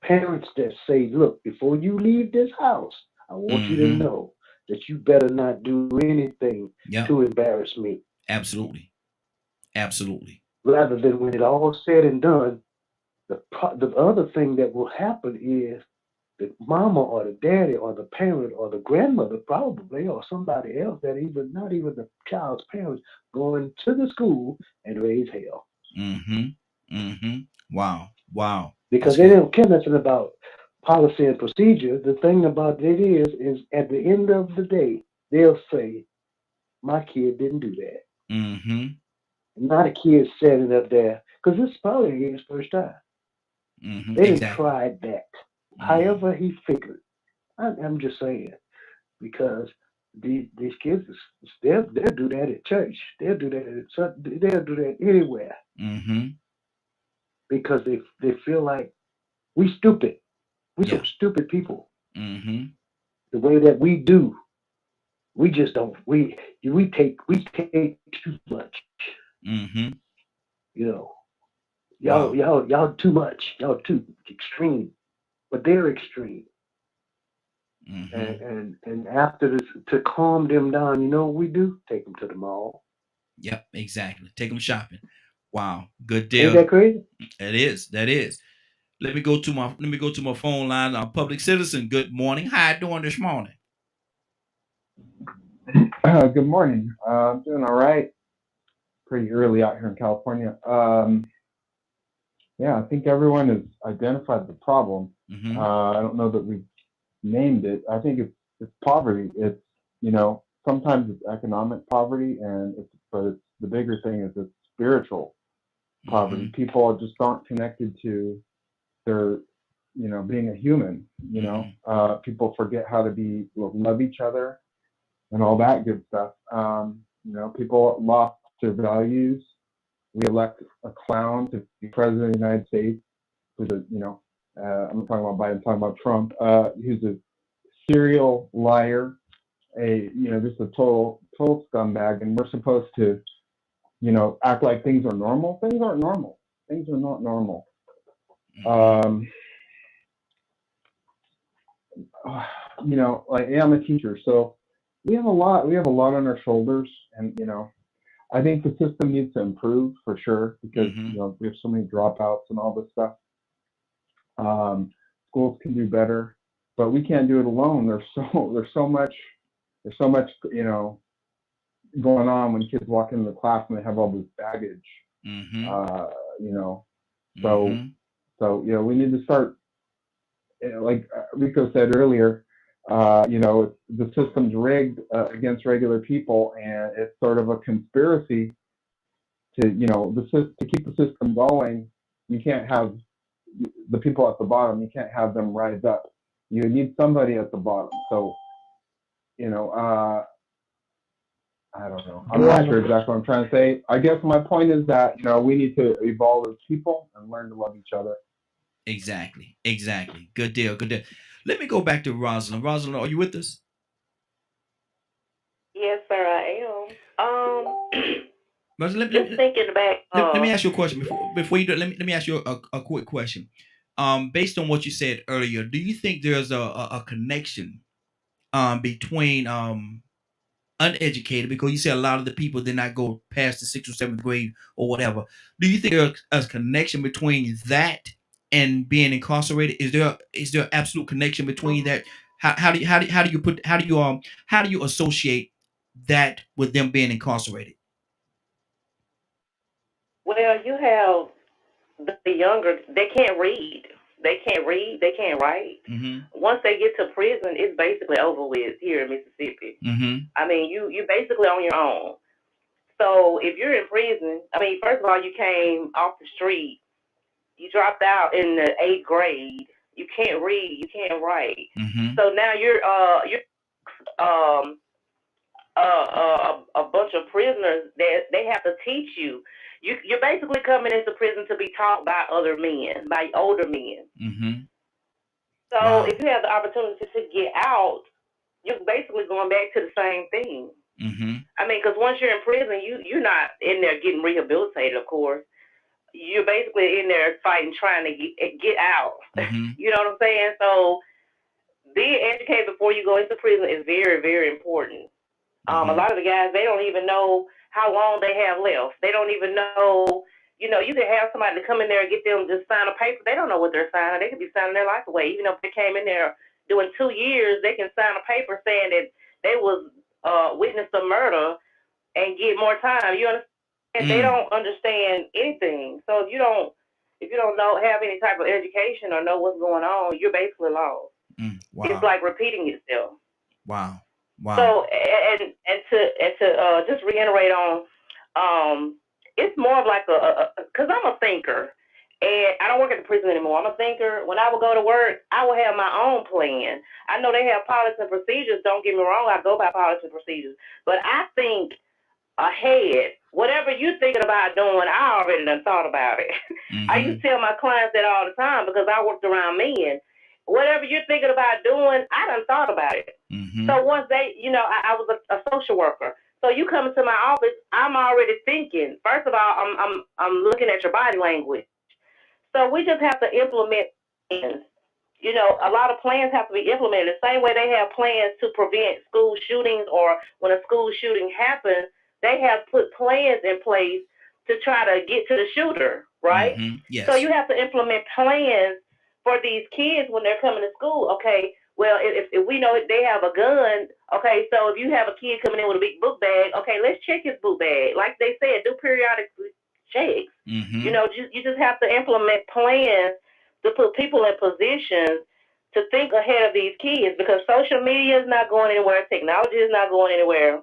Parents that say, look, before you leave this house, I want mm-hmm. you to know that you better not do anything yep. to embarrass me. Absolutely. Rather than when it all said and done, the other thing that will happen is the mama or the daddy or the parent or the grandmother probably or somebody else that even not even the child's parents going to the school and raise hell. Wow. Because they don't care nothing about policy and procedure. The thing about it is at the end of the day, they'll say, my kid didn't do that. Not a kid standing up there, because this is probably his first time. They didn't try that. However he figured. I'm just saying, because these kids, they'll do that at church. They'll do that they'll do that anywhere. Because they feel like we stupid. We some stupid people. The way that we do, we just don't. We take too much. You know, y'all too much. Y'all too extreme. But they're extreme. And after this, to calm them down, you know what we do? Take them to the mall. Yep, exactly. Take them shopping. Wow, good deal. Ain't that crazy? That is. Let me go to my phone line. Public citizen. Good morning. How you doing this morning? Good morning. I'm doing all right. Pretty early out here in California. Yeah, I think everyone has identified the problem. I don't know that we've named it. I think it's poverty. It's, sometimes it's economic poverty, but the bigger thing is it's spiritual poverty. People just aren't connected to their, being a human. People forget how to love each other and all that good stuff. People lost their values. We elect a clown to be president of the United States, who's I'm not talking about Biden, I'm talking about Trump. Who's a serial liar, just a total scumbag, and we're supposed to, act like things are normal. Things aren't normal. Things are not normal. I'm a teacher, so we have a lot on our shoulders, and I think the system needs to improve for sure, because we have so many dropouts and all this stuff. Schools can do better, but we can't do it alone. There's so much going on when kids walk into the class and they have all this baggage. So we need to start, like Rico said earlier, the system's rigged against regular people, and it's sort of a conspiracy to keep the system going. You can't have the people at the bottom, you can't have them rise up. You need somebody at the bottom. So I don't know. I'm not sure exactly what I'm trying to say. I guess my point is that we need to evolve as people and learn to love each other. Exactly. Good deal. Let me go back to Rosalind. Rosalind, are you with us? Yes, sir, I am. Rosalind, just thinking back. Let me ask you a question before you do. Let me ask you a quick question. Based on what you said earlier, do you think there's a connection between uneducated, because you said a lot of the people did not go past the 6th or 7th grade or whatever? Do you think there's a connection between that and being incarcerated? Is there absolute connection between that? How do you associate that with them being incarcerated? Well, you have the younger, they can't read. They can't write. Once they get to prison, it's basically over with here in Mississippi. I mean, you basically on your own. So if you're in prison, I mean, first of all, you came off the street. You dropped out in the 8th grade. You can't read. You can't write. So now you're a bunch of prisoners that they have to teach you. You're basically coming into prison to be taught by other men, by older men. So if you have the opportunity to get out, you're basically going back to the same thing. I mean, because once you're in prison, you're not in there getting rehabilitated, of course. You're basically in there fighting, trying to get out. You know what I'm saying? So being educated before you go into prison is very, very important. A lot of the guys, they don't even know how long they have left. They don't even know, you know, you can have somebody to come in there and get them just sign a paper. They don't know what they're signing. They could be signing their life away. Even if they came in there doing 2 years, they can sign a paper saying that they was witness to murder and get more time. You understand? And they don't understand anything. So if you don't have any type of education or know what's going on, you're basically lost. Wow. It's like repeating itself. Wow. So and to just reiterate on, it's more of like because I'm a thinker, and I don't work at the prison anymore. I'm a thinker. When I would go to work, I would have my own plan. I know they have policies and procedures. Don't get me wrong. I go by policies and procedures, but I think ahead. Whatever you're thinking about doing, I already done thought about it. I used to tell my clients that all the time because I worked around men. Whatever you're thinking about doing, I done thought about it. So once they, you know, I was a social worker. So you come into my office, I'm already thinking. First of all, I'm looking at your body language. So we just have to implement plans. You know, a lot of plans have to be implemented. The same way they have plans to prevent school shootings, or when a school shooting happens, they have put plans in place to try to get to the shooter, right? Yes. So you have to implement plans for these kids when they're coming to school. Okay, well, if we know they have a gun, okay, so if you have a kid coming in with a big book bag, okay, let's check his book bag. Like they said, do periodic checks. You know, you just have to implement plans to put people in positions to think ahead of these kids, because social media is not going anywhere, technology is not going anywhere,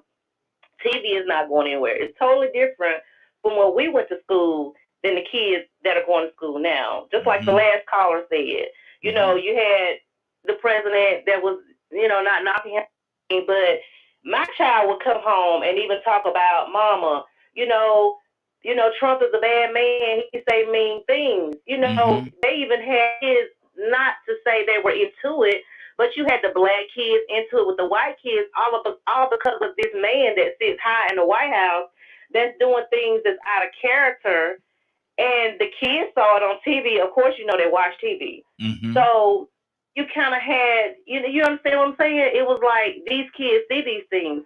TV is not going anywhere. It's totally different from when we went to school than the kids that are going to school now. Just like the last caller said, you know, you had the president that was, you know, not knocking him, but my child would come home and even talk about mama, you know, Trump is a bad man. He say mean things. You know, they even had kids not to say they were into it, but you had the black kids into it with the white kids, all because of this man that sits high in the White House that's doing things that's out of character. And the kids saw it on TV. Of course, you know, they watch TV. So you kind of had, you understand what I'm saying? It was like these kids see these things.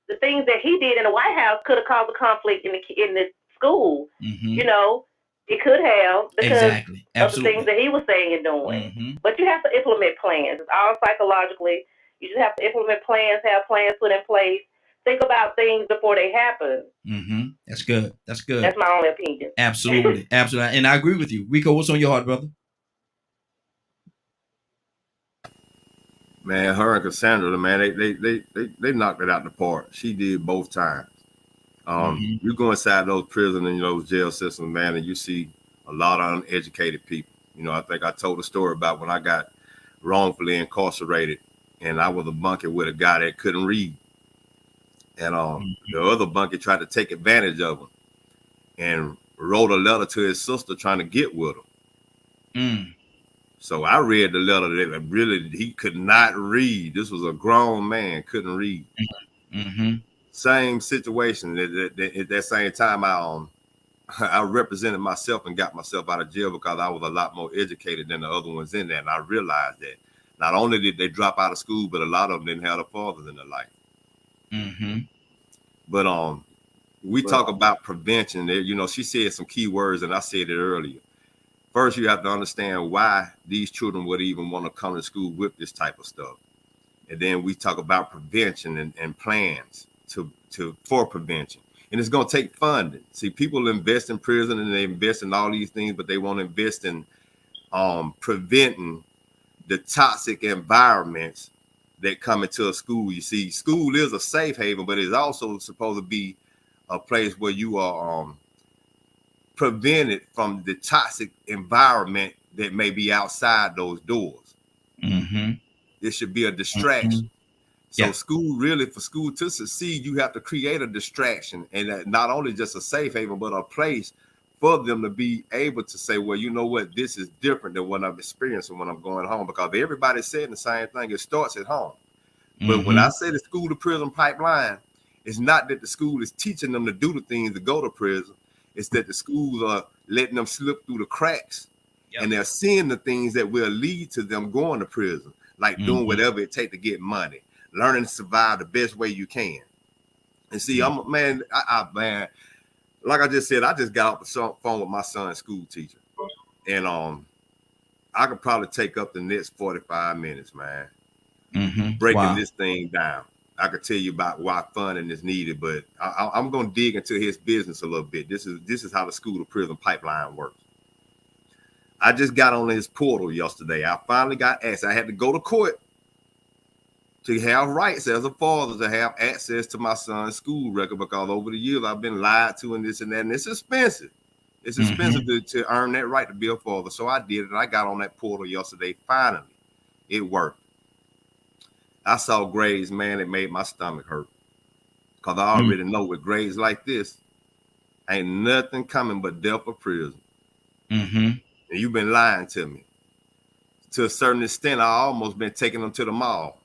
The things that he did in the White House could have caused a conflict in the school. You know, it could have, because of the things that he was saying and doing. But you have to implement plans. It's all psychologically. You just have to implement plans, have plans put in place. Think about things before they happen. That's good. That's good. That's my only opinion. Absolutely. Absolutely. And I agree with you. Rico, what's on your heart, brother? Man, her and Cassandra, man, they knocked it out the park. She did both times. You go inside those prisons and those jail systems, man, and you see a lot of uneducated people. You know, I think I told a story about when I got wrongfully incarcerated, and I was a bunkie with a guy that couldn't read. And the other bunkie tried to take advantage of him and wrote a letter to his sister trying to get with him. So I read the letter that really he could not read. This was a grown man, couldn't read. Same situation. At that same time, I represented myself and got myself out of jail because I was a lot more educated than the other ones in there. And I realized that not only did they drop out of school, but a lot of them didn't have their fathers in their life. But we talk about prevention. You know, she said some key words, and I said it earlier. First, you have to understand why these children would even want to come to school with this type of stuff. And then we talk about prevention and plans for prevention. And it's going to take funding. See, people invest in prison and they invest in all these things, but they won't invest in preventing the toxic environments that come into a school. You see, school is a safe haven, but it's also supposed to be a place where you are prevented from the toxic environment that may be outside those doors. It should be a distraction. So school, really, for school to succeed, you have to create a distraction, and not only just a safe haven, but a place for them to be able to say, well, you know what, this is different than what I'm experiencing when I'm going home, because everybody's saying the same thing. It starts at home. But when I say the school to prison pipeline, it's not that the school is teaching them to do the things to go to prison. It's that the schools are letting them slip through the cracks, and they're seeing the things that will lead to them going to prison, like doing whatever it takes to get money, learning to survive the best way you can. And see, man, like I just said, I just got off the phone with my son's school teacher, and I could probably take up the next 45 minutes, man, breaking this thing down. I could tell you about why funding is needed, but I'm going to dig into his business a little bit. This is how the school to prison pipeline works. I just got on his portal yesterday. I finally got access. I had to go to court to have rights as a father to have access to my son's school record, because over the years I've been lied to and this and that, and it's expensive. It's expensive to earn that right to be a father. So I did it. I got on that portal yesterday. Finally, it worked. I saw grades, man, it made my stomach hurt, because I already know with grades like this, ain't nothing coming but death or prison. And you've been lying to me. To a certain extent, I almost been taking them to the mall.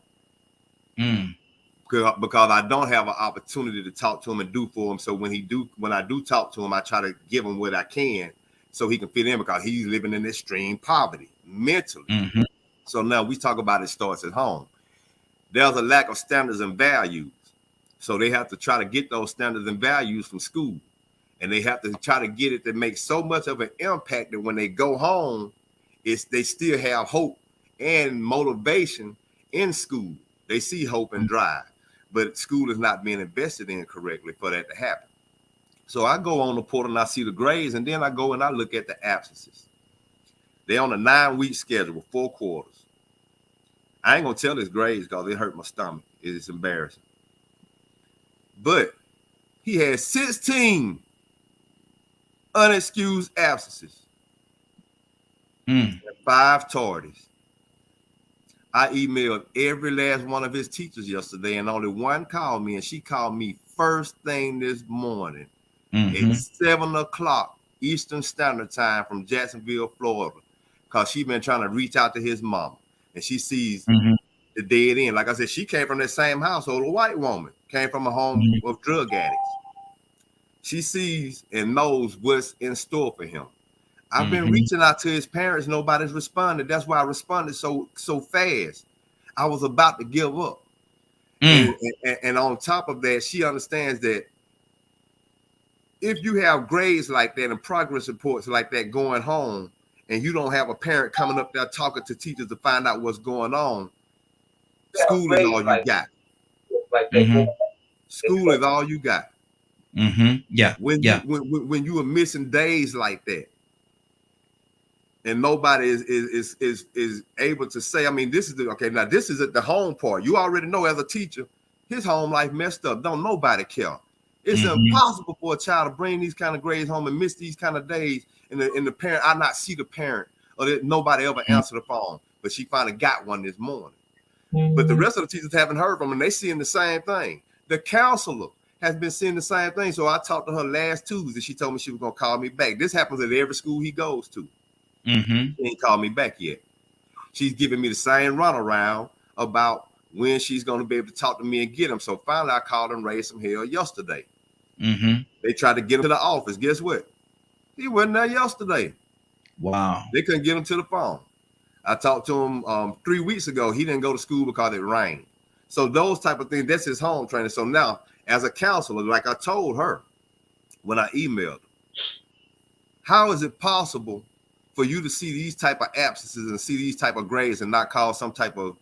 Because I don't have an opportunity to talk to him and do for him. So when I do talk to him, I try to give him what I can so he can fit in, because he's living in extreme poverty mentally. So now we talk about it starts at home. There's a lack of standards and values. So they have to try to get those standards and values from school. And they have to try to get it to make so much of an impact that when they go home, they still have hope and motivation in school. They see hope and drive, but school is not being invested in correctly for that to happen. So I go on the portal and I see the grades, and then I go and I look at the absences. They're on a 9-week schedule, 4 quarters. I ain't gonna tell his grades because it hurt my stomach. It's embarrassing. But he had 16 unexcused absences and 5 tardies. I emailed every last one of his teachers yesterday, and only one called me, and she called me first thing this morning at 7 o'clock Eastern Standard Time from Jacksonville, Florida, because she's been trying to reach out to his mama, and she sees the dead end. Like I said, she came from that same household, a white woman, came from a home of drug addicts. She sees and knows what's in store for him. I've been reaching out to his parents. Nobody's responded. That's why I responded so fast. I was about to give up. And on top of that, she understands that if you have grades like that and progress reports like that going home, and you don't have a parent coming up there talking to teachers to find out what's going on, school is all you got. School is all you got. When you are missing days like that, and nobody is able to say, I mean, this is the home part. You already know as a teacher, his home life messed up. Don't nobody care. It's impossible for a child to bring these kind of grades home and miss these kind of days, and the parent, I not see the parent, or that nobody ever answered the phone. But she finally got one this morning. But the rest of the teachers haven't heard from them. They seeing the same thing. The counselor has been seeing the same thing. So I talked to her last Tuesday. She told me she was gonna call me back. This happens at every school he goes to. She ain't called me back yet. She's giving me the same runaround about when she's going to be able to talk to me and get him. So finally, I called and raised some hell yesterday. They tried to get him to the office. Guess what? He wasn't there yesterday. Wow. They couldn't get him to the phone. I talked to him 3 weeks ago. He didn't go to school because it rained. So those type of things, that's his home training. So now, as a counselor, like I told her when I emailed her, how is it possible for you to see these type of absences and see these type of grades and not call some type of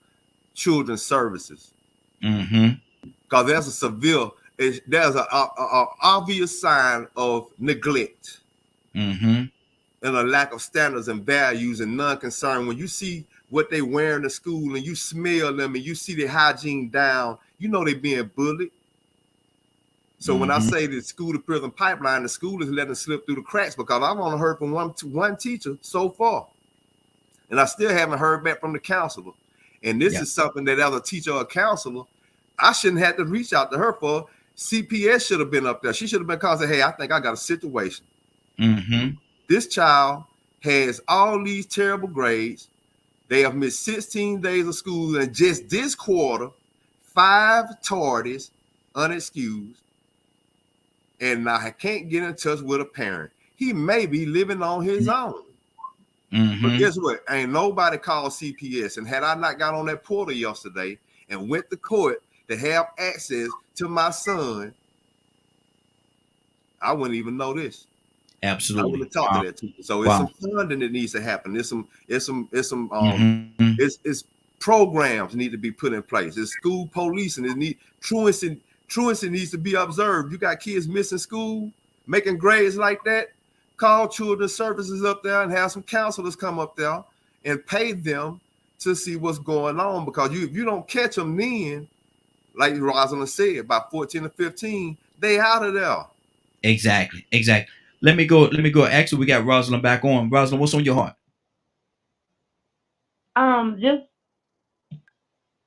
children's services? Because there's there's an obvious sign of neglect and a lack of standards and values and non-concern. When you see what they wear in the school and you smell them and you see their hygiene down, you know they're being bullied. So when I say the school to prison pipeline, the school is letting it slip through the cracks, because I've only heard from one teacher so far. And I still haven't heard back from the counselor. And this is something that as a teacher or a counselor, I shouldn't have to reach out to her for. CPS should have been up there. She should have been calling and say, hey, I think I got a situation. This child has all these terrible grades. They have missed 16 days of school, and just this quarter, 5 tardies, unexcused. And I can't get in touch with a parent. He may be living on his own. But guess what? Ain't nobody called CPS. And had I not got on that portal yesterday and went to court to have access to my son, I wouldn't even know this. Absolutely. I wouldn't talk to that teacher. So it's some funding that needs to happen. It's some it's programs need to be put in place. It's school policing. It truancy needs to be observed. You got kids missing school, making grades like that. Call children's services up there and have some counselors come up there and pay them to see what's going on, because if you don't catch them then, like Rosalind said, by 14 or 15, they out of there. Exactly. Let me go. Actually, we got Rosalind back on. Rosalind, what's on your heart? Just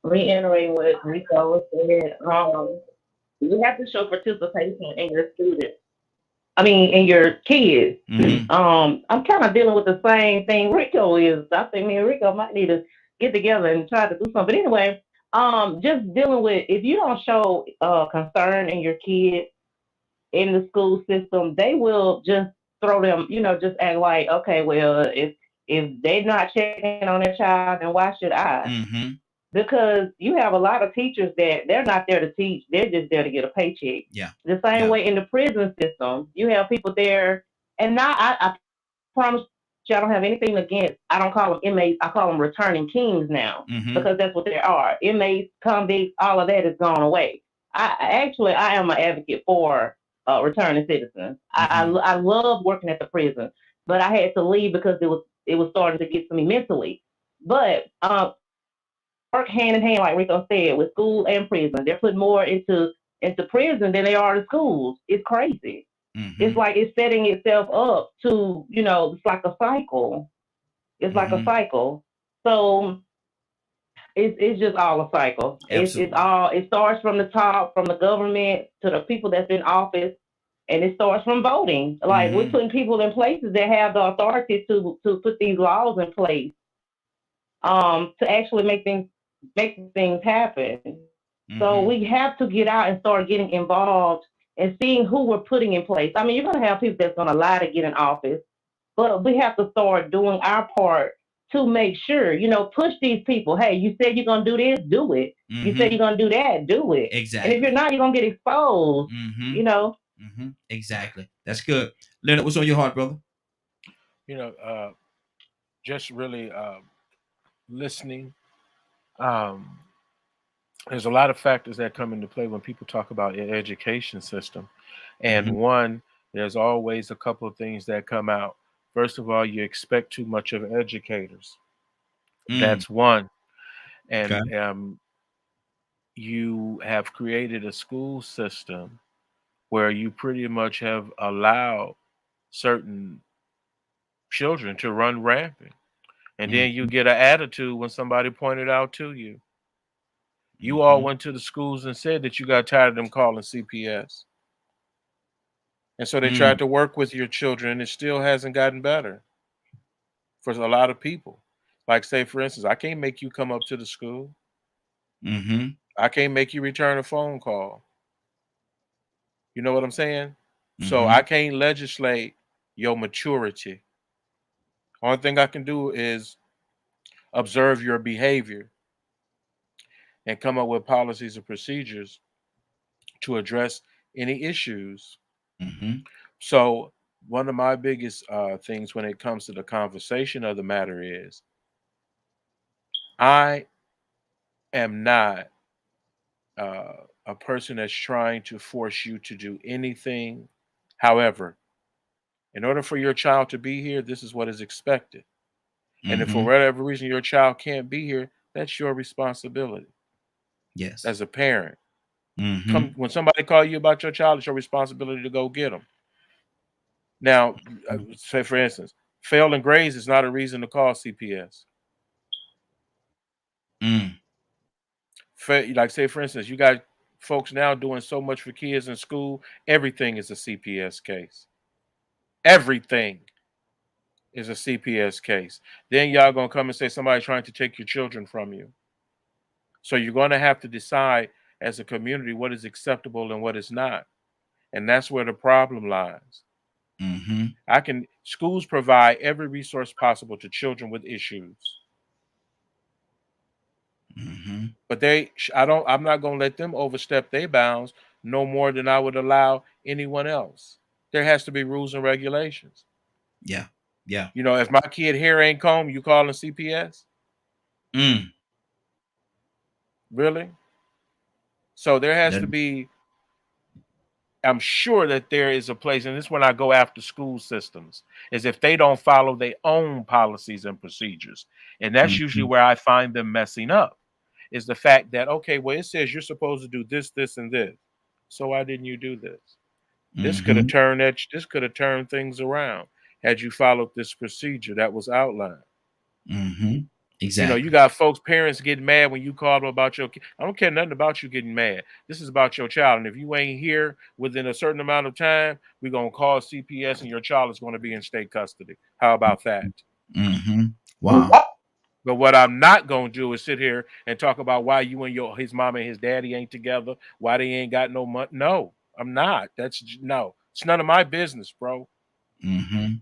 reiterating what Rico said. You have to show participation in your students. In your kids. Mm-hmm. I'm kind of dealing with the same thing Rico is. I think me and Rico might need to get together and try to do something. But anyway, just dealing with, if you don't show concern in your kids in the school system, they will just throw them, just act like, okay, well, if they're not checking on their child, then why should I? Mm-hmm. Because you have a lot of teachers that they're not there to teach, they're just there to get a paycheck. Yeah. The same way in the prison system, you have people there, and now I promise you, I don't have anything against, I don't call them inmates, I call them returning kings now, because that's what they are. Inmates, convicts, all of that is gone away. I am an advocate for returning citizens. I love working at the prison, but I had to leave because it was starting to get to me mentally. But work hand in hand, like Rico said, with school and prison. They're putting more into prison than they are to schools. It's crazy. It's like it's setting itself up to, it's like a cycle. It's like a cycle. So it's just all a cycle. It starts from the top, from the government to the people that's in office, and it starts from voting. Like we're putting people in places that have the authority to put these laws in place, to actually make things happen. So we have to get out and start getting involved and seeing who we're putting in place. You're going to have people that's going to lie to get in office, but we have to start doing our part to make sure, push these people. Hey, you said you're going to do this, do it. You said you're going to do that, do it. Exactly. And if you're not, you're going to get exposed, Exactly. That's good. Leonard, what's on your heart, brother? Just really listening. There's a lot of factors that come into play when people talk about the education system. And one, there's always a couple of things that come out. First of all, you expect too much of educators. That's one. And you have created a school system where you pretty much have allowed certain children to run rampant. And then you get an attitude when somebody pointed out to you. You all went to the schools and said that you got tired of them calling CPS. And so they tried to work with your children, and it still hasn't gotten better for a lot of people. Like, say, for instance, I can't make you come up to the school. I can't make you return a phone call. You know what I'm saying? So I can't legislate your maturity. Only thing I can do is observe your behavior and come up with policies and procedures to address any issues. So one of my biggest things when it comes to the conversation of the matter is, I am not a person that's trying to force you to do anything. However, in order for your child to be here, this is what is expected. And if for whatever reason your child can't be here, that's your responsibility. Yes. As a parent. When somebody call you about your child, it's your responsibility to go get them. Now, say for instance, failing grades is not a reason to call CPS. Like, say for instance, you got folks now doing so much for kids in school, everything is a CPS case. Everything is a CPS case. Then y'all gonna come and say somebody's trying to take your children from you. So you're gonna have to decide as a community what is acceptable and what is not. And that's where the problem lies. Schools provide every resource possible to children with issues. But I'm not going to let them overstep their bounds no more than I would allow anyone else. There has to be rules and regulations. Yeah. Yeah. You know, if my kid hair ain't combed, you calling CPS? Really? So there has to be, I'm sure that there is a place, and this is when I go after school systems, is if they don't follow their own policies and procedures. And that's usually where I find them messing up, is the fact that, okay, well, it says you're supposed to do this, this, and this. So why didn't you do this? This could have turned things around had you followed this procedure that was outlined. Exactly. You know, you got folks, parents getting mad when you call them about your kid. I don't care nothing about you getting mad. This is about your child. And if you ain't here within a certain amount of time, we're going to call CPS and your child is going to be in state custody. How about that? Wow. But what I'm not going to do is sit here and talk about why you and his mom and his daddy ain't together, why they ain't got no money. No, I'm not. It's none of my business, bro.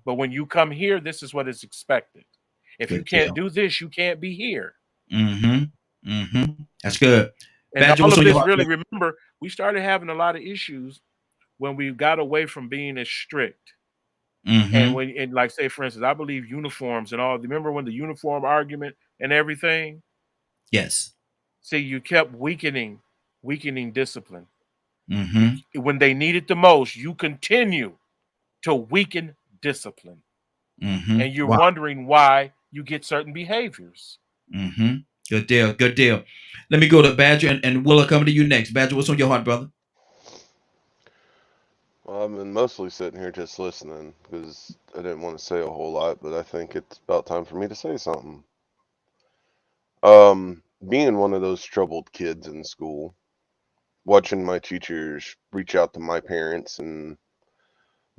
But when you come here, this is what is expected. If you can't do this, you can't be here. That's good. And all of this, really, remember, we started having a lot of issues when we got away from being as strict. And like, say, for instance, I believe uniforms and all. Remember when the uniform argument and everything? Yes. See, you kept weakening discipline. When they need it the most, you continue to weaken discipline. And you're wondering why you get certain behaviors. Good deal. Good deal. Let me go to Badger and Willa coming to you next. Badger, what's on your heart, brother? Well, I've been mostly sitting here just listening because I didn't want to say a whole lot, but I think it's about time for me to say something. Being one of those troubled kids in school, watching my teachers reach out to my parents, and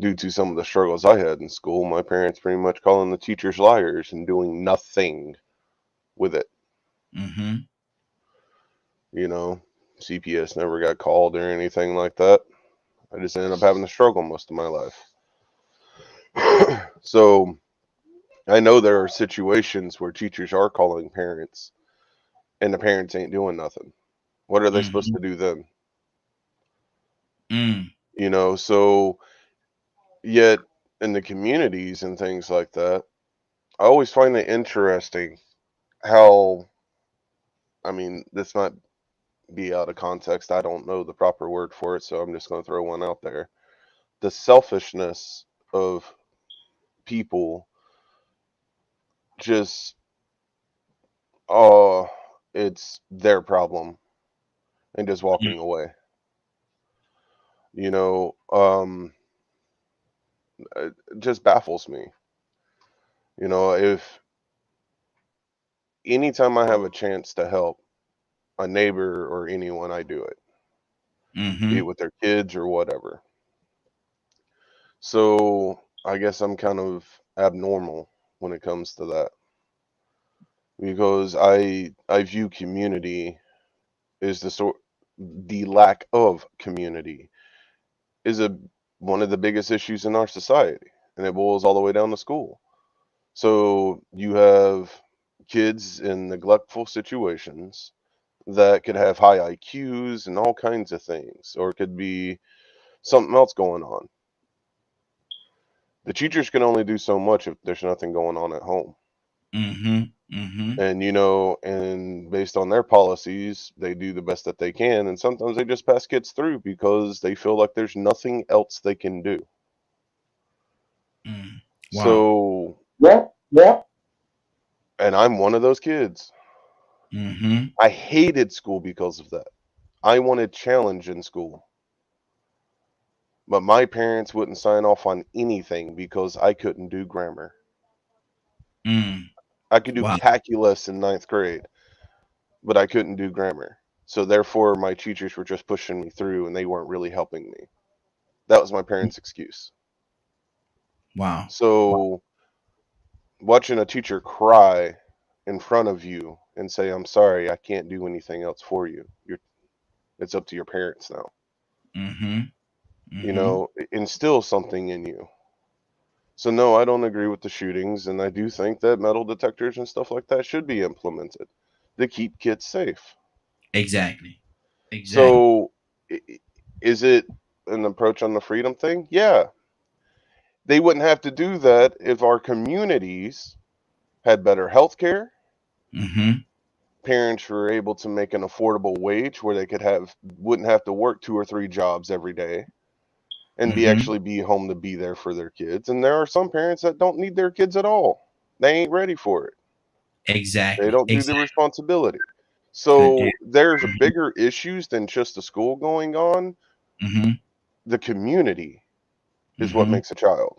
due to some of the struggles I had in school, my parents pretty much calling the teachers liars and doing nothing with it. You know, CPS never got called or anything like that. I just ended up having to struggle most of my life. So I know there are situations where teachers are calling parents and the parents ain't doing nothing. What are they supposed to do then? You know, so yet in the communities and things like that, I always find it interesting how, I mean, this might be out of context. I don't know the proper word for it, so I'm just going to throw one out there. The selfishness of people just, it's their problem and just walking away. You know, it just baffles me. You know, if anytime I have a chance to help a neighbor or anyone, I do it. Be it with their kids or whatever. So I guess I'm kind of abnormal when it comes to that, because I view community is the lack of community is one of the biggest issues in our society, and it boils all the way down to school. So you have kids in neglectful situations that could have high IQs and all kinds of things, or it could be something else going on. The teachers can only do so much if there's nothing going on at home. And, you know, and based on their policies, they do the best that they can. And sometimes they just pass kids through because they feel like there's nothing else they can do. Wow. So, yeah. And I'm one of those kids. I hated school because of that. I wanted challenge in school. But my parents wouldn't sign off on anything because I couldn't do grammar. I could do calculus in 9th grade, but I couldn't do grammar. So therefore, my teachers were just pushing me through, and they weren't really helping me. That was my parents' excuse. Wow. So watching a teacher cry in front of you and say, "I'm sorry, I can't do anything else for you. It's up to your parents now." You know, it instills something in you. So no, I don't agree with the shootings, and I do think that metal detectors and stuff like that should be implemented to keep kids safe. Exactly. So is it an approach on the freedom thing? Yeah. they wouldn't have to do that if our communities had better health care. Parents were able to make an affordable wage where they wouldn't have to work 2 or 3 jobs every day and actually be home to be there for their kids. And there are some parents that don't need their kids at all. They ain't ready for it. Exactly. They don't do the responsibility. So there's bigger issues than just the school going on. The community is what makes a child.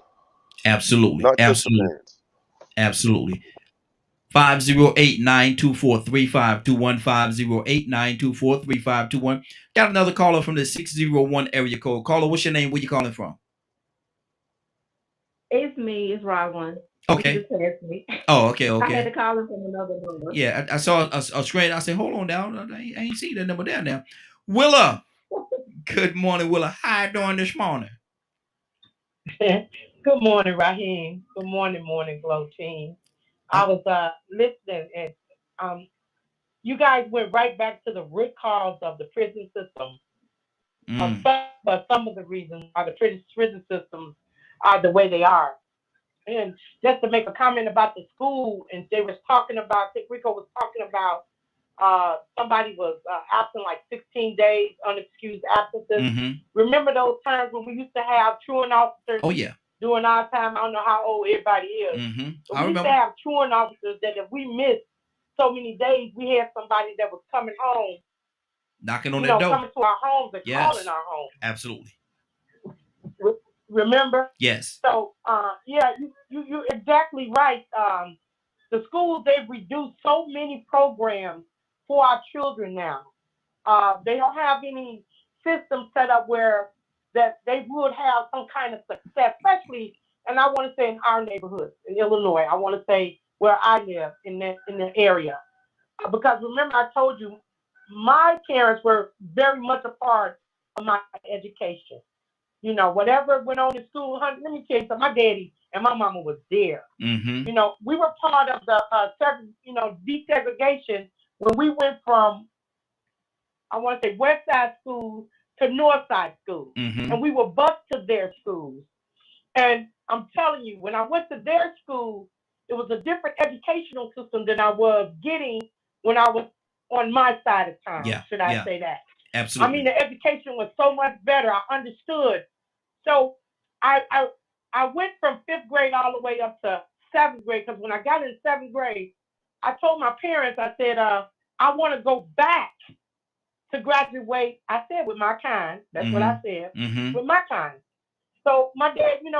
Absolutely. Not just the Absolutely. parents. Absolutely. 508-924-3521. 508-924-3521. Got another caller from the 601 area code. Caller, what's your name? Where you calling from? It's me. It's Rosalind. Okay. You just passed me. Oh, okay. I had to call in from another number. Yeah, I saw a screen. I said, hold on down. I ain't see that number down now. Willa. Good morning, Willa. How you doing this morning? Good morning, Raheem. Good morning, Morning Glow team. I was listening, and you guys went right back to the root cause of the prison system. But some of the reasons why the prison systems are the way they are. And just to make a comment about the school, and they was talking about, I think Rico was talking about somebody was absent like 16 days, unexcused absences. Remember those times when we used to have truant officers? Oh, yeah. During our time, I don't know how old everybody is. But we used to have truant officers that if we missed so many days, we had somebody that was coming home, knocking on their door, coming to our homes and calling our homes. Absolutely. Remember? Yes. So, yeah, you're exactly right. The schools, they've reduced so many programs for our children now. They don't have any system set up where that they would have some kind of success, especially, and I want to say in our neighborhood in Illinois. I want to say where I live in the area, because remember I told you my parents were very much a part of my education. You know, whatever went on in school, let me tell you something. My daddy and my mama was there. You know, we were part of the desegregation when we went from, I want to say, West Side schools to North Side schools, and we were bused to their schools. And I'm telling you, when I went to their school, it was a different educational system than I was getting when I was on my side of town. Should I say that? Absolutely. I mean, the education was so much better. I understood. So I went from 5th grade all the way up to 7th grade, because when I got in 7th grade, I told my parents, I said, I want to go back to graduate. I said with my kind. That's what I said. With my kind. So my dad, he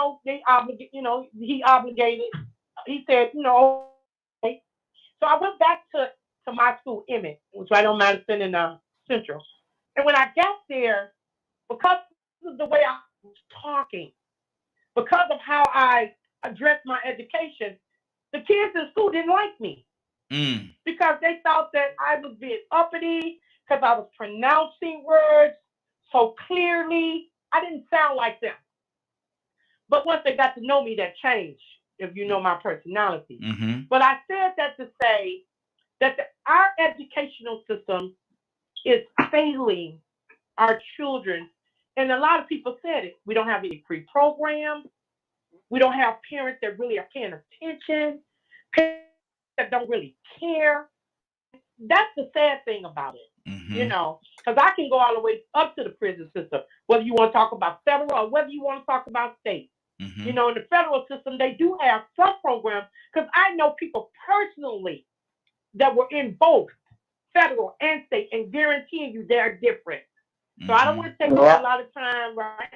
obligated. He said, okay. So I went back to my school, Emmett, which I don't Madison in Central. And when I got there, because of the way I was talking, because of how I addressed my education, the kids in school didn't like me. Because they thought that I was being uppity, because I was pronouncing words so clearly. I didn't sound like them. But once they got to know me, that changed, if you know my personality. But I said that to say that our educational system is failing our children. And a lot of people said it. We don't have any pre-programs. We don't have parents that really are paying attention, parents that don't really care. That's the sad thing about it, because I can go all the way up to the prison system, whether you want to talk about federal or whether you want to talk about state. In the federal system, they do have some programs, because I know people personally that were in both federal and state, and guaranteeing you they're different. So I don't want to take a lot of time, right?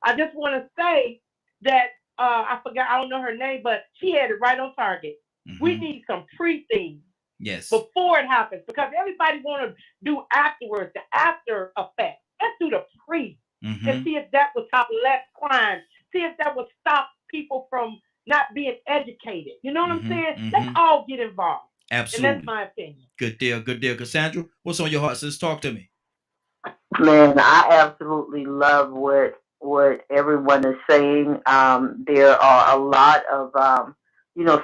I just want to say that I forgot, I don't know her name, but she had it right on target. We need some pre-things before it happens, because everybody want to do afterwards, the after effect. Let's do the pre and see if that would stop less crime. See if that would stop people from not being educated. You know what I'm saying? Let's all get involved. Absolutely. And that's my opinion. Good deal. Good deal. Cassandra, what's on your heart, sis? Talk to me. Man, I absolutely love what everyone is saying. There are a lot of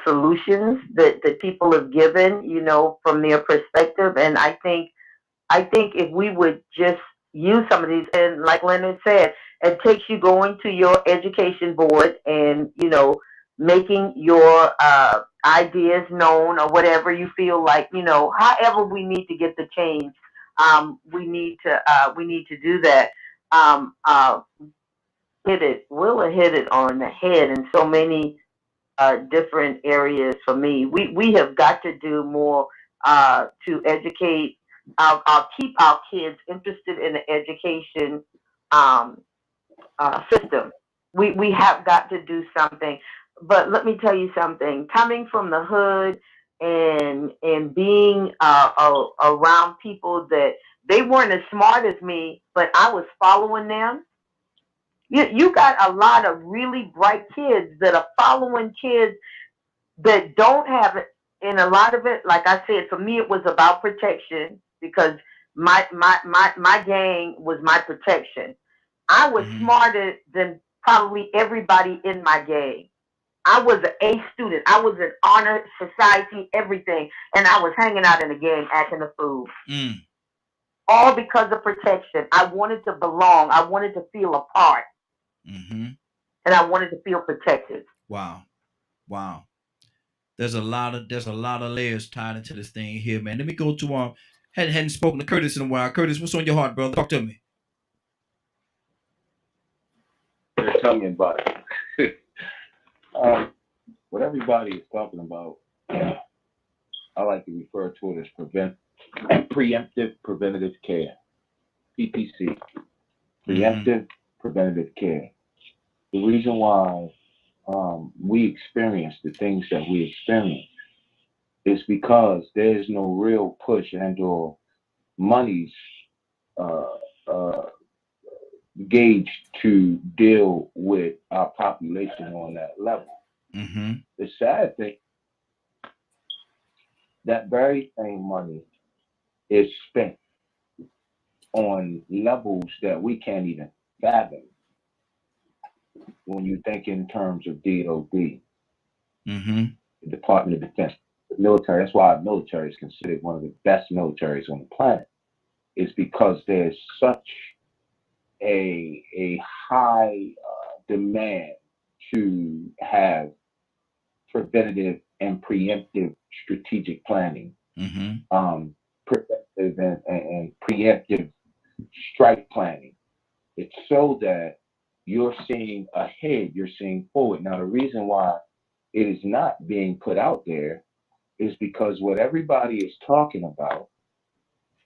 solutions that people have given, from their perspective, and I think if we would just use some of these. And like Leonard said, it takes you going to your education board and, making your ideas known or whatever you feel like, however we need to get the change. We need to do that. Um, uh, Willa hit it on the head in so many different areas for me. We have got to do more to educate. I'll keep our kids interested in the education um, system. We have got to do something. But let me tell you something. Coming from the hood and being around people that they weren't as smart as me, but I was following them. You got a lot of really bright kids that are following kids that don't have it. And a lot of it, like I said, for me it was about protection because my gang was my protection. I was smarter than probably everybody in my gang. I was an A student. I was in honor society, everything, and I was hanging out in the gang acting a fool. All because of protection. I wanted to belong. I wanted to feel a part. And I wanted to feel protected. Wow. There's a lot of layers tied into this thing here, man. Let me go to hadn't spoken to Curtis in a while. Curtis, what's on your heart, brother? Talk to me. Tell me about it. What everybody is talking about, I like to refer to it as preemptive preventative care, PPC, preemptive preventative care. The reason why we experience the things that we experience is because there's no real push and or monies gauged to deal with our population on that level. The sad thing, that very same money is spent on levels that we can't even fathom when you think in terms of DOD, the Department of Defense, the military. That's why our military is considered one of the best militaries on the planet, is because there's such a high demand to have preventative and preemptive strategic planning, preventive and preemptive strike planning. It's so that you're seeing ahead, you're seeing forward. Now, the reason why it is not being put out there is because what everybody is talking about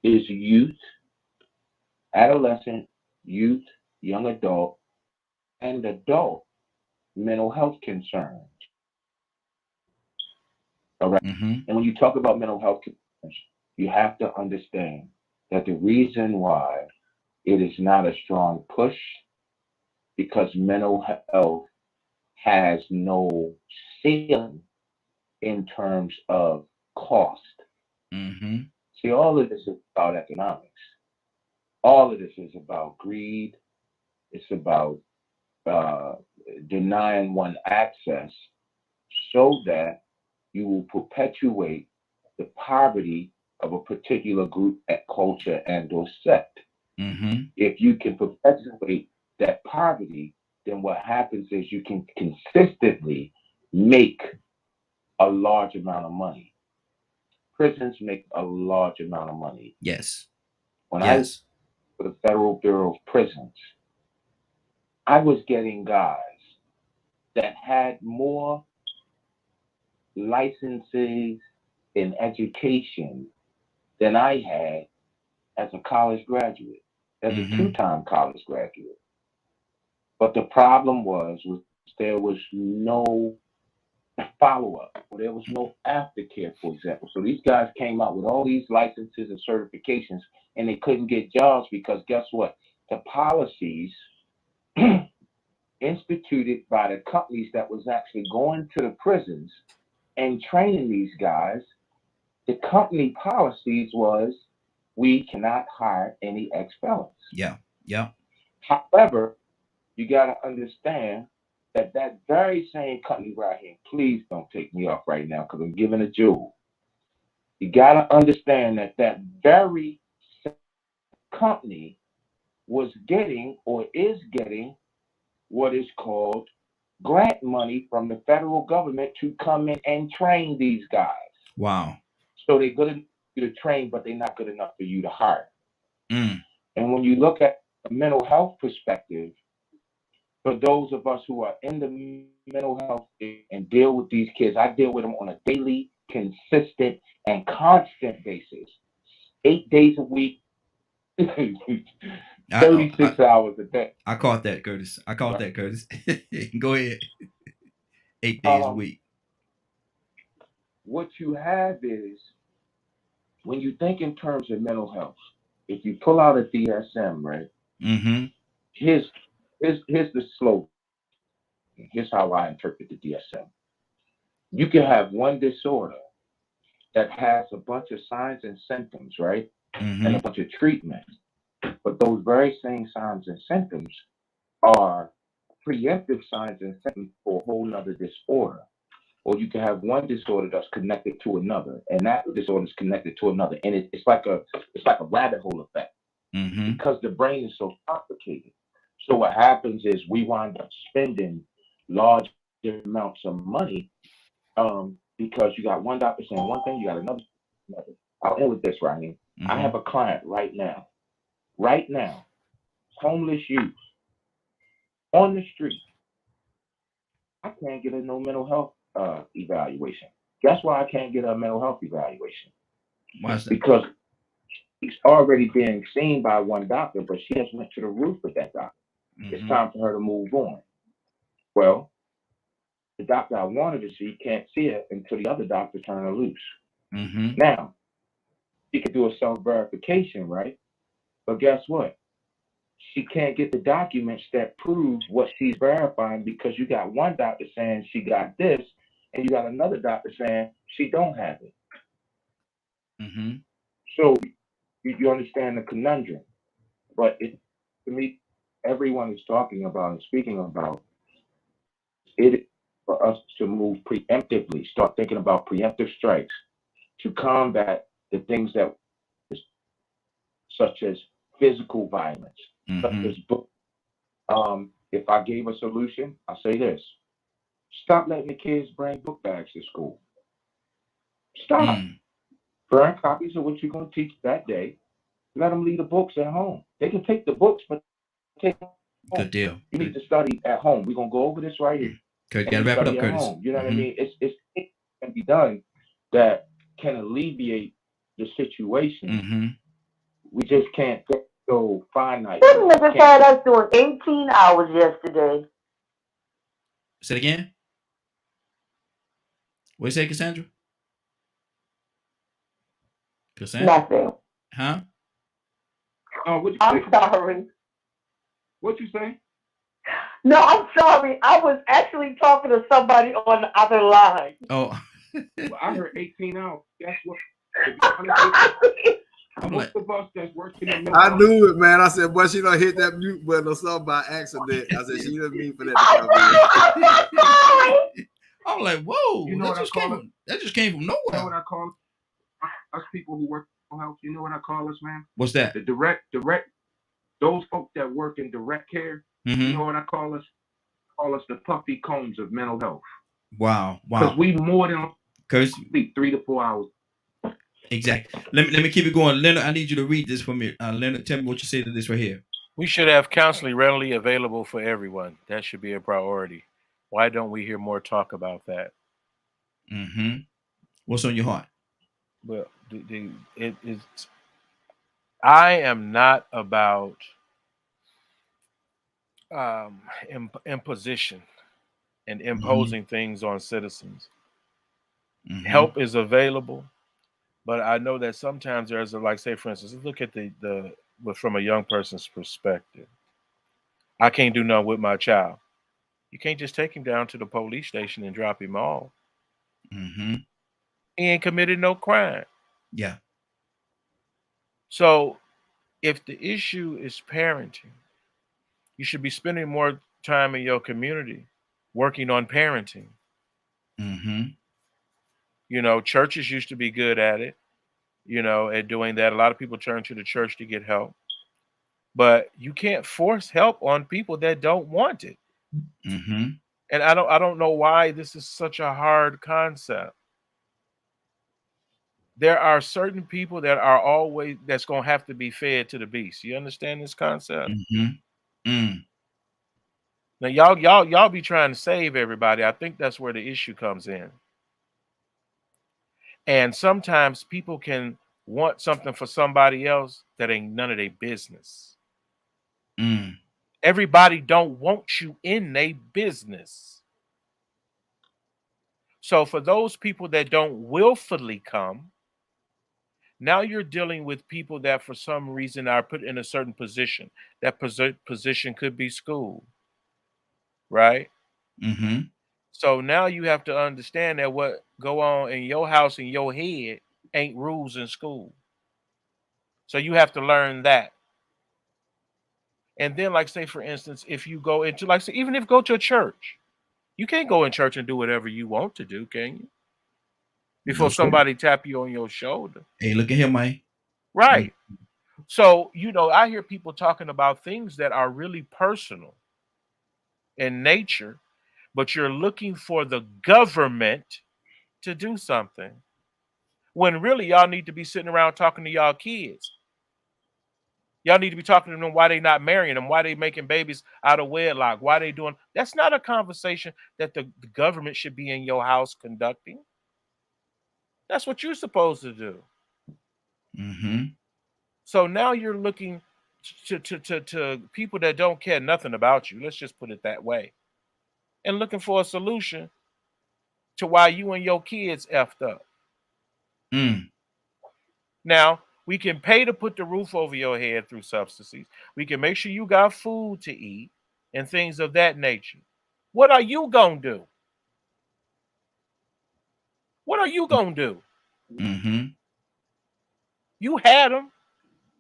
is youth, adolescent, youth, young adult, and adult mental health concerns. All right. And when you talk about mental health concerns, you have to understand that the reason why it is not a strong push because mental health has no ceiling in terms of cost. See, all of this is about economics. All of this is about greed. It's about denying one access so that you will perpetuate the poverty of a particular group, culture, and or sect. If you can perpetuate that poverty, then what happens is you can consistently make a large amount of money. Prisons make a large amount of money. Yes. When I was for the Federal Bureau of Prisons, I was getting guys that had more licenses in education than I had as a college graduate, as a two-time college graduate. But the problem was there was no follow-up, or there was no aftercare, for example. So these guys came out with all these licenses and certifications, and they couldn't get jobs because guess what? The policies instituted by the companies that was actually going to the prisons and training these guys, the company policies was, we cannot hire any ex-felons. However, you got to understand that that very same company right here, please don't take me off right now because I'm giving a jewel. You got to understand that that very company was getting or is getting what is called grant money from the federal government to come in and train these guys. Wow. So they're good enough for you to train, but they're not good enough for you to hire. Mm. And when you look at a mental health perspective, for those of us who are in the mental health and deal with these kids, I deal with them on a daily, consistent, and constant basis. 8 days a week, 36 hours a day. I caught that, Curtis. Go ahead. 8 days a week. What you have is, when you think in terms of mental health, if you pull out a DSM, right? Mm-hmm. Here's the slogan. Here's how I interpret the DSM. You can have one disorder that has a bunch of signs and symptoms, right? Mm-hmm. And a bunch of treatments. But those very same signs and symptoms are preemptive signs and symptoms for a whole other disorder. Or you can have one disorder that's connected to another, and that disorder is connected to another. And it's like a rabbit hole effect. Mm-hmm. Because the brain is so complicated. So what happens is we wind up spending large amounts of money because you got one doctor saying one thing, you got another. I'll end with this, Raheem. Mm-hmm. I have a client right now, homeless youth on the street. I can't get a no mental health evaluation. Guess why I can't get a mental health evaluation? Why is that? Because he's already being seen by one doctor, but she just went to the roof with that doctor. Mm-hmm. It's time for her to move on. Well, the doctor I wanted to see can't see it until the other doctor turn her loose. Mm-hmm. Now, she can do a self-verification, right? But guess what? She can't get the documents that prove what she's verifying because you got one doctor saying she got this, and you got another doctor saying she don't have it. Mm-hmm. So you understand the conundrum. But to me, everyone is talking about and speaking about it for us to move preemptively, start thinking about preemptive strikes to combat the things that, such as physical violence, such as if I gave a solution, I'll say this: stop letting the kids bring book bags to school. Stop. Burn copies of what you're going to teach that day. Let them leave the books at home. They can take the books, but take them home. Good deal. You need to study at home. We're going to go over this right here. Okay, gotta wrap it up, Curtis. You know what I mean? It's can be done that can alleviate the situation. Mm-hmm. We just can't get so finite. This nigga had us doing 18 hours yesterday. Say it again. What you say, Cassandra? Nothing. Huh? Oh, what you I'm say? sorry. What you say? No, I'm sorry. I was actually talking to somebody on the other line. Oh. Well, I heard 18 hours. Guess what? Most of us that's working in I knew it, man. I said, "Boy, she done hit that mute button or something by accident." I said, "She didn't mean for that to come in." I'm like, "Whoa!" You know what I call it? That just came from nowhere. You know what I call us people who work in health? You know what I call us, man? What's that? The direct. Those folks that work in direct care. Mm-hmm. You know what I call us? Call us the puffy combs of mental health. Wow. Because we more than sleep 3 to 4 hours. Exactly. Let me keep it going. Leonard, I need you to read this for me. Leonard, tell me what you say to this right here. We should have counseling readily available for everyone. That should be a priority. Why don't we hear more talk about that? Mm-hmm. What's on your heart? Well, I am not about imposition and imposing things on citizens. Mm-hmm. Help is available, but I know that sometimes there's like, say, for instance, let's look at from a young person's perspective. I can't do nothing with my child. You can't just take him down to the police station and drop him off. Mm-hmm. He ain't committed no crime. Yeah. So if the issue is parenting, you should be spending more time in your community working on parenting. Mm-hmm. You know, churches used to be good at it, at doing that. A lot of people turn to the church to get help. but you can't force help on people that don't want it. And I don't know why this is such a hard concept. There are certain people that are always that's gonna have to be fed to the beast. You understand this concept? Now y'all be trying to save everybody. I think that's where the issue comes in. And sometimes people can want something for somebody else that ain't none of their business. Everybody don't want you in their business. So for those people that don't willfully come, now you're dealing with people that for some reason are put in a certain position. That position could be school, right? So now you have to understand that what go on in your house, in your head, ain't rules in school. So you have to learn that. And then, like, say, for instance, if you go into, like, say, even if you go to a church, you can't go in church and do whatever you want to do, can you? Before somebody tap you on your shoulder. Hey, look at him, man. Right. So, you know, I hear people talking about things that are really personal in nature, but you're looking for the government to do something. When really y'all need to be sitting around talking to y'all kids. Y'all need to be talking to them why they not marrying them, why they making babies out of wedlock, why they doing. That's not a conversation that the government should be in your house conducting. That's what you're supposed to do. So now you're looking to people that don't care nothing about you. Let's just put it that way. And looking for a solution to why you and your kids effed up. Now, we can pay to put the roof over your head through subsidies. We can make sure you got food to eat and things of that nature. What are you going to do? What are you going to do? You had them.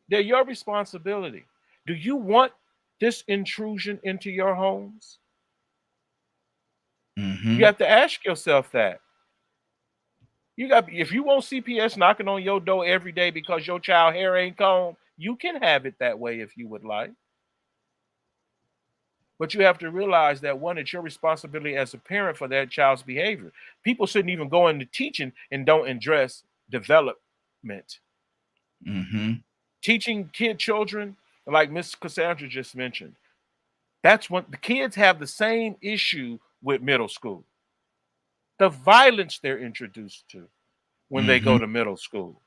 They're your responsibility. Do you want this intrusion into your homes? You have to ask yourself that. If you want CPS knocking on your door every day because your child hair ain't combed, you can have it that way if you would like. But you have to realize that, one, it's your responsibility as a parent for that child's behavior. People shouldn't even go into teaching and don't address development. Teaching children, like Miss Cassandra just mentioned, that's when the kids have the same issue with middle school. The violence they're introduced to when they go to middle school.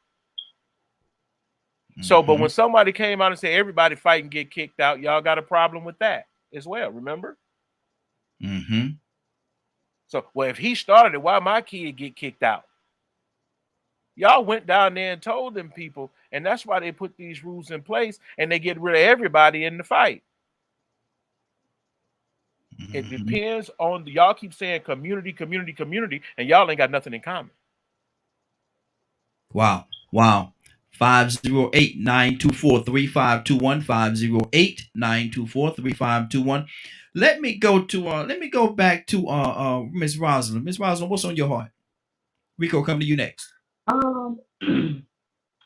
So, but when somebody came out and said everybody fight and get kicked out, y'all got a problem with that as well, remember? So, well, if he started it, why my kid get kicked out? Y'all went down there and told them people, and that's why they put these rules in place, and they get rid of everybody in the fight. It depends on, y'all keep saying community, community, community, and y'all ain't got nothing in common. Wow. 508-924-3521, 508-924-3521. Let me go back to Miss Rosalind. Miss Rosalind, what's on your heart? Rico, come to you next.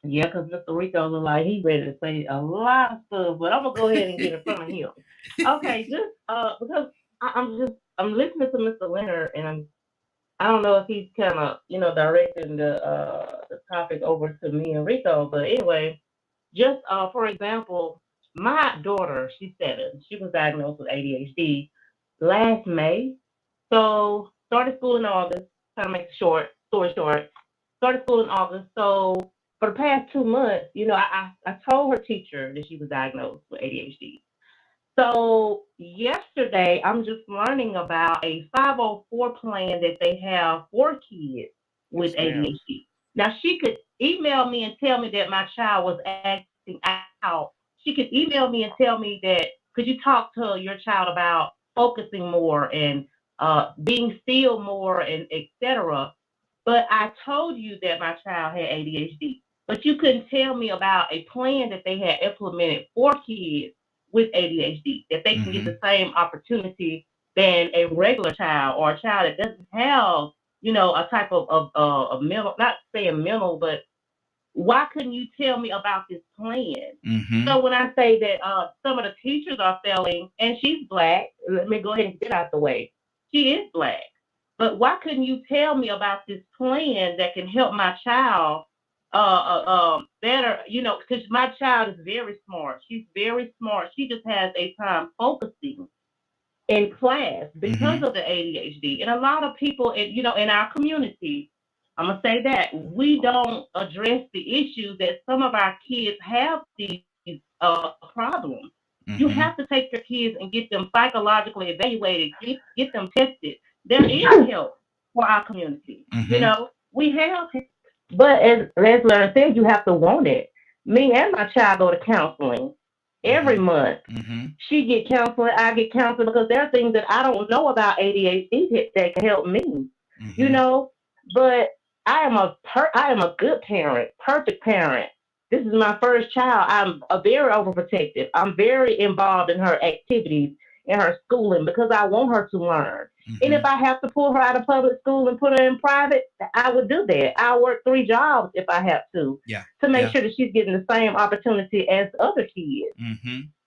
Yeah, because Mr. Rico look like he ready to say a lot of stuff, but I'm gonna go ahead and get in front of him. Okay, just because I'm listening to Mr. Leonard, and I don't know if he's kind of directing the topic over to me and Rico, but anyway, just for example, my daughter, she's 7. She was diagnosed with ADHD last May, so started school in August. Kind of make the story short. Started school in August, so for the past 2 months, I told her teacher that she was diagnosed with ADHD. So yesterday, I'm just learning about a 504 plan that they have for kids with ADHD. Now, she could email me and tell me that my child was acting out. She could email me and tell me that, could you talk to your child about focusing more and being still more and etc. But I told you that my child had ADHD. But you couldn't tell me about a plan that they had implemented for kids with ADHD, that they can get the same opportunity than a regular child or a child that doesn't have, a type of mental, not saying mental, but why couldn't you tell me about this plan? Mm-hmm. So when I say that some of the teachers are failing, and she's black, let me go ahead and get out the way. She is black. But why couldn't you tell me about this plan that can help my child better? Because my child is very smart. She's very smart. She just has a time focusing in class because of the ADHD. And a lot of people, in our community, I'm gonna say that we don't address the issues that some of our kids have these problems. You have to take your kids and get them psychologically evaluated, get them tested. There is help for our community. We have, but as Larry said, you have to want it. Me and my child go to counseling every month. She get counseling, I get counseling, because there are things that I don't know about ADHD that can help me. But I am a good parent, perfect parent. This is my first child. I'm very overprotective. I'm very involved in her activities, in her schooling, because I want her to learn. And if I have to pull her out of public school and put her in private, I would do that. I'll work 3 jobs if I have to make sure that she's getting the same opportunity as other kids.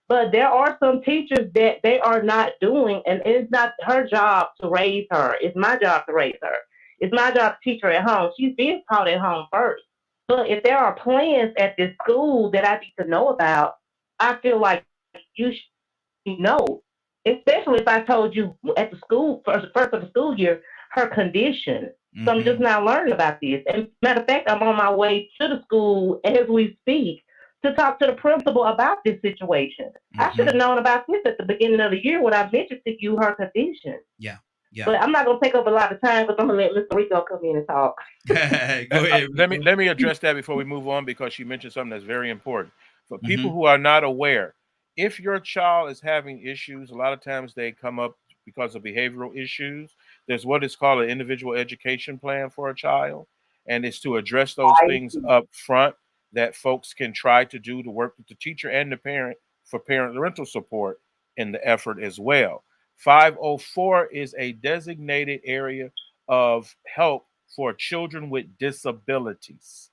But there are some teachers that they are not doing, and it's not her job to raise her. It's my job to raise her. It's my job to teach her at home. She's being taught at home first. But if there are plans at this school that I need to know about, I feel like you should know. Especially if I told you at the school, first of the school year, her condition. So I'm just now learning about this. And matter of fact, I'm on my way to the school as we speak to talk to the principal about this situation. I should have known about this at the beginning of the year when I mentioned to you her condition. Yeah. But I'm not going to take up a lot of time because I'm going to let Mr. Rico come in and talk. Go ahead. Let me address that before we move on, because she mentioned something that's very important. For people who are not aware, if your child is having issues, a lot of times they come up because of behavioral issues. There's what is called an individual education plan for a child, and it's to address those things up front that folks can try to do to work with the teacher and the parent for parental support in the effort as well. 504 is a designated area of help for children with disabilities.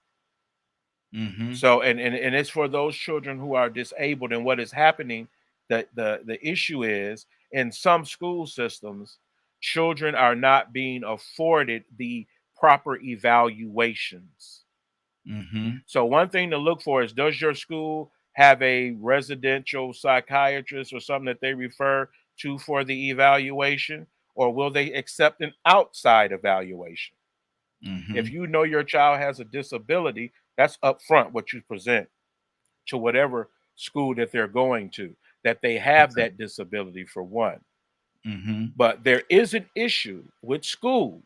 So, and it's for those children who are disabled. And what is happening, that the issue is, in some school systems, children are not being afforded the proper evaluations. So one thing to look for is, does your school have a residential psychiatrist or something that they refer to for the evaluation, or will they accept an outside evaluation? If you know your child has a disability, that's upfront what you present to whatever school that they're going to, that they have that disability, for one. But there is an issue with schools,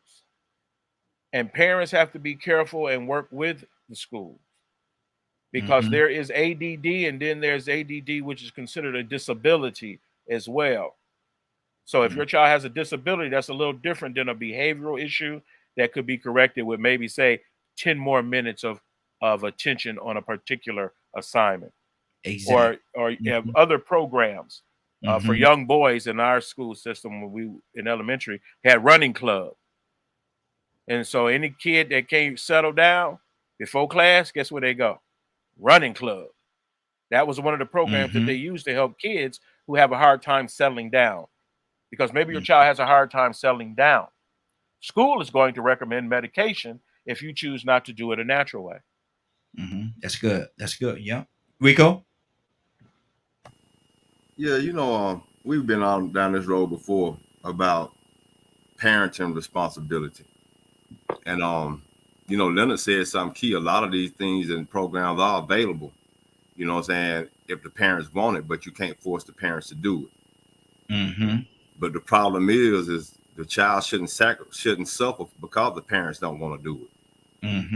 and parents have to be careful and work with the schools, because there is ADD, and then there's ADD, which is considered a disability as well. So if your child has a disability, that's a little different than a behavioral issue that could be corrected with maybe, say, 10 more minutes of attention on a particular assignment. Or you have other programs for young boys in our school system. When we in elementary had running club, and so any kid that can't settle down before class, guess where they go? Running club. That was one of the programs that they used to help kids who have a hard time settling down, because maybe your child has a hard time settling down. School is going to recommend medication if you choose not to do it a natural way. That's good. That's good. Yeah. Rico? Yeah, we've been on down this road before about parenting responsibility. And Leonard said something key. A lot of these things and programs are available, you know what I'm saying, if the parents want it, but you can't force the parents to do it. But the problem is the child shouldn't suffer because the parents don't want to do it.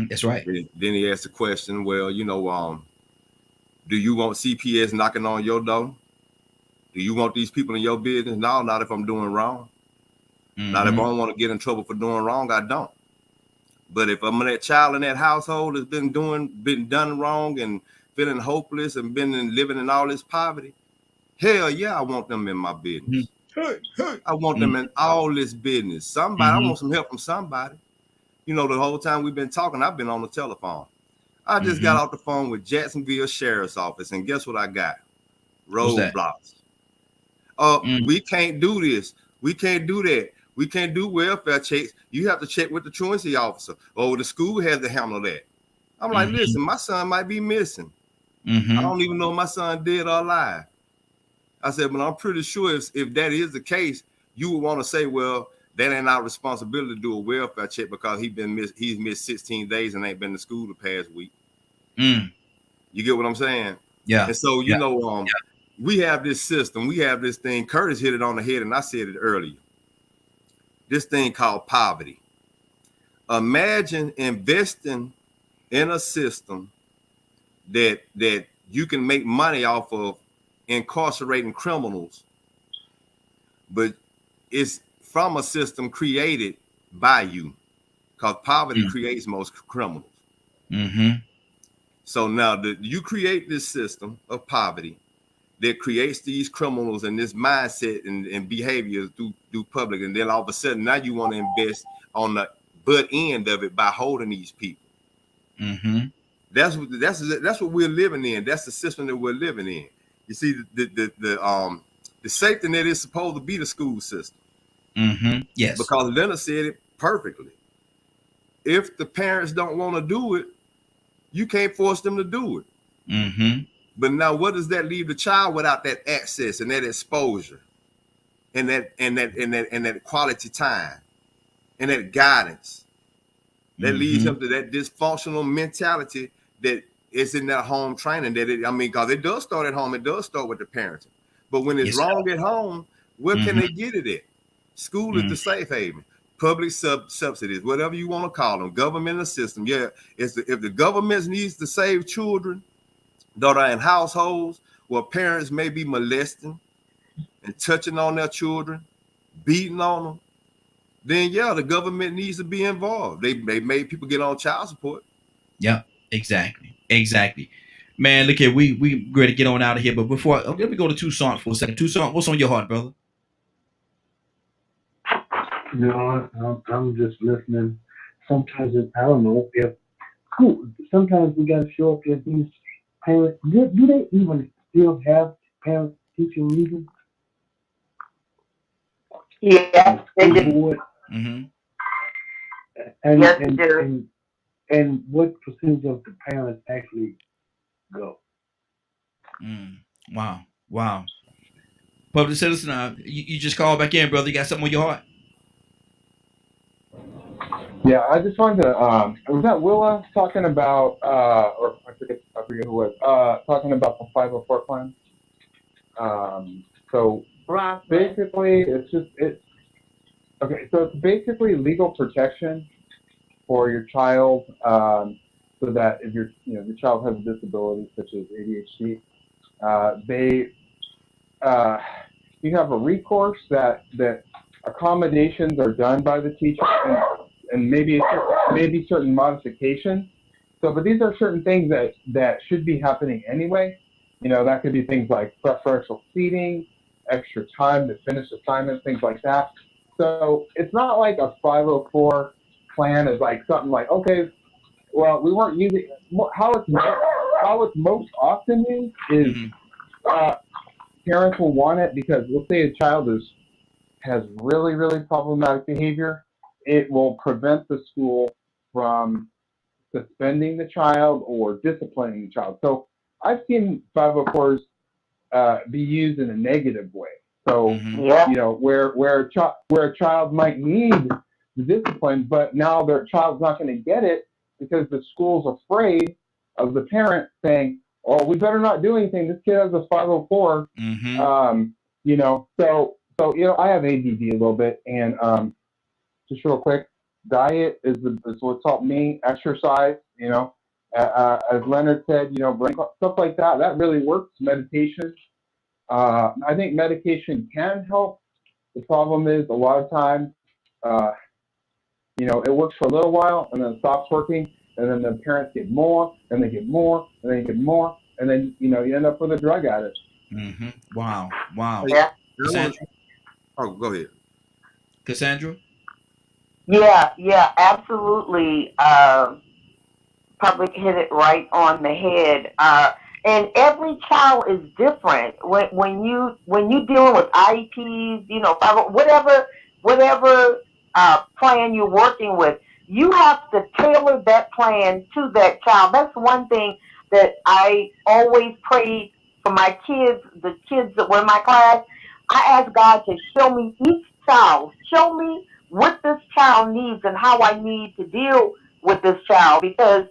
That's right. Then he asked the question, well, do you want CPS knocking on your door? Do you want these people in your business? No, not if I'm doing wrong. Not if I don't want to get in trouble for doing wrong, I don't. But if I'm that child in that household that's been done wrong and feeling hopeless and living in all this poverty, hell yeah, I want them in my business. I want them in all this business. I want some help from somebody. The whole time we've been talking, I've been on the telephone. I just got off the phone with Jacksonville Sheriff's Office, and guess what I got? Roadblocks. We can't do this. We can't do that. We can't do welfare checks. You have to check with the truancy officer. Oh, the school has to handle that. I'm like, listen, my son might be missing. I don't even know if my son dead or alive. I said, but I'm pretty sure if that is the case, you would want to say, well, that ain't our responsibility to do a welfare check because he's missed 16 days and ain't been to school the past week. You get what I'm saying? Yeah. And so, we have this system. We have this thing. Curtis hit it on the head, and I said it earlier. This thing called poverty. Imagine investing in a system that you can make money off of incarcerating criminals, but it's from a system created by you, because poverty creates most criminals. So now you create this system of poverty that creates these criminals and this mindset and behaviors through public, and then all of a sudden now you want to invest on the butt end of it by holding these people. That's what we're living in. That's the system that we're living in. You see, the safety net is supposed to be the school system. Yes. Because Leonard said it perfectly. If the parents don't want to do it, you can't force them to do it. But now, what does that leave the child without that access and that exposure, and that quality time, and that guidance? That leads him to that dysfunctional mentality that is in that home training. Because it does start at home. It does start with the parenting. But when it's wrong at home, where can they get it at? School is the safe haven. Public subsidies, whatever you want to call them, governmental system. Yeah, if the government needs to save children that are in households where parents may be molesting and touching on their children, beating on them, then the government needs to be involved. They made people get on child support. Yeah, exactly. Man, look here, we ready to get on out of here. But before, let me go to Toussaint for a second. Toussaint, what's on your heart, brother? No, I'm just listening. Sometimes I don't know if sometimes we got to show up at these parents. Do they even still have parent teacher meetings? Yeah, they do. And what percentage of the parents actually go? Wow. Public citizen, you just called back in, brother. You got something on your heart? Yeah, I just wanted to. Was that Willa talking about, or I forget who it was, talking about the 504 plan? So basically, okay. So it's basically legal protection for your child, so that if your child has a disability such as ADHD, you have a recourse that accommodations are done by the teacher and maybe certain modifications. So, but these are certain things that should be happening anyway. That could be things like preferential seating, extra time to finish assignments, things like that. So it's not like a 504 plan is like something like, okay, well, we weren't using how it's most often used is parents will want it because let's say a child has really, really problematic behavior. It will prevent the school from suspending the child or disciplining the child. So I've seen 504s be used in a negative way. So where a child might need the discipline, but now their child's not going to get it because the school's afraid of the parent saying, "Oh, we better not do anything. This kid has a 504." So I have ADD a little bit, and just real quick, diet is what's helped me. Exercise, as Leonard said, stuff like that. That really works. Meditation. I think medication can help. The problem is a lot of times, it works for a little while and then it stops working, and then the parents get more, and they get more, and they get more, and then you end up with a drug addict. Wow. Yeah. Cassandra? Oh, go ahead. Cassandra? Yeah, absolutely. probably hit it right on the head. And every child is different. When you dealing with IEPs, you know, whatever plan you're working with, you have to tailor that plan to that child. That's one thing that I always pray for my kids, the kids that were in my class. I ask God to show me each child, show me what this child needs and how I need to deal with this child, because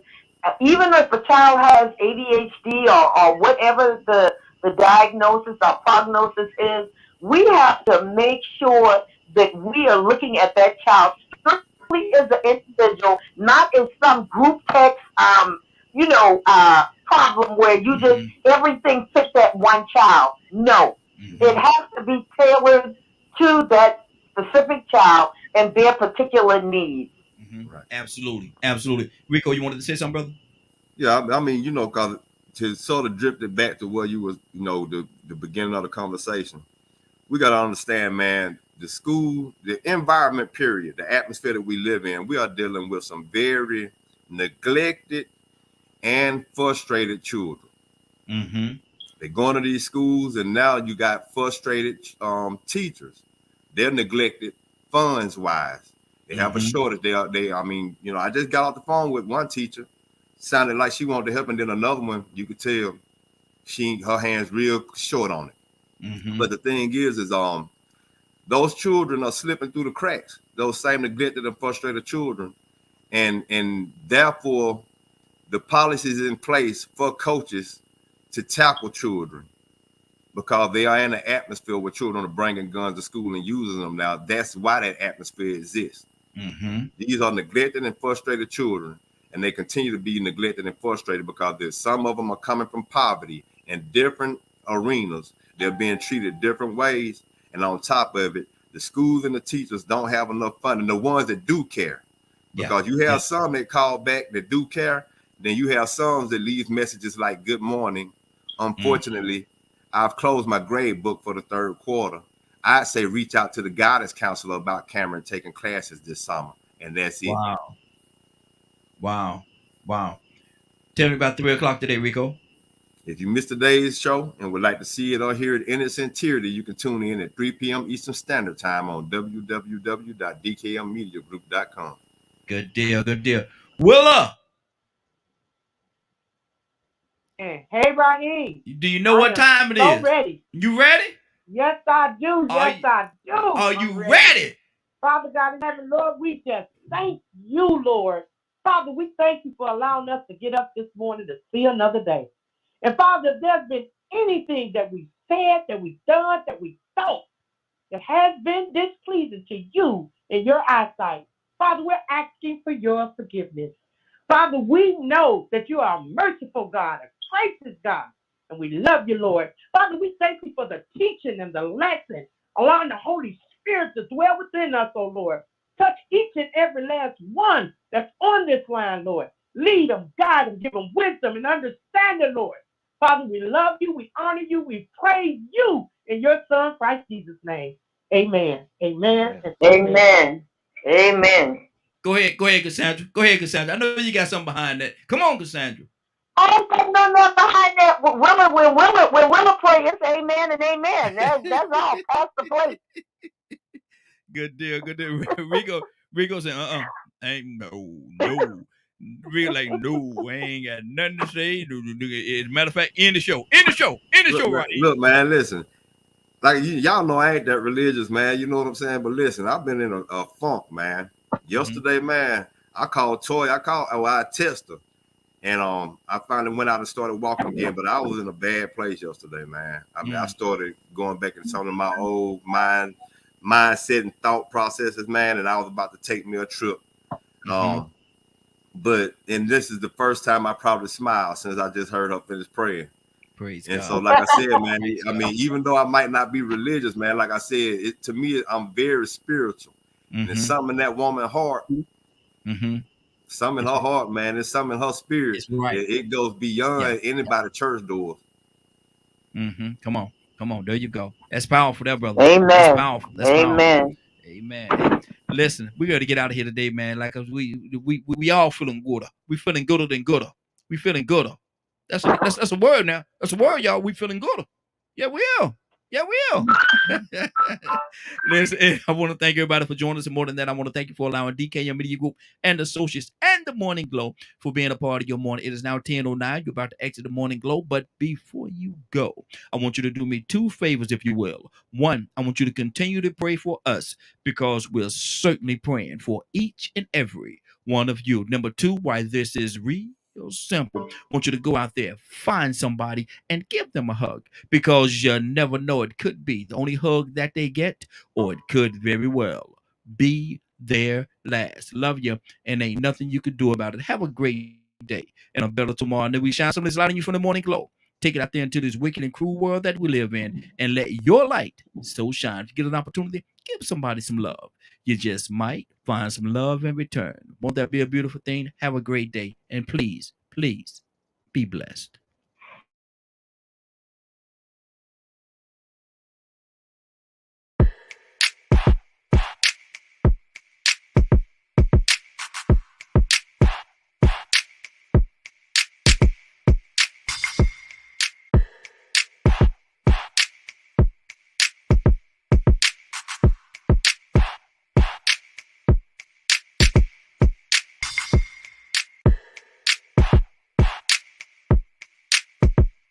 even if a child has ADHD or whatever the diagnosis or prognosis is, we have to make sure that we are looking at that child strictly as an individual, not as some group text, problem where you just everything fits that one child. No, it has to be tailored to that specific child and their particular needs. Right. Absolutely. Rico, you wanted to say something, brother? Yeah, I mean, you know, because to sort of drift it back to where you was, you know, the beginning of the conversation, we got to understand, man, the school, the environment, period, the atmosphere that we live in, we are dealing with some very neglected and frustrated children. They're going to these schools, and now you got frustrated teachers. They're neglected funds wise. They have a shortage. I mean, you know, I just got off the phone with one teacher. Sounded like she wanted to help, and then another one, you could tell her hands real short on it. But the thing is those children are slipping through the cracks. Those same neglected and frustrated children, and therefore the policies in place for coaches to tackle children, because they are in an atmosphere where children are bringing guns to school and using them. Now that's why that atmosphere exists. These are neglected and frustrated children, and they continue to be neglected and frustrated because some of them are coming from poverty in different arenas. They're being treated different ways, and on top of it, the schools and the teachers don't have enough funding. The ones that do care, because you have some that call back that do care, then you have some that leave messages like "Good morning." Unfortunately, I've closed my grade book for the third quarter. I'd say reach out to the guidance counselor about Cameron taking classes this summer, and that's it. Wow. Tell me about 3 o'clock today, Rico. If you missed today's show and would like to see it or hear it in its entirety, you can tune in at 3 p.m. Eastern Standard Time on www.dkmmediagroup.com. Good deal. Willa! Hey, Raheem. Do you know what time it is? Ready. You ready? Yes, I do. I do. Are you ready? Father God in heaven, Lord, we just thank you, Lord. Father, we thank you for allowing us to get up this morning to see another day. And Father, if there's been anything that we said, that we've done, that we thought that has been displeasing to you in your eyesight, Father, we're asking for your forgiveness. Father, we know that you are a merciful God, a gracious God, and we love you, Lord. Father, we thank you for the teaching and the lesson, allowing the Holy Spirit to dwell within us, oh Lord. Touch each and every last one that's on this line, Lord. Lead them, guide them, give them wisdom and understanding, Lord. Father, we love you, we honor you, we praise you in your Son, Christ Jesus' name. Amen. Amen. Amen. Amen. Go ahead, Cassandra. I know you got something behind that. Come on, Cassandra. I ain't got nothing behind that. When Willa pray, it's amen and amen. That's all. Pass the plate. Good deal. Rico said, ain't no. Rico like, no, I ain't got nothing to say. As a matter of fact, end the show. Look, right. Look, man, listen. Like y'all know I ain't that religious, man. You know what I'm saying? But listen, I've been in a funk, man. Yesterday, man, I called Toy. I texted her. And I finally went out and started walking again, but I was in a bad place yesterday, man. I mean, I started going back into some of my old mindset and thought processes, man, and I was about to take me a trip. And this is the first time I probably smiled since I just heard her finish praying. Praise and God. so, like I said, man, I mean, even though I might not be religious, man, like I said, to me, I'm very spiritual. And something in that woman's heart, something in her heart, man, and something in her spirit. Right. It goes beyond anybody's church doors. Come on. There you go. That's powerful, there, brother. Amen. That's powerful. Amen. Amen. Listen, we got to get out of here today, man. Like we all feeling gooder. We feeling gooder than gooder. We feeling gooder. That's a word now. That's a word, y'all. We feeling gooder. Yeah, we are. Yeah, we are. Listen, I want to thank everybody for joining us. And more than that, I want to thank you for allowing DKM Media Group and Associates and the Morning Glow for being a part of your morning. It is now 10:09. You're about to exit the Morning Glow. But before you go, I want you to do me two favors, if you will. One, I want you to continue to pray for us because we're certainly praying for each and every one of you. Number two, why this is real simple. I want you to go out there, find somebody, and give them a hug because you never know. It could be the only hug that they get, or it could very well be their last. Love you, and ain't nothing you could do about it. Have a great day and a better tomorrow. And then we shine some of this light on you from the Morning Glow. Take it out there into this wicked and cruel world that we live in and let your light so shine. If you get an opportunity, give somebody some love. You just might find some love in return. Won't that be a beautiful thing? Have a great day. And please, please be blessed.